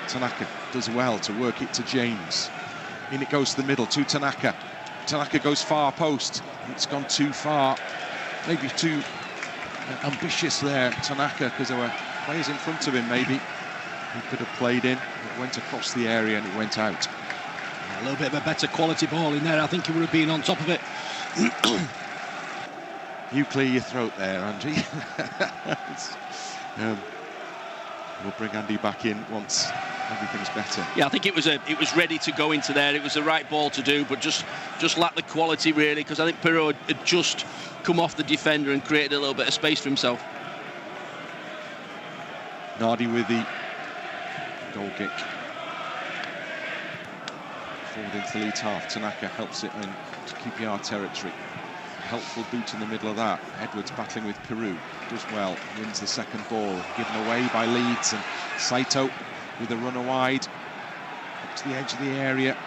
Tanaka does well to work it to James. In it goes to the middle to Tanaka. Tanaka goes far post. It's gone too far. Maybe too ambitious there, Tanaka, because there were players in front of him maybe. He could have played in. It went across the area and it went out. A little bit of a better quality ball in there. I think he would have been on top of it. You clear your throat there, Andy. We'll bring Andy back in once everything's better. Yeah, I think it was ready to go into there. It was the right ball to do, but just lacked the quality really, because I think Pirro had just come off the defender and created a little bit of space for himself. Nardi with the goal kick. Forward into the Leeds half. Tanaka helps it into QPR territory. helpful boot in the middle of that. Edwards battling with Peru, does well, wins the second ball, given away by Leeds, and Saito with a runner wide, up to the edge of the area,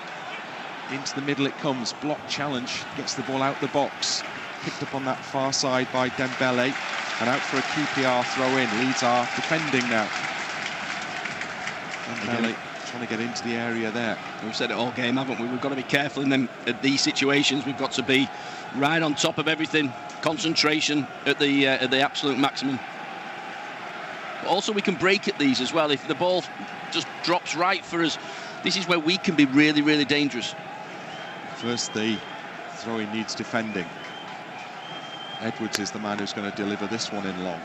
into the middle it comes, block challenge, gets the ball out the box, picked up on that far side by Dembele, and out for a QPR throw-in. Leeds are defending now. Dembele trying to get into the area there. We've said it all game, haven't we? We've got to be careful in them at these situations. We've got to be right on top of everything. Concentration at the absolute maximum. But also we can break at these as well. If the ball just drops right for us, this is where we can be really, really dangerous. First, the throw-in needs defending. Edwards is the man who's going to deliver this one in long.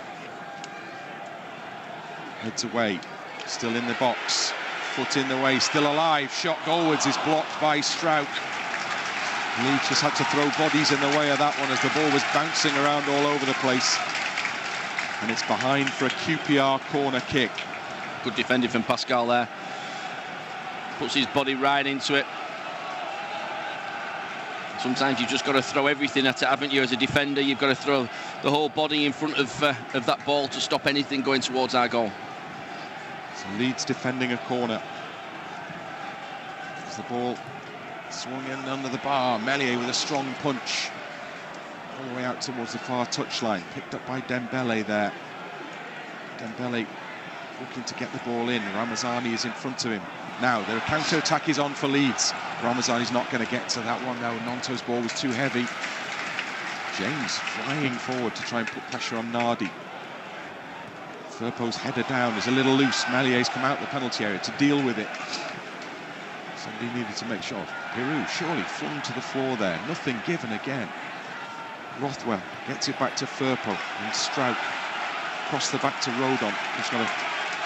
Heads away, still in the box. Foot in the way, still alive. Shot goalwards is blocked by Strout. Leeds just had to throw bodies in the way of that one as the ball was bouncing around all over the place. And it's behind for a QPR corner kick. Good defending from Pascal there. Puts his body right into it. Sometimes you've just got to throw everything at it, haven't you, as a defender? You've got to throw the whole body in front of that ball to stop anything going towards our goal. So Leeds defending a corner. As the ball swung in under the bar, Meslier with a strong punch. All the way out towards the far touchline, picked up by Dembele there. Dembele looking to get the ball in. Ramazani is in front of him. Now, their counter-attack is on for Leeds. Ramazani's not going to get to that one now. Nonto's ball was too heavy. James flying forward to try and put pressure on Nardi. Firpo's header down is a little loose. Mellier's come out the penalty area to deal with it. Somebody needed to make sure. Peru surely flung to the floor there. Nothing given again. Rothwell gets it back to Firpo and Strout. Cross the back to Rodon. He's going to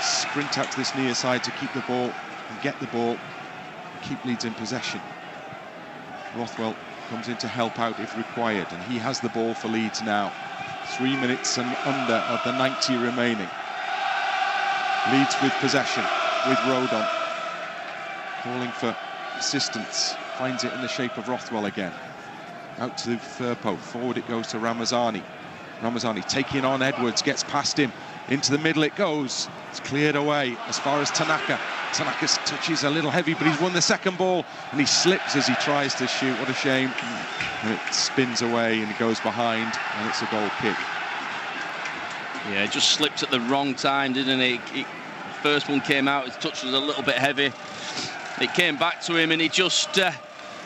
sprint out to this near side to keep the ball and get the ball and keep Leeds in possession. Rothwell comes in to help out if required, and he has the ball for Leeds now. 3 minutes and under of the 90 remaining. Leeds with possession with Rodon. Calling for assistance. Finds it in the shape of Rothwell again. Out to Firpo. Forward it goes to Ramazani. Ramazani taking on Edwards. Gets past him. Into the middle it goes. It's cleared away as far as Tanaka. Tanaka's touch is a little heavy, but he's won the second ball. And he slips as he tries to shoot. What a shame. And it spins away and it goes behind. And it's a goal kick. Yeah, it just slipped at the wrong time, didn't it? First one came out, his touch was a little bit heavy. It came back to him and he just a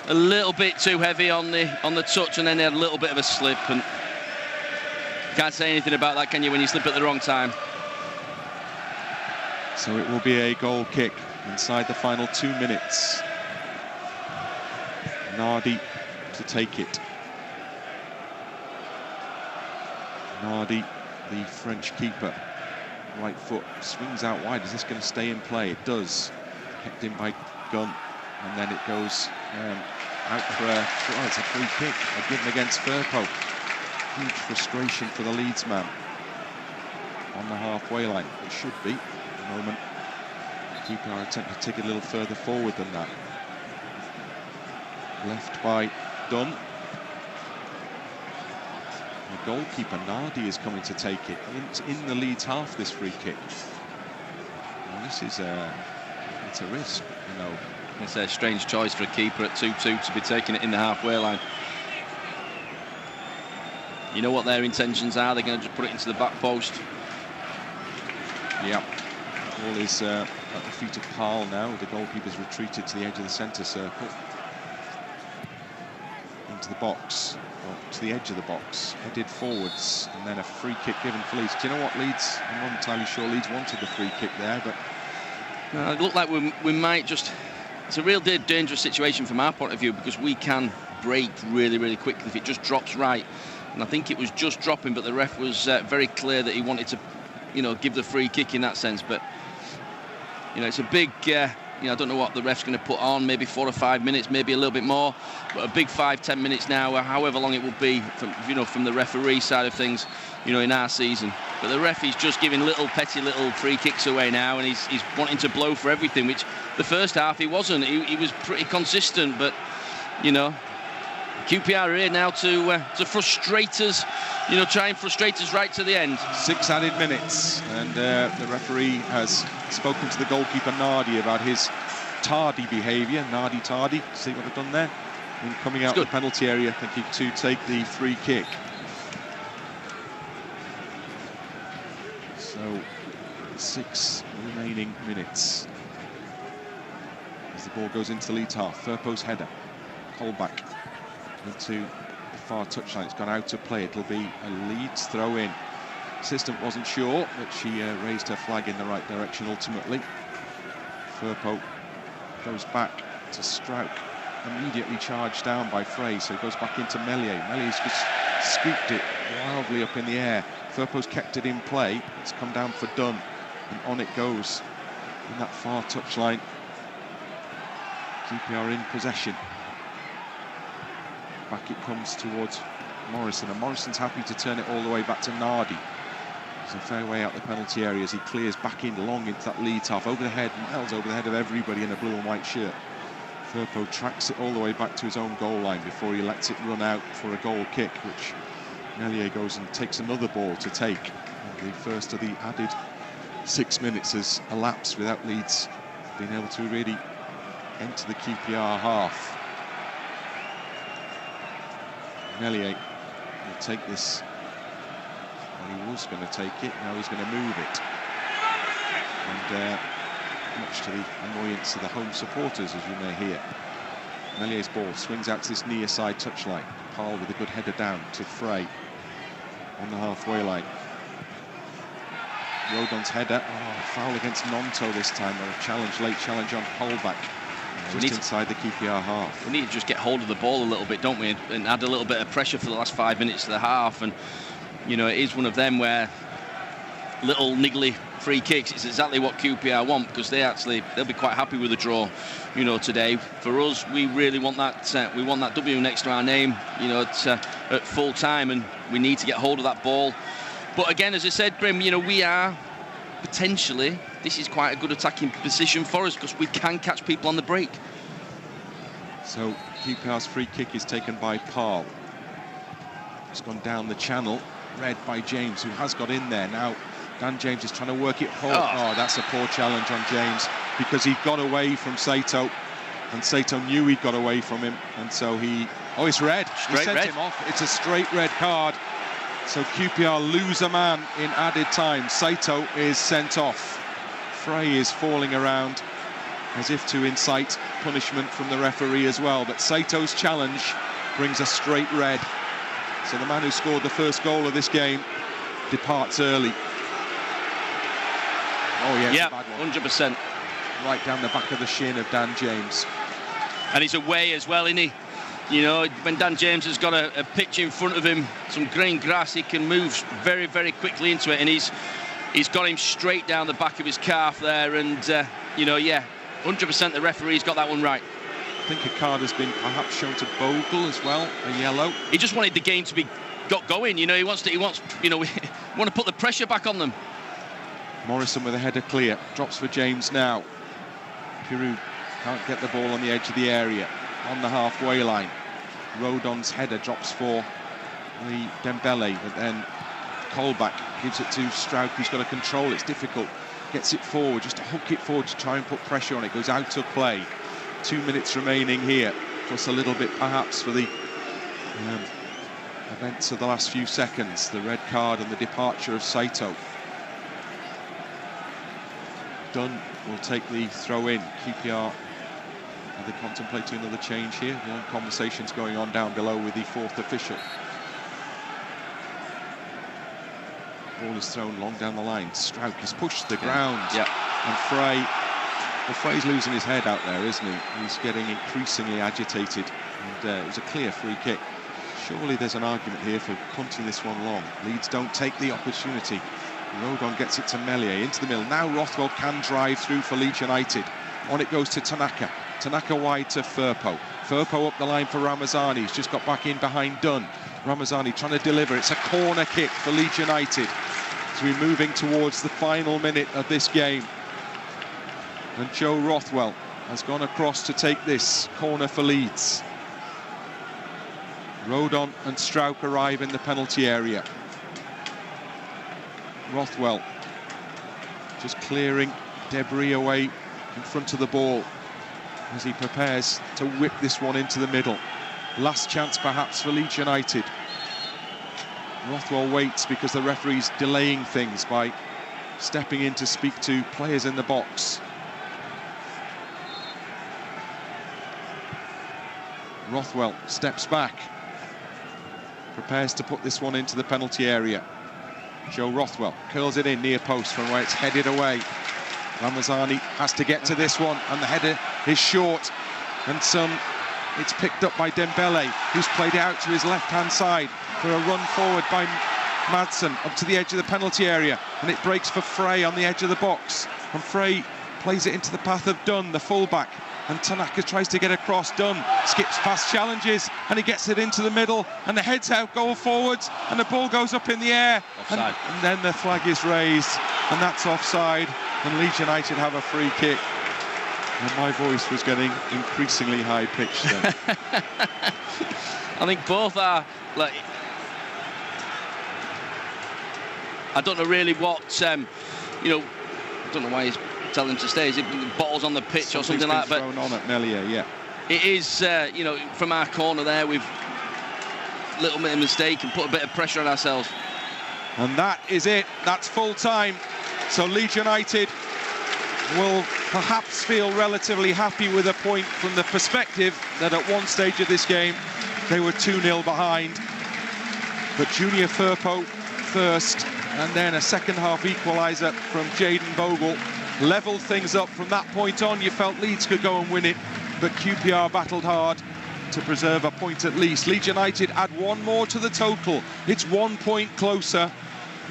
little bit too heavy on the touch, and then he had a little bit of a slip, and can't say anything about that, can you, when you slip at the wrong time? So it will be a goal kick inside the final 2 minutes. Nardi to take it. Nardi, the French keeper, right foot swings out wide. Is this going to stay in play? It does. Kept in by Gunn, and then it goes out for it's a free kick, given against Firpo. Huge frustration for the Leeds man on the halfway line. It should be at the moment. QPR attempt to take it a little further forward than that. Left by Dunn. The goalkeeper Nardi is coming to take it in the Leeds half. This free kick. And this is it's a risk, you know. It's a strange choice for a keeper at 2-2 to be taking it in the halfway line. You know what their intentions are. They're going to just put it into the back post. Yeah. Ball is at the feet of Parle now. The goalkeeper's retreated to the edge of the centre circle. Into the box, or to the edge of the box, headed forwards, and then a free kick given for Leeds. Do you know what, Leeds? I'm not entirely sure Leeds wanted the free kick there, but it looked like we might just... It's a real dangerous situation from our point of view, because we can break really, really quickly if it just drops right. And I think it was just dropping, but the ref was very clear that he wanted to, you know, give the free kick in that sense. But, you know, it's a big... I don't know what the ref's going to put on, maybe 4 or 5 minutes, maybe a little bit more, but a big 5-10 minutes now, or however long it will be from the referee side of things, in our season. But the ref is just giving petty little free kicks away now, and he's wanting to blow for everything, which the first half he wasn't. He was pretty consistent, but, QPR are here now to frustrate us, try and frustrate us right to the end. 6 added minutes, and the referee has spoken to the goalkeeper Nardi about his tardy behaviour. Nardi tardy, see what I've done there? And coming out of the penalty area, thinking to take the free kick. So 6 remaining minutes as the ball goes into the Leeds half. Firpo's header, Colback into the far touchline. It's gone out of play. It'll be a Leeds throw in. Assistant wasn't sure, but she raised her flag in the right direction ultimately. Firpo goes back to Strauch, immediately charged down by Frey, so it goes back into Meslier. Mellier's just scooped it wildly up in the air. Firpo's kept it in play. It's come down for Dunn, and on it goes in that far touchline. QPR in possession. Back it comes towards Morrison, and Morrison's happy to turn it all the way back to Nardi. It's a fair way out the penalty area as he clears back in long into that Leeds half, over the head, miles over the head of everybody in a blue and white shirt. Firpo tracks it all the way back to his own goal line before he lets it run out for a goal kick, which Meslier goes and takes another ball to take. And the first of the added 6 minutes has elapsed without Leeds being able to really enter the QPR half. Meslier will take this. Well, he was going to take it, now he's going to move it. And much to the annoyance of the home supporters, as you may hear. Mellier's ball swings out to this near side touchline. Paul with a good header down to Frey on the halfway line. Rodon's header, foul against Nonto this time, or a challenge, late challenge on Holback, just inside the QPR half. We need to just get hold of the ball a little bit, don't we, and add a little bit of pressure for the last 5 minutes of the half. And it is one of them where little niggly free kicks, it's exactly what QPR want, because they'll be quite happy with the draw, today. For us, we really want that. We want that W next to our name, at full time, and we need to get hold of that ball. But again, as I said, Grim, we are potentially, this is quite a good attacking position for us because we can catch people on the break. So QPR's free kick is taken by Paul. It's gone down the channel, read by James, who has got in there now. Dan James is trying to work it home. Oh, that's a poor challenge on James, because he got away from Saito, and Saito knew he got away from him, and so it's red. He sent him off. It's a straight red card. So QPR lose a man in added time. Saito is sent off. Frey is falling around as if to incite punishment from the referee as well, but Saito's challenge brings a straight red. So the man who scored the first goal of this game departs early. Oh yeah, 100%. Right down the back of the shin of Dan James. And he's away as well, isn't he? When Dan James has got a pitch in front of him, some green grass, he can move very, very quickly into it, and he's got him straight down the back of his calf there, and 100% the referee's got that one right. I think a card has been perhaps shown to Bogle as well, a yellow. He just wanted the game to be got going, he wants we want to put the pressure back on them. Morrison with a header clear, drops for James now. Giroud can't get the ball on the edge of the area, on the halfway line. Rodon's header drops for the Dembele, but then Colback gives it to Strauch, who's got to control. It's difficult. Gets it forward, just to hook it forward to try and put pressure on it. Goes out of play. 2 minutes remaining here, plus a little bit perhaps for the events of the last few seconds. The red card and the departure of Saito. Dunn will take the throw in. QPR, are they contemplating another change here? Long conversations going on down below with the fourth official. Ball is thrown long down the line. Strauch is pushed to the ground. And Frey's losing his head out there, isn't he? He's getting increasingly agitated, and it was a clear free kick. Surely there's an argument here for punting this one long. Leeds don't take the opportunity. Rodon gets it to Meslier, into the middle. Now Rothwell can drive through for Leeds United. On it goes to Tanaka. Tanaka wide to Firpo. Firpo up the line for Ramazani. He's just got back in behind Dunn. Ramazani trying to deliver. It's a corner kick for Leeds United. So we're moving towards the final minute of this game. And Joe Rothwell has gone across to take this corner for Leeds. Rodon and Strauch arrive in the penalty area. Rothwell just clearing debris away in front of the ball as he prepares to whip this one into the middle. Last chance perhaps for Leeds United. Rothwell waits because the referee's delaying things by stepping in to speak to players in the box. Rothwell steps back, prepares to put this one into the penalty area. Joe Rothwell curls it in near post from where it's headed away. Ramazani has to get to this one, and the header is short. And it's picked up by Dembele, who's played it out to his left-hand side for a run forward by Madsen up to the edge of the penalty area, and it breaks for Frey on the edge of the box. And Frey plays it into the path of Dunn, the fullback. And Tanaka tries to get across. Dunn skips past challenges, and he gets it into the middle, and the head's out, goal forwards, and the ball goes up in the air. And then the flag is raised, and that's offside, and Leeds United have a free kick. And my voice was getting increasingly high-pitched then. I think both are, like, I don't know really what, you know, I don't know why he's telling him to stay. Is it bottles on the pitch or something like that? Thrown on at Melia, yeah. It is, you know, from our corner there, we've a little bit of mistake and put a bit of pressure on ourselves. And that is it. That's full time. So Leeds United will perhaps feel relatively happy with a point from the perspective that at one stage of this game they were 2-0 behind. But Junior Firpo first, and then a second-half equaliser from Jayden Bogle levelled things up. From that point on, you felt Leeds could go and win it, but QPR battled hard to preserve a point at least. Leeds United add one more to the total. It's 1 point closer.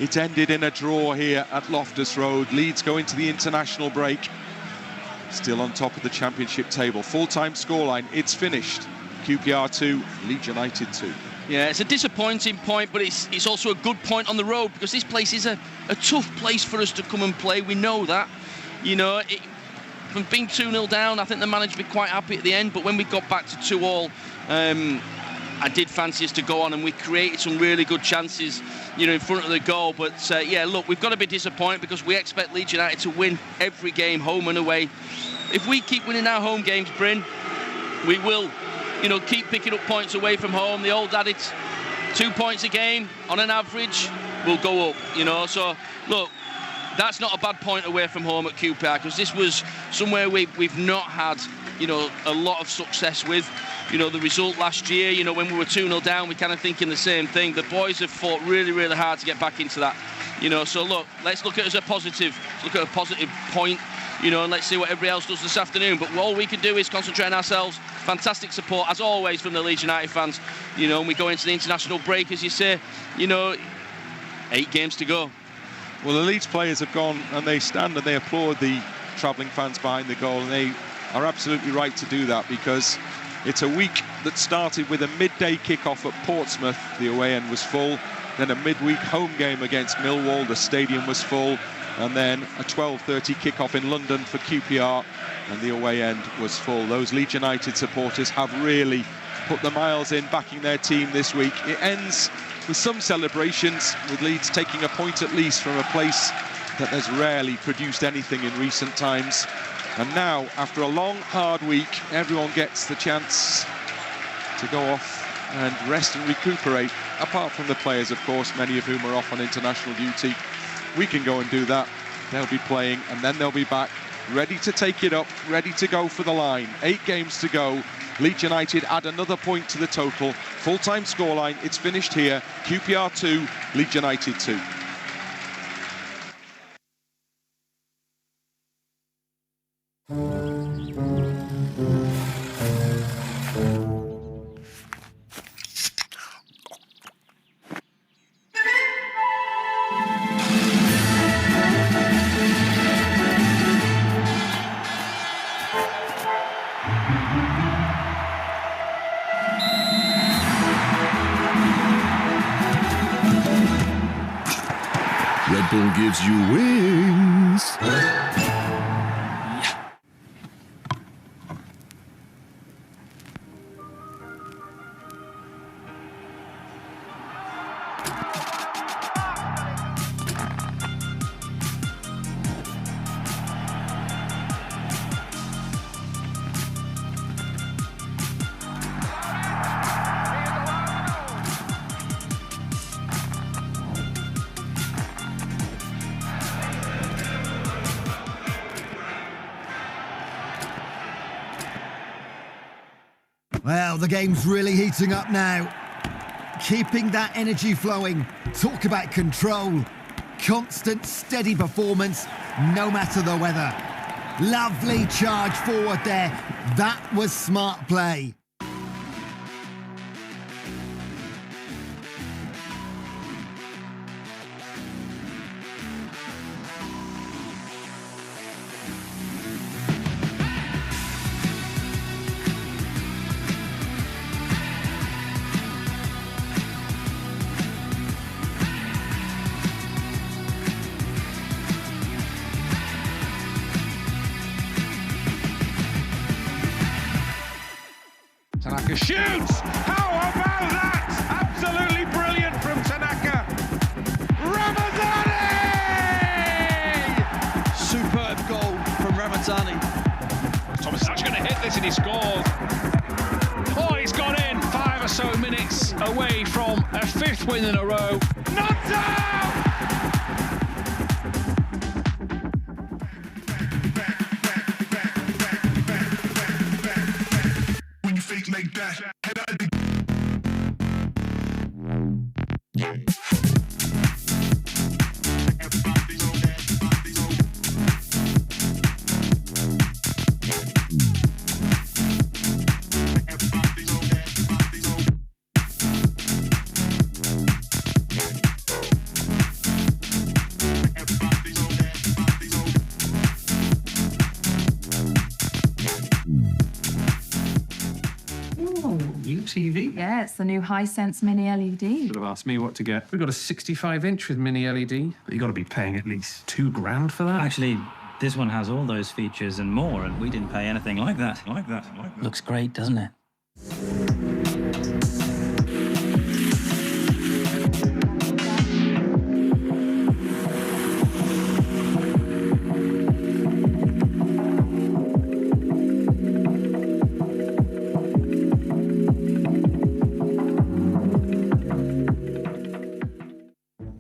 It ended in a draw here at Loftus Road. Leeds go into the international break, still on top of the championship table. Full-time scoreline, it's finished. QPR 2, Leeds United 2. Yeah, it's a disappointing point, but it's also a good point on the road, because this place is a tough place for us to come and play. We know that. You know, from being 2-0 down, I think the manager would be quite happy at the end, but when we got back to 2-2, I did fancy us to go on, and we created some really good chances, you know, in front of the goal. But yeah, look, we've got to be disappointed because we expect Leeds United to win every game, home and away. If we keep winning our home games, Bryn, we will, you know, keep picking up points away from home. The old adage, 2 points a game on an average will go up, you know. So look, that's not a bad point away from home at QPR, because this was somewhere we've not had, you know, a lot of success with. You know, the result last year, you know, when we were 2-0 down, we're kind of thinking the same thing. The boys have fought really, really hard to get back into that. You know, so look, let's look at it as a positive. Let's look at a positive point, you know, and let's see what everybody else does this afternoon. But all we can do is concentrate on ourselves. Fantastic support, as always, from the Leeds United fans. You know, and we go into the international break, as you say, you know, 8 games to go. Well, the Leeds players have gone, and they stand and they applaud the travelling fans behind the goal, and they are absolutely right to do that, because it's a week that started with a midday kick-off at Portsmouth. The away end was full. Then a midweek home game against Millwall. The stadium was full. And then a 12:30 kick-off in London for QPR, and the away end was full. Those Leeds United supporters have really put the miles in backing their team this week. It ends with some celebrations, with Leeds taking a point at least from a place that has rarely produced anything in recent times. And now, after a long, hard week, everyone gets the chance to go off and rest and recuperate, apart from the players, of course, many of whom are off on international duty. We can go and do that. They'll be playing, and then they'll be back, ready to take it up, ready to go for the line. 8 games to go. Leeds United add another point to the total. Full-time scoreline, it's finished here. QPR 2, Leeds United 2. Red Bull gives you wings. Well, the game's really heating up now. Keeping that energy flowing. Talk about control. Constant, steady performance, no matter the weather. Lovely charge forward there. That was smart play. Tanaka shoots! How about that? Absolutely brilliant from Tanaka. Ramazani! Superb goal from Ramazani. Thomas is actually going to hit this and he scored. Oh, he's gone in 5 or so minutes away from a 5th win in a row. Not out! When you fake like that, head out the New TV? Yeah, it's the new Hisense Mini LED. Should have asked me what to get. We've got a 65-inch with Mini LED, but you've got to be paying at least $2,000 for that. Actually, this one has all those features and more, and we didn't pay anything like that. Looks great, doesn't it?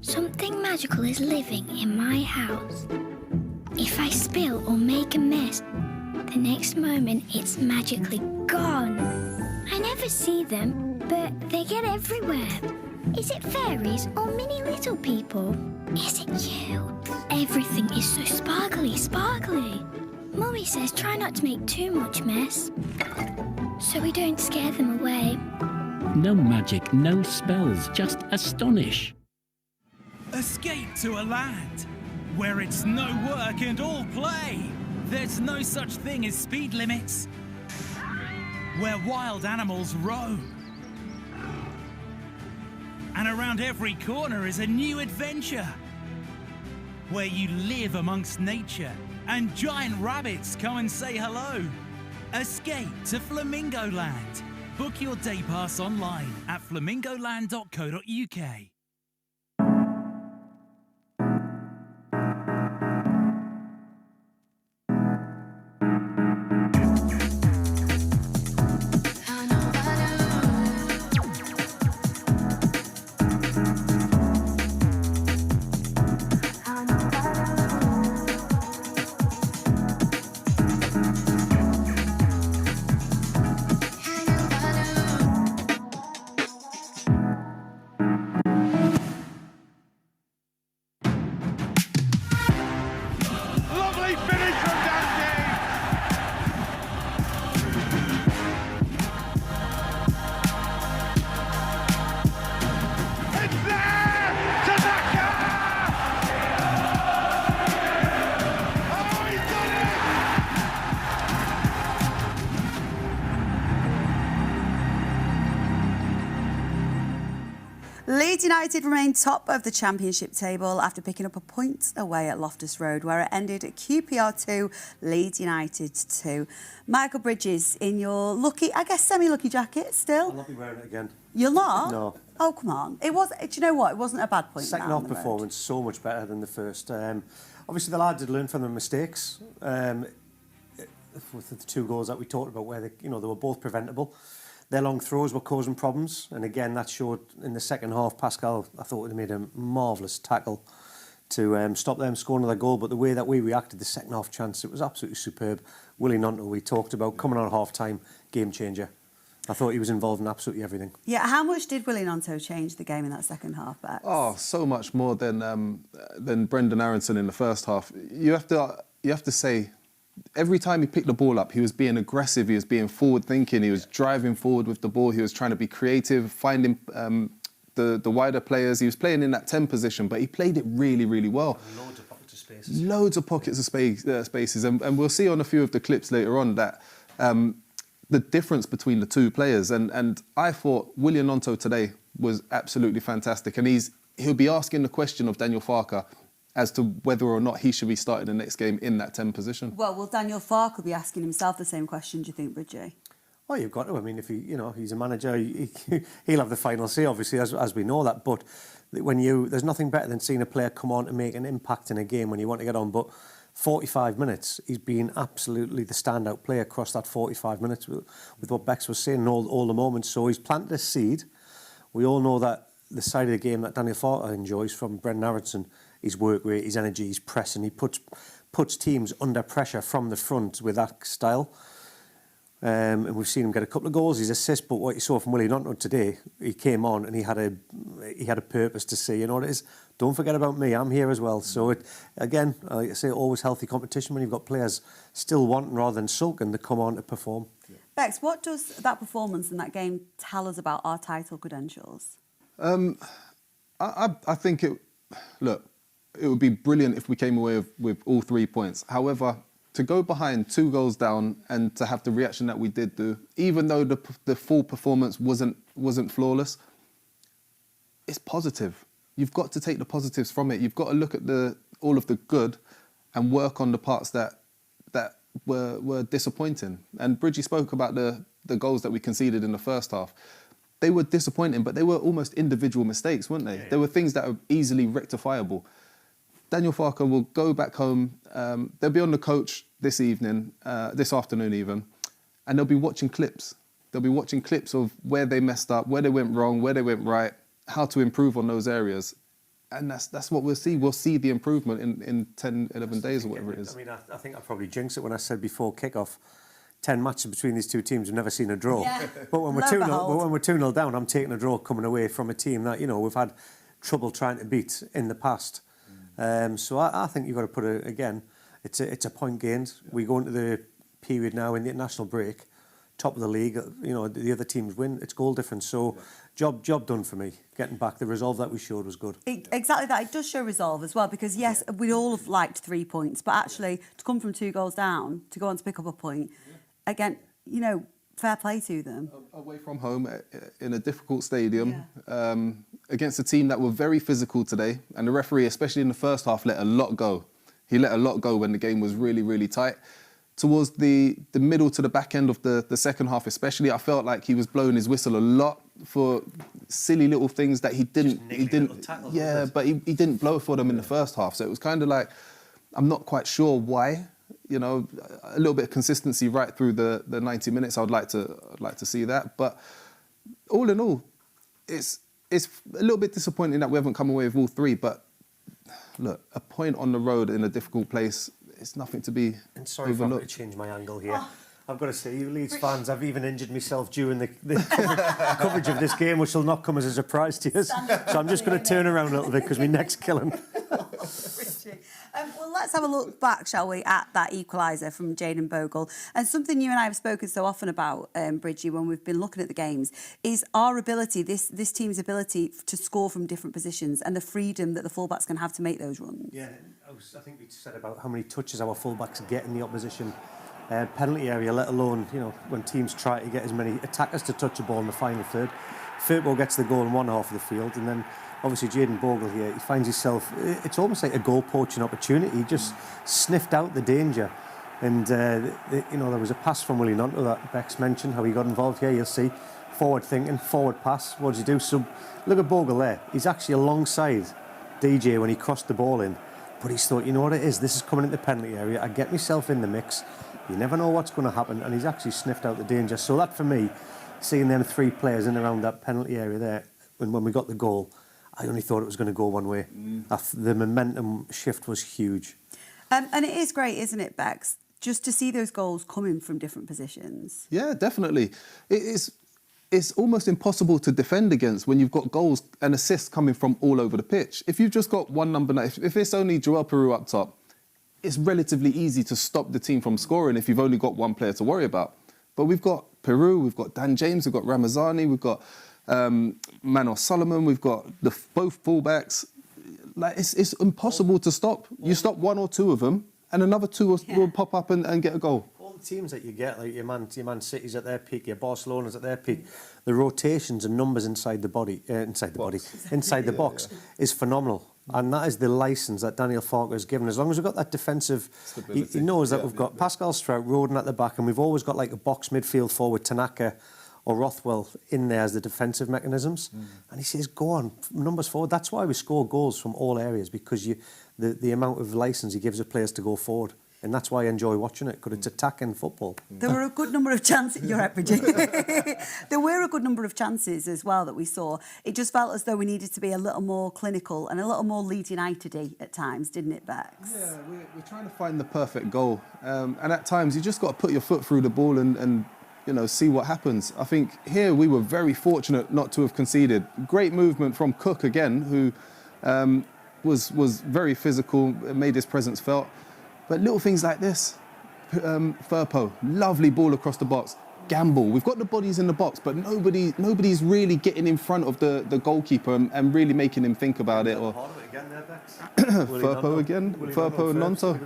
Something magical is living in my house. If I spill or make a mess, the next moment it's magically gone. I never see them, but they get everywhere. Is it fairies or mini little people? Is it you? Everything is so sparkly. Mummy says try not to make too much mess, so we don't scare them away. No magic, no spells, just astonish. Escape to a land where it's no work and all play. There's no such thing as speed limits. Where wild animals roam. And around every corner is a new adventure. Where you live amongst nature and giant rabbits come and say hello. Escape to Flamingo Land. Book your day pass online at flamingoland.co.uk. Lovely finish from Dante. It's there! Tanaka! Oh, he's done it! Leeds United remain top of the Championship table after picking up a point away at Loftus Road, where it ended at QPR 2, Leeds United 2. Michael Bridges, in your lucky, I guess semi-lucky jacket still. I'll not be wearing it again. You're not? No. Oh, come on. It was. Do you know what? It wasn't a bad point. Second half performance so much better than the first. Obviously, the lads had learned from their mistakes. With the 2 goals that we talked about, where they were both preventable. Their long throws were causing problems, and again that showed in the second half. Pascal, I thought, he made a marvellous tackle to stop them scoring another goal. But the way that we reacted, the second half chance, it was absolutely superb. Willie Nonto, we talked about coming on half time, game changer. I thought he was involved in absolutely everything. Yeah, how much did Willie Gnonto change the game in that second half, Bex? Oh, so much more than Brendan Aronson in the first half. You have to say, every time he picked the ball up, he was being aggressive, he was being forward-thinking, he was driving forward with the ball, he was trying to be creative, finding the wider players. He was playing in that 10 position, but he played it really, really well. Loads of pockets of spaces. Loads of pockets of spaces. And we'll see on a few of the clips later on that the difference between the two players. And I thought Willie Gnonto today was absolutely fantastic. And he'll be asking the question of Daniel Farke as to whether or not he should be starting the next game in that 10 position. Well, will Daniel Farke be asking himself the same question, do you think, Bridgie? Well, you've got to. I mean, if he's a manager, he'll have the final say, obviously, as we know that. But there's nothing better than seeing a player come on and make an impact in a game when you want to get on. But 45 minutes, he's been absolutely the standout player across that 45 minutes with what Bex was saying, all the moments. So he's planted a seed. We all know that the side of the game that Daniel Farke enjoys from Brendan Aronson, his work rate, his energy, his pressing. He puts teams under pressure from the front with that style. And we've seen him get a couple of goals, his assists, but what you saw from Willie Gnonto today, he came on and he had a purpose to say, you know what it is, don't forget about me, I'm here as well. So again, like I say, always healthy competition when you've got players still wanting rather than sulking to come on to perform. Bex, what does that performance in that game tell us about our title credentials? I think it would be brilliant if we came away with all 3 points. However, to go behind 2 goals down and to have the reaction that we did do, even though the full performance wasn't flawless, it's positive. You've got to take the positives from it. You've got to look at all of the good and work on the parts that were disappointing. And Bridgie spoke about the goals that we conceded in the first half. They were disappointing, but they were almost individual mistakes, weren't they? Yeah. They were things that are easily rectifiable. Daniel Farke will go back home. They'll be on the coach this afternoon even, and they'll be watching clips. They'll be watching clips of where they messed up, where they went wrong, where they went right, how to improve on those areas. And that's what we'll see. We'll see the improvement in 10, 11 days or whatever it is. I mean, I think I probably jinxed it when I said before kick-off, 10 matches between these two teams, we've never seen a draw. Yeah. But when we're 2-0 down, I'm taking a draw coming away from a team that, we've had trouble trying to beat in the past. So I think you've got to put it's a point gained. We go into the period now in the international break, top of the league. The other teams win. It's goal difference. So job done for me. Getting back, the resolve that we showed was good. Exactly that. It does show resolve as well because yes, we'd all have liked 3 points, but actually to come from 2 goals down to go on to pick up a point, again, fair play to them. Away from home in a difficult stadium. Yeah. Against a team that were very physical today, and the referee, especially in the first half, let a lot go. He let a lot go when the game was really, really tight. Towards the middle to the back end of the second half especially, I felt like he was blowing his whistle a lot for silly little things that he didn't but he didn't blow for them in the first half. So it was kind of like, I'm not quite sure why. A little bit of consistency right through the 90 minutes. I'd like to see that. But all in all, it's a little bit disappointing that we haven't come away with all 3, but look, a point on the road in a difficult place, it's nothing to be and sorry overlooked. If I'm going to change my angle here. I've got to say, you Leeds fans, I've even injured myself during the coverage of this game, which will not come as a surprise to us. So I'm just going to turn around a little bit because my neck's killing. Well, let's have a look back, shall we, at that equaliser from Jayden Bogle. And something you and I have spoken so often about, Bridgie, when we've been looking at the games, is our ability, this team's ability to score from different positions and the freedom that the fullbacks can have to make those runs. Yeah, I think we said about how many touches our fullbacks get in the opposition penalty area, let alone, when teams try to get as many attackers to touch a ball in the final third. Firpo gets the goal in one half of the field, and then obviously Jayden Bogle here, he finds himself, it's almost like a goal poaching opportunity. He just sniffed out the danger. And, there was a pass from Willie Gnonto that Bex mentioned, how he got involved here. You'll see, forward thinking, forward pass. What does he do? So look at Bogle there. He's actually alongside DJ when he crossed the ball in. But he's thought, you know what it is? This is coming into the penalty area. I get myself in the mix. You never know what's going to happen. And he's actually sniffed out the danger. So that, for me, seeing them 3 players in around that penalty area there, when we got the goal, I only thought it was going to go one way. The momentum shift was huge. And it is great, isn't it, Bex? Just to see those goals coming from different positions. Yeah, definitely. it's almost impossible to defend against when you've got goals and assists coming from all over the pitch. If you've just got one number 9, if it's only Joel Peru up top, it's relatively easy to stop the team from scoring if you've only got one player to worry about. But we've got Peru, we've got Dan James, we've got Ramazani, we've got Manos Solomon, we've got both fullbacks. Like it's impossible to stop. You stop one or two of them, and another two will pop up and get a goal. All the teams that you get, like your Man City's at their peak, your Barcelona's at their peak, the rotations and numbers inside the box is phenomenal. And that is the licence that Daniel Farke has given. As long as we've got that defensive, he knows that we've got Pascal Strout, Rodin at the back, and we've always got like a box midfield forward, Tanaka or Rothwell in there as the defensive mechanisms. And he says, go on, numbers forward. That's why we score goals from all areas, because the amount of licence he gives the players to go forward. And that's why I enjoy watching it, because it's attacking football. There were a good number of chances. You're right, Bridget. There were a good number of chances as well that we saw. It just felt as though we needed to be a little more clinical and a little more Leeds United-y at times, didn't it, Bex? Yeah, we're trying to find the perfect goal. And at times, you just got to put your foot through the ball and see what happens. I think here we were very fortunate not to have conceded. Great movement from Cook again, who was very physical, made his presence felt. But little things like this, Firpo, lovely ball across the box. Gamble, we've got the bodies in the box, but nobody's really getting in front of the goalkeeper and really making him think about it. Or Firpo again, Firpo and Nonto,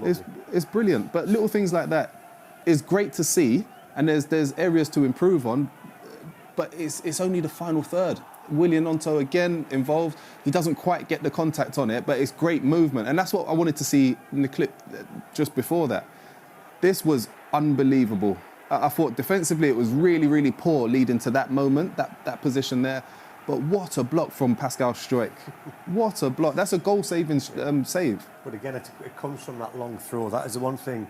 yeah. It's brilliant, but little things like that is great to see, and there's areas to improve on, but it's only the final third. William Nonto again involved. He doesn't quite get the contact on it, but it's great movement. And that's what I wanted to see in the clip just before that. This was unbelievable. I thought defensively it was really, really poor leading to that moment, that position there. But what a block from Pascal Struijk. What a block. That's a goal-saving save. But again, it comes from that long throw. That is the one thing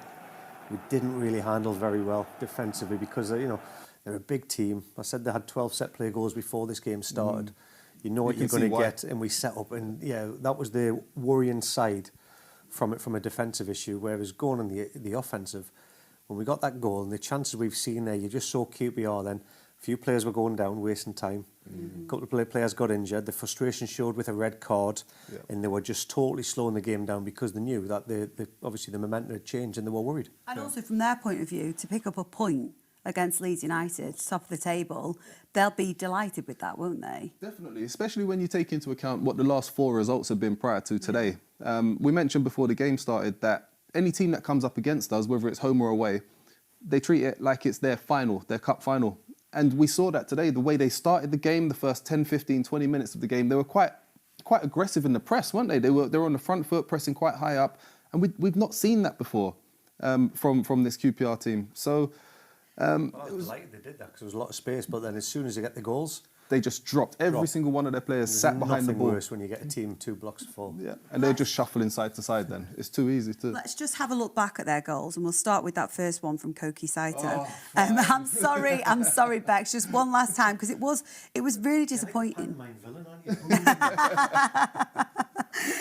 we didn't really handle very well defensively, because, they're a big team. I said they had 12 set play goals before this game started. You know what you're going to get, and we set up. And that was the worrying side from a defensive issue. Whereas going on the offensive, when we got that goal and the chances we've seen there, you just saw QPR then. A few players were going down, wasting time. A couple of players got injured. The frustration showed with a red card, and they were just totally slowing the game down because they knew that obviously the momentum had changed and they were worried. And also from their point of view, to pick up a point against Leeds United, top of the table, they'll be delighted with that, won't they? Definitely, especially when you take into account what the last 4 results have been prior to today. We mentioned before the game started that any team that comes up against us, whether it's home or away, they treat it like it's their final, their cup final. And we saw that today, the way they started the game, the first 10, 15, 20 minutes of the game, they were quite aggressive in the press, weren't they? They were on the front foot, pressing quite high up. And we've not seen that before from this QPR team. So I was delighted they did that, because there was a lot of space, but then as soon as they get the goals, they just dropped. Every single one of their players sat behind the ball. Nothing worse when you get a team 2 blocks full. Yeah, and they're just shuffling side to side then. It's too easy to... Let's just have a look back at their goals, and we'll start with that first one from Koki Saito. I'm sorry, Bex, just one last time, because it was really disappointing.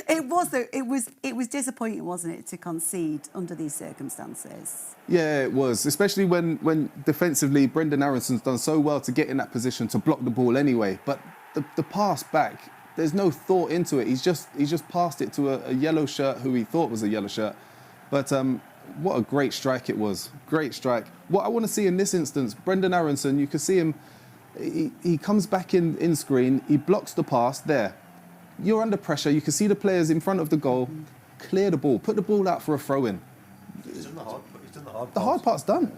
It was disappointing, wasn't it, to concede under these circumstances? Yeah, it was, especially when defensively Brendan Aronson's done so well to get in that position to block the ball anyway. But the pass back, there's no thought into it. He's just passed it to a yellow shirt who he thought was a yellow shirt. But what a great strike it was. Great strike. What I want to see in this instance, Brendan Aronson, you can see him, he comes back in screen, he blocks the pass there. You're under pressure, you can see the players in front of the goal, clear the ball, put the ball out for a throw-in. He's done the hard part. The hard part's done,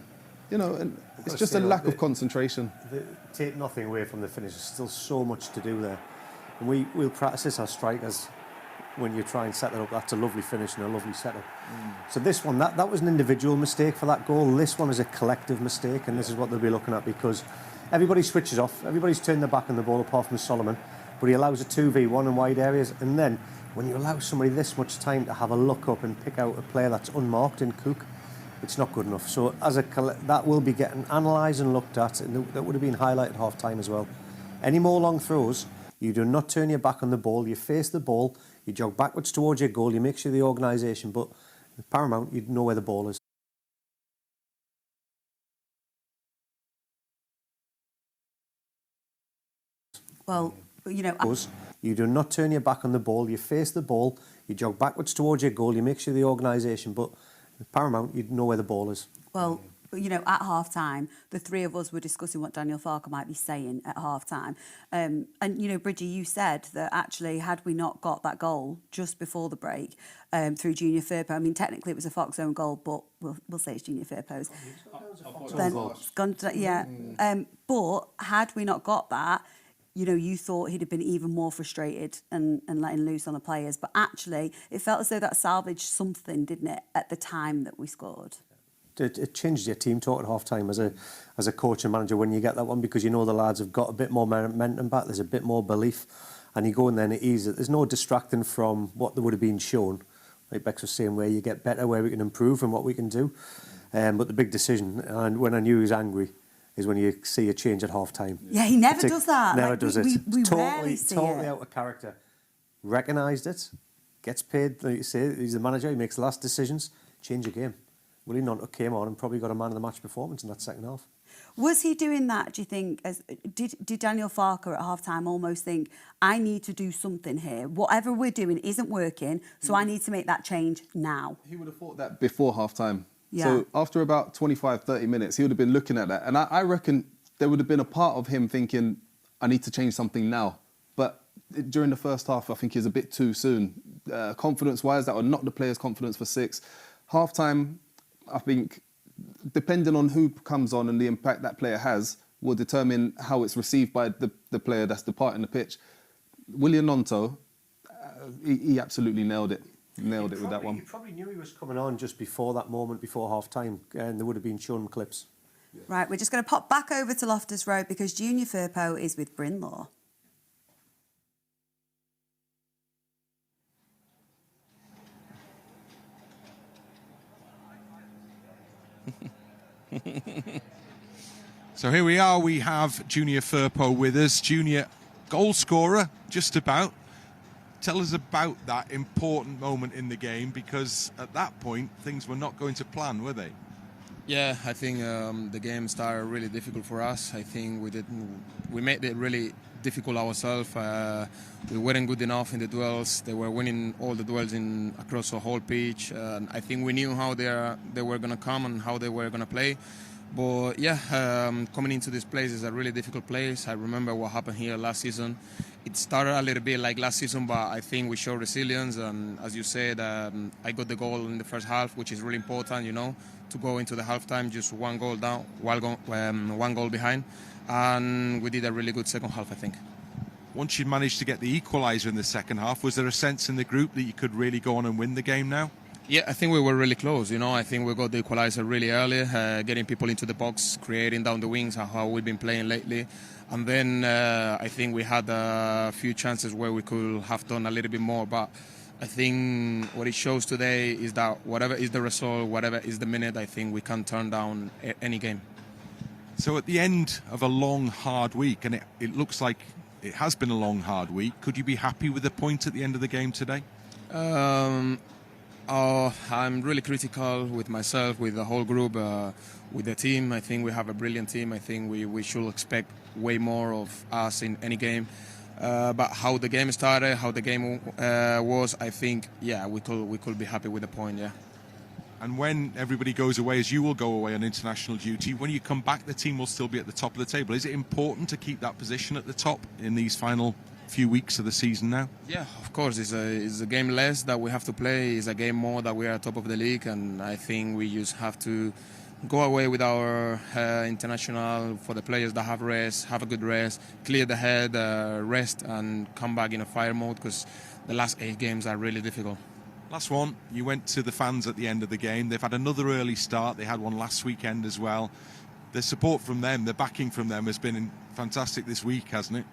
and it's just a lack of concentration. Take nothing away from the finish. There's still so much to do there. And we'll practice this as strikers when you try and set that up. That's a lovely finish and a lovely setup. So this one, that was an individual mistake for that goal. This one is a collective mistake, and this is what they'll be looking at, because everybody switches off. Everybody's turned their back on the ball apart from Solomon, but he allows a 2v1 in wide areas. And then when you allow somebody this much time to have a look up and pick out a player that's unmarked in Cook, it's not good enough. So that will be getting analysed and looked at, and that would have been highlighted half-time as well. Any more long throws, you do not turn your back on the ball, you face the ball, you jog backwards towards your goal, you make sure the organisation, but paramount, you know where the ball is. Well, you know... You do not turn your back on the ball, you face the ball, you jog backwards towards your goal, you make sure the organisation, but paramount, you know where the ball is. Well, you know, at half-time, the three of us were discussing what Daniel Farke might be saying at half-time. And, you know, Bridgie, you said that actually, had we not got that goal just before the break through Junior Firpo, I mean, technically it was a Fox own goal, but we'll say it's Junior Firpo's. Then it's gone to, yeah. But had we not got that, you know, you thought he'd have been even more frustrated and letting loose on the players. But actually, it felt as though that salvaged something, didn't it, at the time that we scored? It changed your team talk at half-time as a coach and manager when you get that one, because you know the lads have got a bit more momentum back, there's a bit more belief, and you go in there and it eases. There's no distracting from what would have been shown. Like Bex was saying, where you get better, where we can improve and what we can do. But the big decision, and when I knew he was angry, is when you see a change at half-time. Yeah, he never does that. Never like, does it. We Totally see out of character. Recognised it, gets paid, like you say, he's the manager, he makes the last decisions, change the game. Willie Nonto came on and probably got a man of the match performance in that second half. Was he doing that, do you think, did Daniel Farke at half-time almost think, I need to do something here, whatever we're doing isn't working, so I need to make that change now? He would have thought that before half-time. Yeah. So after about 25, 30 minutes, he would have been looking at that. And I reckon there would have been a part of him thinking, I need to change something now. But during the first half, I think he was a bit too soon. Confidence-wise, that would knock the players' confidence for 6. Half-time, I think, depending on who comes on and the impact that player has, will determine how it's received by the player that's departing the pitch. William Nonto, he absolutely nailed it. With that one. You probably knew he was coming on just before that moment, before half-time, and there would have been shown clips. Yeah. Right, we're just going to pop back over to Loftus Road because Junior Firpo is with Brinlaw. So here we are, we have Junior Firpo with us, Junior goal scorer, just about. Tell us about that important moment in the game, because at that point things were not going to plan, were they? Yeah, I think the game started really difficult for us. I think we made it really difficult ourselves. We weren't good enough in the duels. They were winning all the duels across the whole pitch. I think we knew how they were going to come and how they were going to play. But yeah, coming into this place is a really difficult place. I remember what happened here last season. It started a little bit like last season, but I think we showed resilience. And as you said, I got the goal in the first half, which is really important, you know, to go into the halftime just one goal down, one goal behind. And we did a really good second half, I think. Once you managed to get the equaliser in the second half, was there a sense in the group that you could really go on and win the game now? Yeah, I think we were really close. You know, I think we got the equaliser really early, getting people into the box, creating down the wings, how we've been playing lately. And then I think we had a few chances where we could have done a little bit more. But I think what it shows today is that whatever is the result, whatever is the minute, I think we can turn down any game. So at the end of a long, hard week, and it looks like it has been a long, hard week, could you be happy with the point at the end of the game today? I'm really critical with myself, with the whole group, with the team. I think we have a brilliant team. I think we should expect way more of us in any game. But how the game started, how the game was, I think, yeah, we could be happy with the point, yeah. And when everybody goes away, as you will go away on international duty, when you come back, the team will still be at the top of the table. Is it important to keep that position at the top in these final few weeks of the season now? Yeah, of course. It's a game less that we have to play. It's a game more that we are top of the league, and I think we just have to go away with our international, for the players that have rest, have a good rest, clear the head, rest, and come back in a fire mode, because the last 8 games are really difficult. Last one, you went to the fans at the end of the game. They've had another early start. They had one last weekend as well. The support from them, the backing from them has been fantastic this week, hasn't it?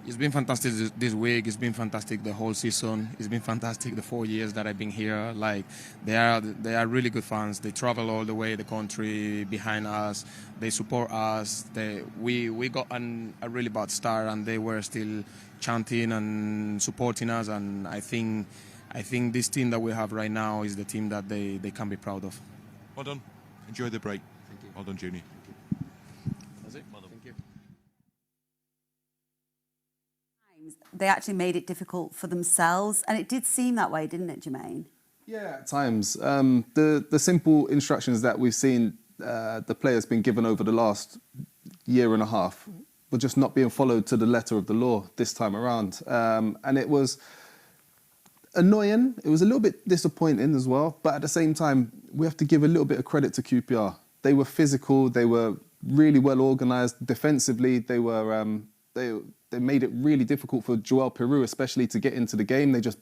It's been fantastic this week. It's been fantastic the whole season. It's been fantastic the 4 years that I've been here. Like, they are really good fans. They travel all the way the country behind us. They support us. We got a really bad start, and they were still chanting and supporting us. And I think this team that we have right now is the team that they can be proud of. Well done. Enjoy the break. Thank you. Well done, Junior. That's it. Well done. Thank you. they actually made it difficult for themselves. And it did seem that way, didn't it, Jermaine? Yeah, at times. The simple instructions that we've seen the players been given over the last year and a half were just not being followed to the letter of the law this time around. And it was annoying. It was a little bit disappointing as well. But at the same time, we have to give a little bit of credit to QPR. They were physical. They were really well organised defensively. They were they made it really difficult for Joel Peru, especially, to get into the game. They just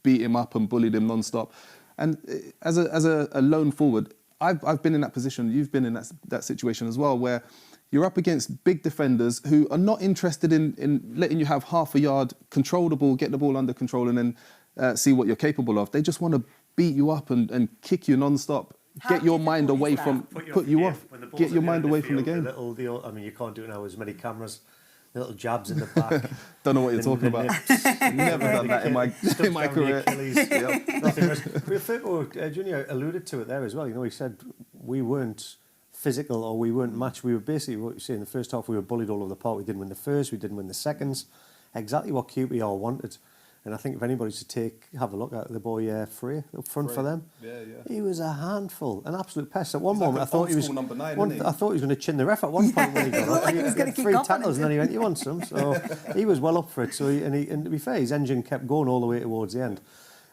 beat him up and bullied him non-stop. And as a lone forward, I've been in that position. You've been in that situation as well, where you're up against big defenders who are not interested in letting you have half a yard, control the ball, get the ball under control, and then see what you're capable of. They just want to beat you up and kick you non-stop. Get your mind away from, put you off, get your mind away from the game. I mean, you can't do it now. There's many cameras, the little jabs in the back. Don't know what you're talking about. Never done that in my career. Junior alluded to it there as well. You know, he said we weren't physical or we weren't matched. We were basically, what you say, in the first half, we were bullied all over the park. We didn't win the first, we didn't win the seconds. Exactly what QPR wanted. And I think if anybody's to have a look at the boy Frey up front for them, he was a handful, an absolute pest. At one moment, I thought he was number 9. I thought he was going to chin the ref at one point when he got like he was going to kick 3 tackles and then he went, "You want some?" So he was well up for it. So and to be fair, his engine kept going all the way towards the end.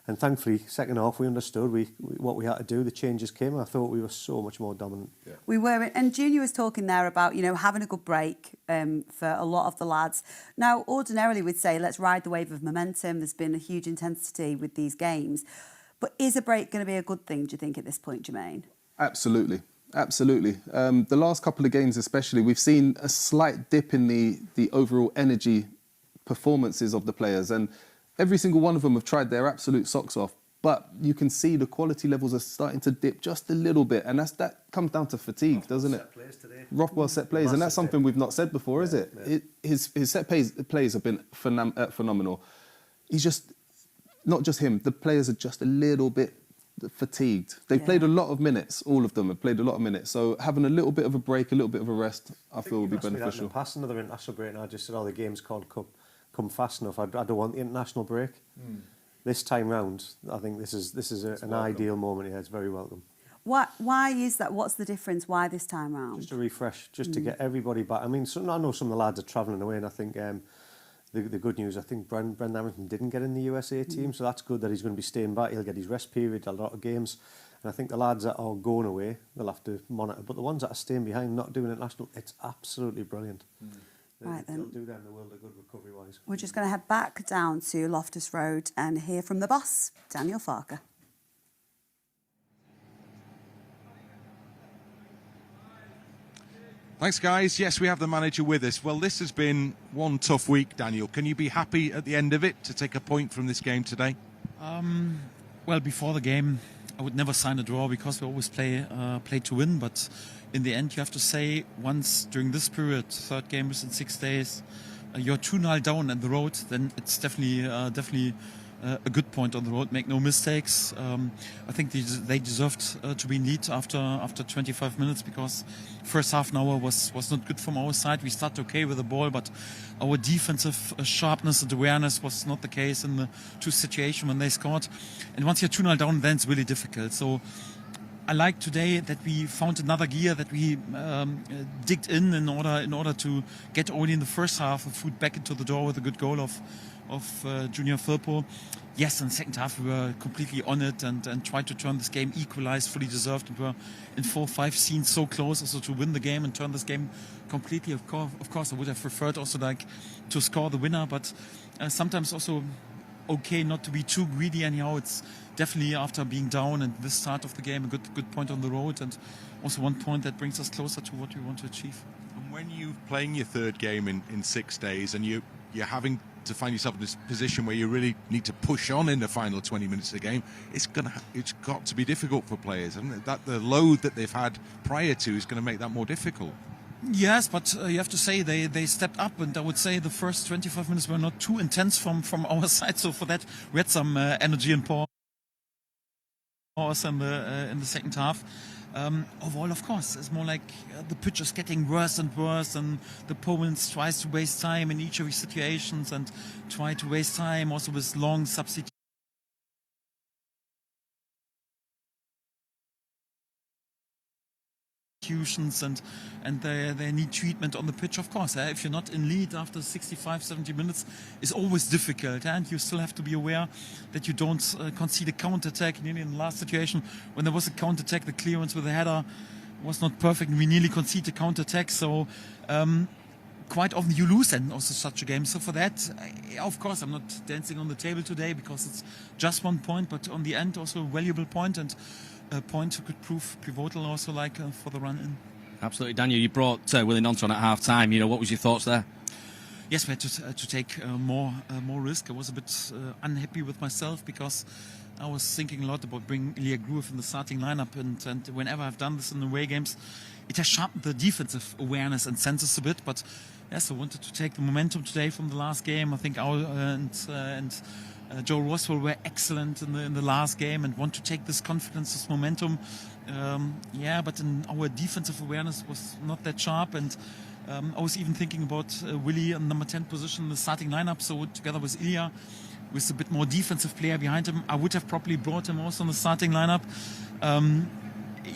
And thankfully, second half, we understood what we had to do. The changes came, and I thought we were so much more dominant. Yeah. We were, and Junior was talking there about, having a good break for a lot of the lads. Now, ordinarily, we'd say, let's ride the wave of momentum. There's been a huge intensity with these games. But is a break going to be a good thing, do you think, at this point, Jermaine? Absolutely. Absolutely. The last couple of games especially, we've seen a slight dip in the overall energy performances of the players. And every single one of them have tried their absolute socks off, but you can see the quality levels are starting to dip just a little bit, and that comes down to fatigue, doesn't it? Rothwell set plays, and that's something we've not said before, is it? Yeah. His set plays have been phenomenal. He's just, not just him, the players are just a little bit fatigued. They've played a lot of minutes, all of them have played a lot of minutes, so having a little bit of a break, a little bit of a rest, I feel will be beneficial. Past another international break, and I just said, the games can't come fast enough. I don't want the international break. This time round, I think this is an ideal moment. Yeah, it's very welcome. Why is that? What's the difference? Why this time round? Just a refresh, just to get everybody back. I mean, I know some of the lads are travelling away, and I think the good news, I think Brendan Hamilton didn't get in the USA team, so that's good that he's going to be staying back. He'll get his rest period, a lot of games. And I think the lads that are going away, they'll have to monitor. But the ones that are staying behind, not doing international, it's absolutely brilliant. Right, then. It'll do them the world of good recovery-wise. We're just going to head back down to Loftus Road and hear from the boss, Daniel Farker. Thanks, guys. Yes, we have the manager with us. Well, this has been one tough week, Daniel. Can you be happy at the end of it to take a point from this game today? Well, before the game, I would never sign a draw because we always play to win, but in the end, you have to say once during this period, third game within 6 days, you're 2-0 down on the road, then it's definitely a good point on the road. Make no mistakes. I think they deserved to be in lead after 25 minutes because first half an hour was not good from our side. We started okay with the ball, but our defensive sharpness and awareness was not the case in the 2 situations when they scored. And once you're 2-0 down, then it's really difficult. So I like today that we found another gear, that we digged in order to get only in the first half a foot back into the door with a good goal of Junior Firpo. Yes, in the second half we were completely on it and tried to turn this game, equalized, fully deserved, and were in 4-5 scenes so close also to win the game and turn this game completely. Of course, I would have preferred also to score the winner, but sometimes also okay not to be too greedy. Anyhow, it's definitely after being down and this start of the game a good point on the road, and also one point that brings us closer to what we want to achieve. And when you're playing your third game in 6 days and you're having to find yourself in this position where you really need to push on in the final 20 minutes of the game, it's got to be difficult for players, hasn't it? That the load that they've had prior to is going to make that more difficult. Yes, but you have to say they stepped up, and I would say the first 25 minutes were not too intense from our side. So for that, we had some energy and power in the second half. overall, of course, it's more like the pitch is getting worse and worse, and the opponents tries to waste time in each of these situations and try to waste time also with long substitutions. And they need treatment on the pitch, of course. If you're not in lead after 65, 70 minutes, it's always difficult, and you still have to be aware that you don't concede a counter-attack. In the last situation, when there was a counter-attack, the clearance with the header was not perfect, and we nearly conceded a counter-attack. So quite often you lose and also such a game. So for that, of course, I'm not dancing on the table today because it's just 1 point, but on the end also a valuable point, and a point could prove pivotal also for the run-in. Absolutely. Daniel, you brought Willie Nonton at half-time. What was your thoughts there? Yes, we had to take more risk. I was a bit unhappy with myself because I was thinking a lot about bringing Ilya Gruev in the starting lineup, and whenever I've done this in the away games, it has sharpened the defensive awareness and senses a bit. But yes, I wanted to take the momentum today from the last game. I think and Joe Roswell were excellent in the last game, and want to take this confidence, this momentum. But in our defensive awareness was not that sharp, and I was even thinking about Willie in number 10 position in the starting lineup. So together with Ilya, with a bit more defensive player behind him, I would have probably brought him also in the starting lineup.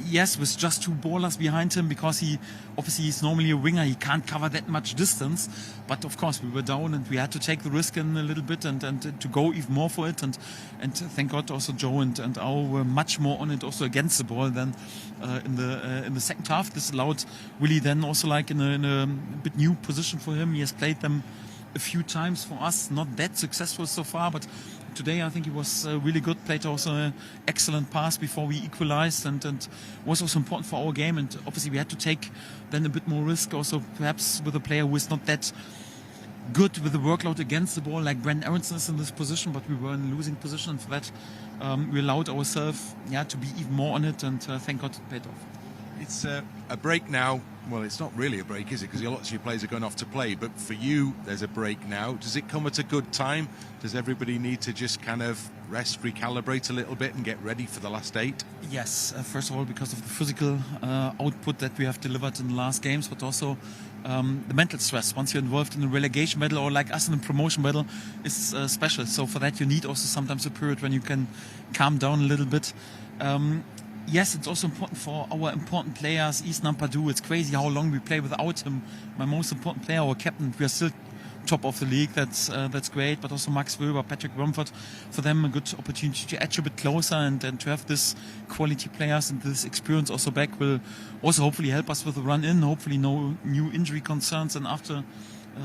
Yes, with just 2 ballers behind him, because he's normally a winger. He can't cover that much distance. But of course, we were down and we had to take the risk in a little bit and to go even more for it. And thank God also Joe and Ao were much more on it also against the ball than in the second half. This allowed Willie then also in a bit new position for him. He has played them a few times for us, not that successful so far, but today I think he was really good, played also an excellent pass before we equalized, and was also important for our game. And obviously we had to take then a bit more risk also, perhaps with a player who is not that good with the workload against the ball like Brent Aronson is in this position, but we were in a losing position, and for that we allowed ourselves to be even more on it, and thank God it paid off. It's a break now. Well, it's not really a break, is it? Because lots of your players are going off to play. But for you, there's a break now. Does it come at a good time? Does everybody need to just kind of rest, recalibrate a little bit and get ready for the last 8? Yes, first of all, because of the physical output that we have delivered in the last games, but also the mental stress. Once you're involved in a relegation battle, or like us in a promotion battle, is special. So for that, you need also sometimes a period when you can calm down a little bit. Yes, it's also important for our important players. Islam Padu, it's crazy how long we play without him. My most important player, our captain, we are still top of the league. That's great. But also Max Wöber, Patrick Rumford, for them a good opportunity to edge a bit closer and to have this quality players and this experience also back will also hopefully help us with the run-in. Hopefully no new injury concerns. And after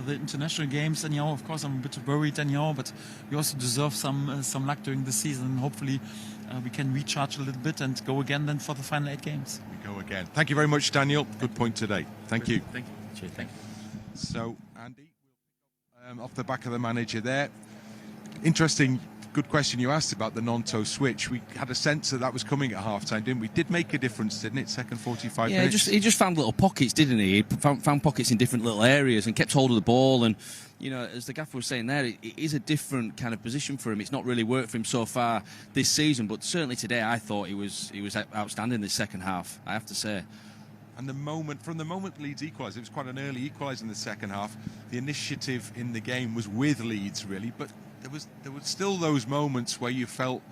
the international games, anyhow, of course I'm a bit worried anyhow, but we also deserve some luck during the season, and hopefully we can recharge a little bit and go again then for the final 8 games. We go again. Thank you very much, Daniel. Good point today. Thank you. Thank you. Cheers. Thank you. So, Andy, off the back of the manager there. Interesting, good question you asked about the Nonto switch. We had a sense that was coming at half-time, didn't we? Did make a difference, didn't it? Second 45 minutes. He just found little pockets, didn't he? He found pockets in different little areas and kept hold of the ball. And, as the gaffer was saying there, it is a different kind of position for him. It's not really worked for him so far this season, but certainly today I thought he was outstanding this second half, I have to say. And from the moment Leeds equalised, it was quite an early equaliser in the second half. The initiative in the game was with Leeds, really, but there were still those moments where you felt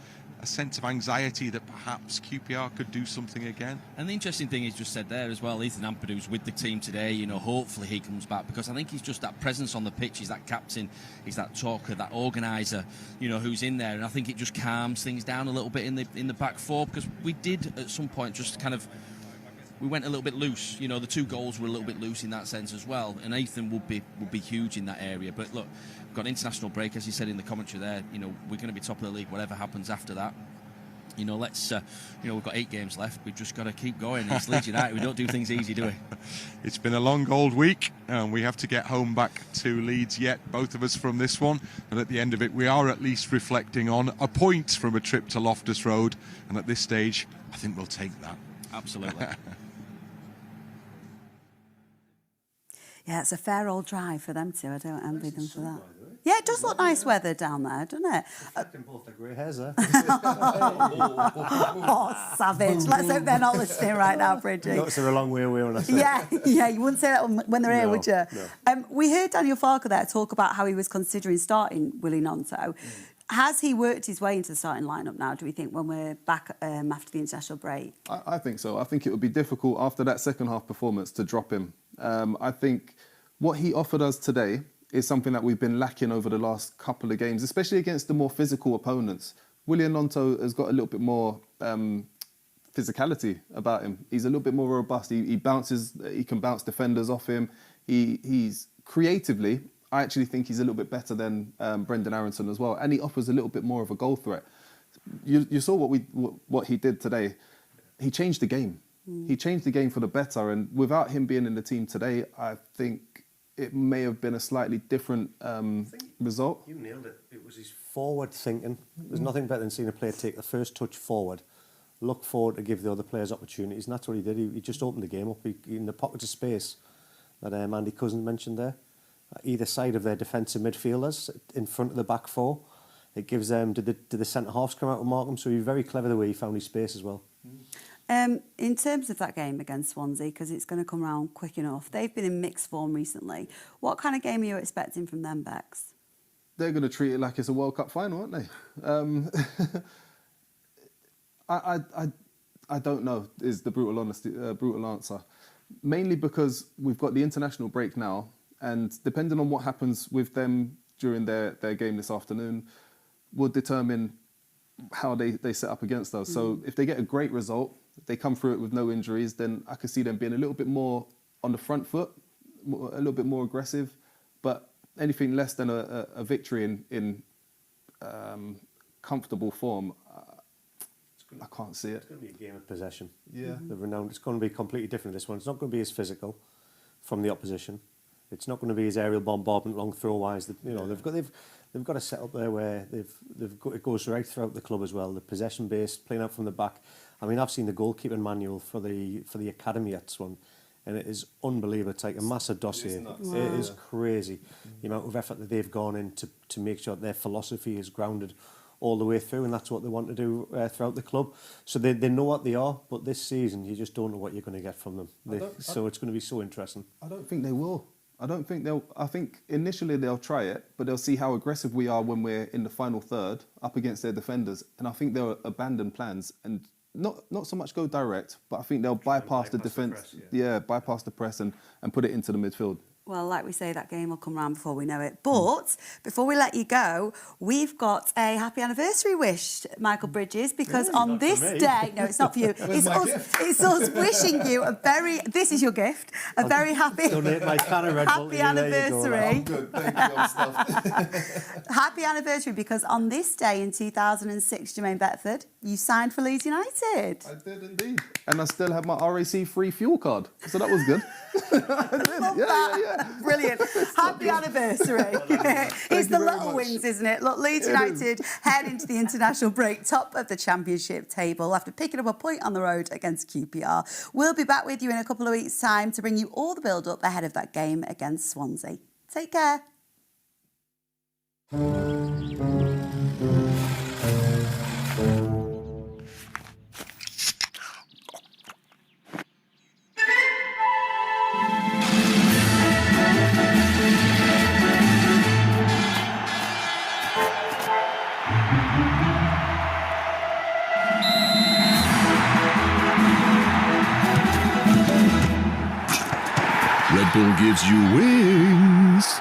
a sense of anxiety that perhaps QPR could do something again. And the interesting thing he's just said there as well, Ethan Ampadu's with the team today, hopefully he comes back, because I think he's just that presence on the pitch, he's that captain, he's that talker, that organiser, who's in there, and I think it just calms things down a little bit in the back four, because we did at some point just kind of, we went a little bit loose. The 2 goals were a little bit loose in that sense as well, and Ethan would be huge in that area. But look, we've got an international break, as you said in the commentary there. We're going to be top of the league, whatever happens after that. Let's we've got 8 games left. We've just got to keep going. It's Leeds United. We don't do things easy, do we? It's been a long old week, and we have to get home back to Leeds yet, both of us, from this one. And at the end of it, we are at least reflecting on a point from a trip to Loftus Road. And at this stage, I think we'll take that. Absolutely. Yeah, it's a fair old drive for them too. I don't envy them for that. Yeah, it does look nice weather down there, doesn't it? Reflecting both the grey hairs there. Oh, savage. Let's hope they're not listening right now, Bridgie. Notice they're a long way away when I say Yeah, you wouldn't say that when they're here, would you? No. We heard Daniel Farker there talk about how he was considering starting Willie Gnonto. Has he worked his way into the starting lineup now, do we think, when we're back after the international break? I think so. I think it would be difficult after that second half performance to drop him. I think what he offered us today is something that we've been lacking over the last couple of games, especially against the more physical opponents. Willie Gnonto has got a little bit more physicality about him. He's a little bit more robust. He bounces. He can bounce defenders off him. He's creatively, I actually think he's a little bit better than Brendan Aronson as well, and he offers a little bit more of a goal threat. You saw what he did today. He changed the game. He changed the game for the better, and without him being in the team today, I think it may have been a slightly different result. You nailed it. It was his forward thinking. There's nothing better than seeing a player take the first touch forward, look forward to give the other players opportunities, and that's what he did. He just opened the game up in the pockets of space that Andy Cousins mentioned there. Either side of their defensive midfielders, in front of the back four. It gives them, did the centre-halves come out with Markham? So he was very clever the way he found his space as well. In terms of that game against Swansea, because it's going to come around quick enough, they've been in mixed form recently. What kind of game are you expecting from them, Bex? They're going to treat it like it's a World Cup final, aren't they? I don't know, is the brutal answer. Mainly because we've got the international break now, and depending on what happens with them during their game this afternoon will determine how they set up against us. So if they get a great result, if they come through it with no injuries, then I could see them being a little bit more on the front foot, a little bit more aggressive. But anything less than a victory in comfortable form, I can't see it. It's going to be a game of possession. Yeah. The renowned. It's going to be completely different. This one. It's not going to be as physical from the opposition. It's not going to be as aerial bombardment, long throw wise. They've got a set up there where it goes right throughout the club as well. The possession based, playing out from the back. I mean, I've seen the goalkeeping manual for the academy at Swan, and it is unbelievable. It's like a massive dossier. It is crazy the amount of effort that they've gone in to make sure that their philosophy is grounded all the way through, and that's what they want to do throughout the club. So they know what they are, but this season you just don't know what you're going to get from them. So it's going to be so interesting. I don't think they will. I think initially they'll try it, but they'll see how aggressive we are when we're in the final third up against their defenders, and I think they'll abandon plans and not so much go direct, but I think they'll bypass the defence. Bypass the press and put it into the midfield. Well, like we say, that game will come round before we know it. But before we let you go, we've got a happy anniversary wish, Michael Bridges, because on this day, no, it's not for you. It's us wishing you this is your gift, very happy, happy anniversary. Good, thank you, I'm stuffed. Happy anniversary, because on this day in 2006, Jermaine Beckford, you signed for Leeds United. I did indeed. And I still have my RAC free fuel card, so that was good. Yeah. Brilliant. Happy anniversary. It's the little wins, isn't it? Look, Leeds United head into the international break, top of the championship table after picking up a point on the road against QPR. We'll be back with you in a couple of weeks' time to bring you all the build-up ahead of that game against Swansea. Take care. Red Bull gives you wings.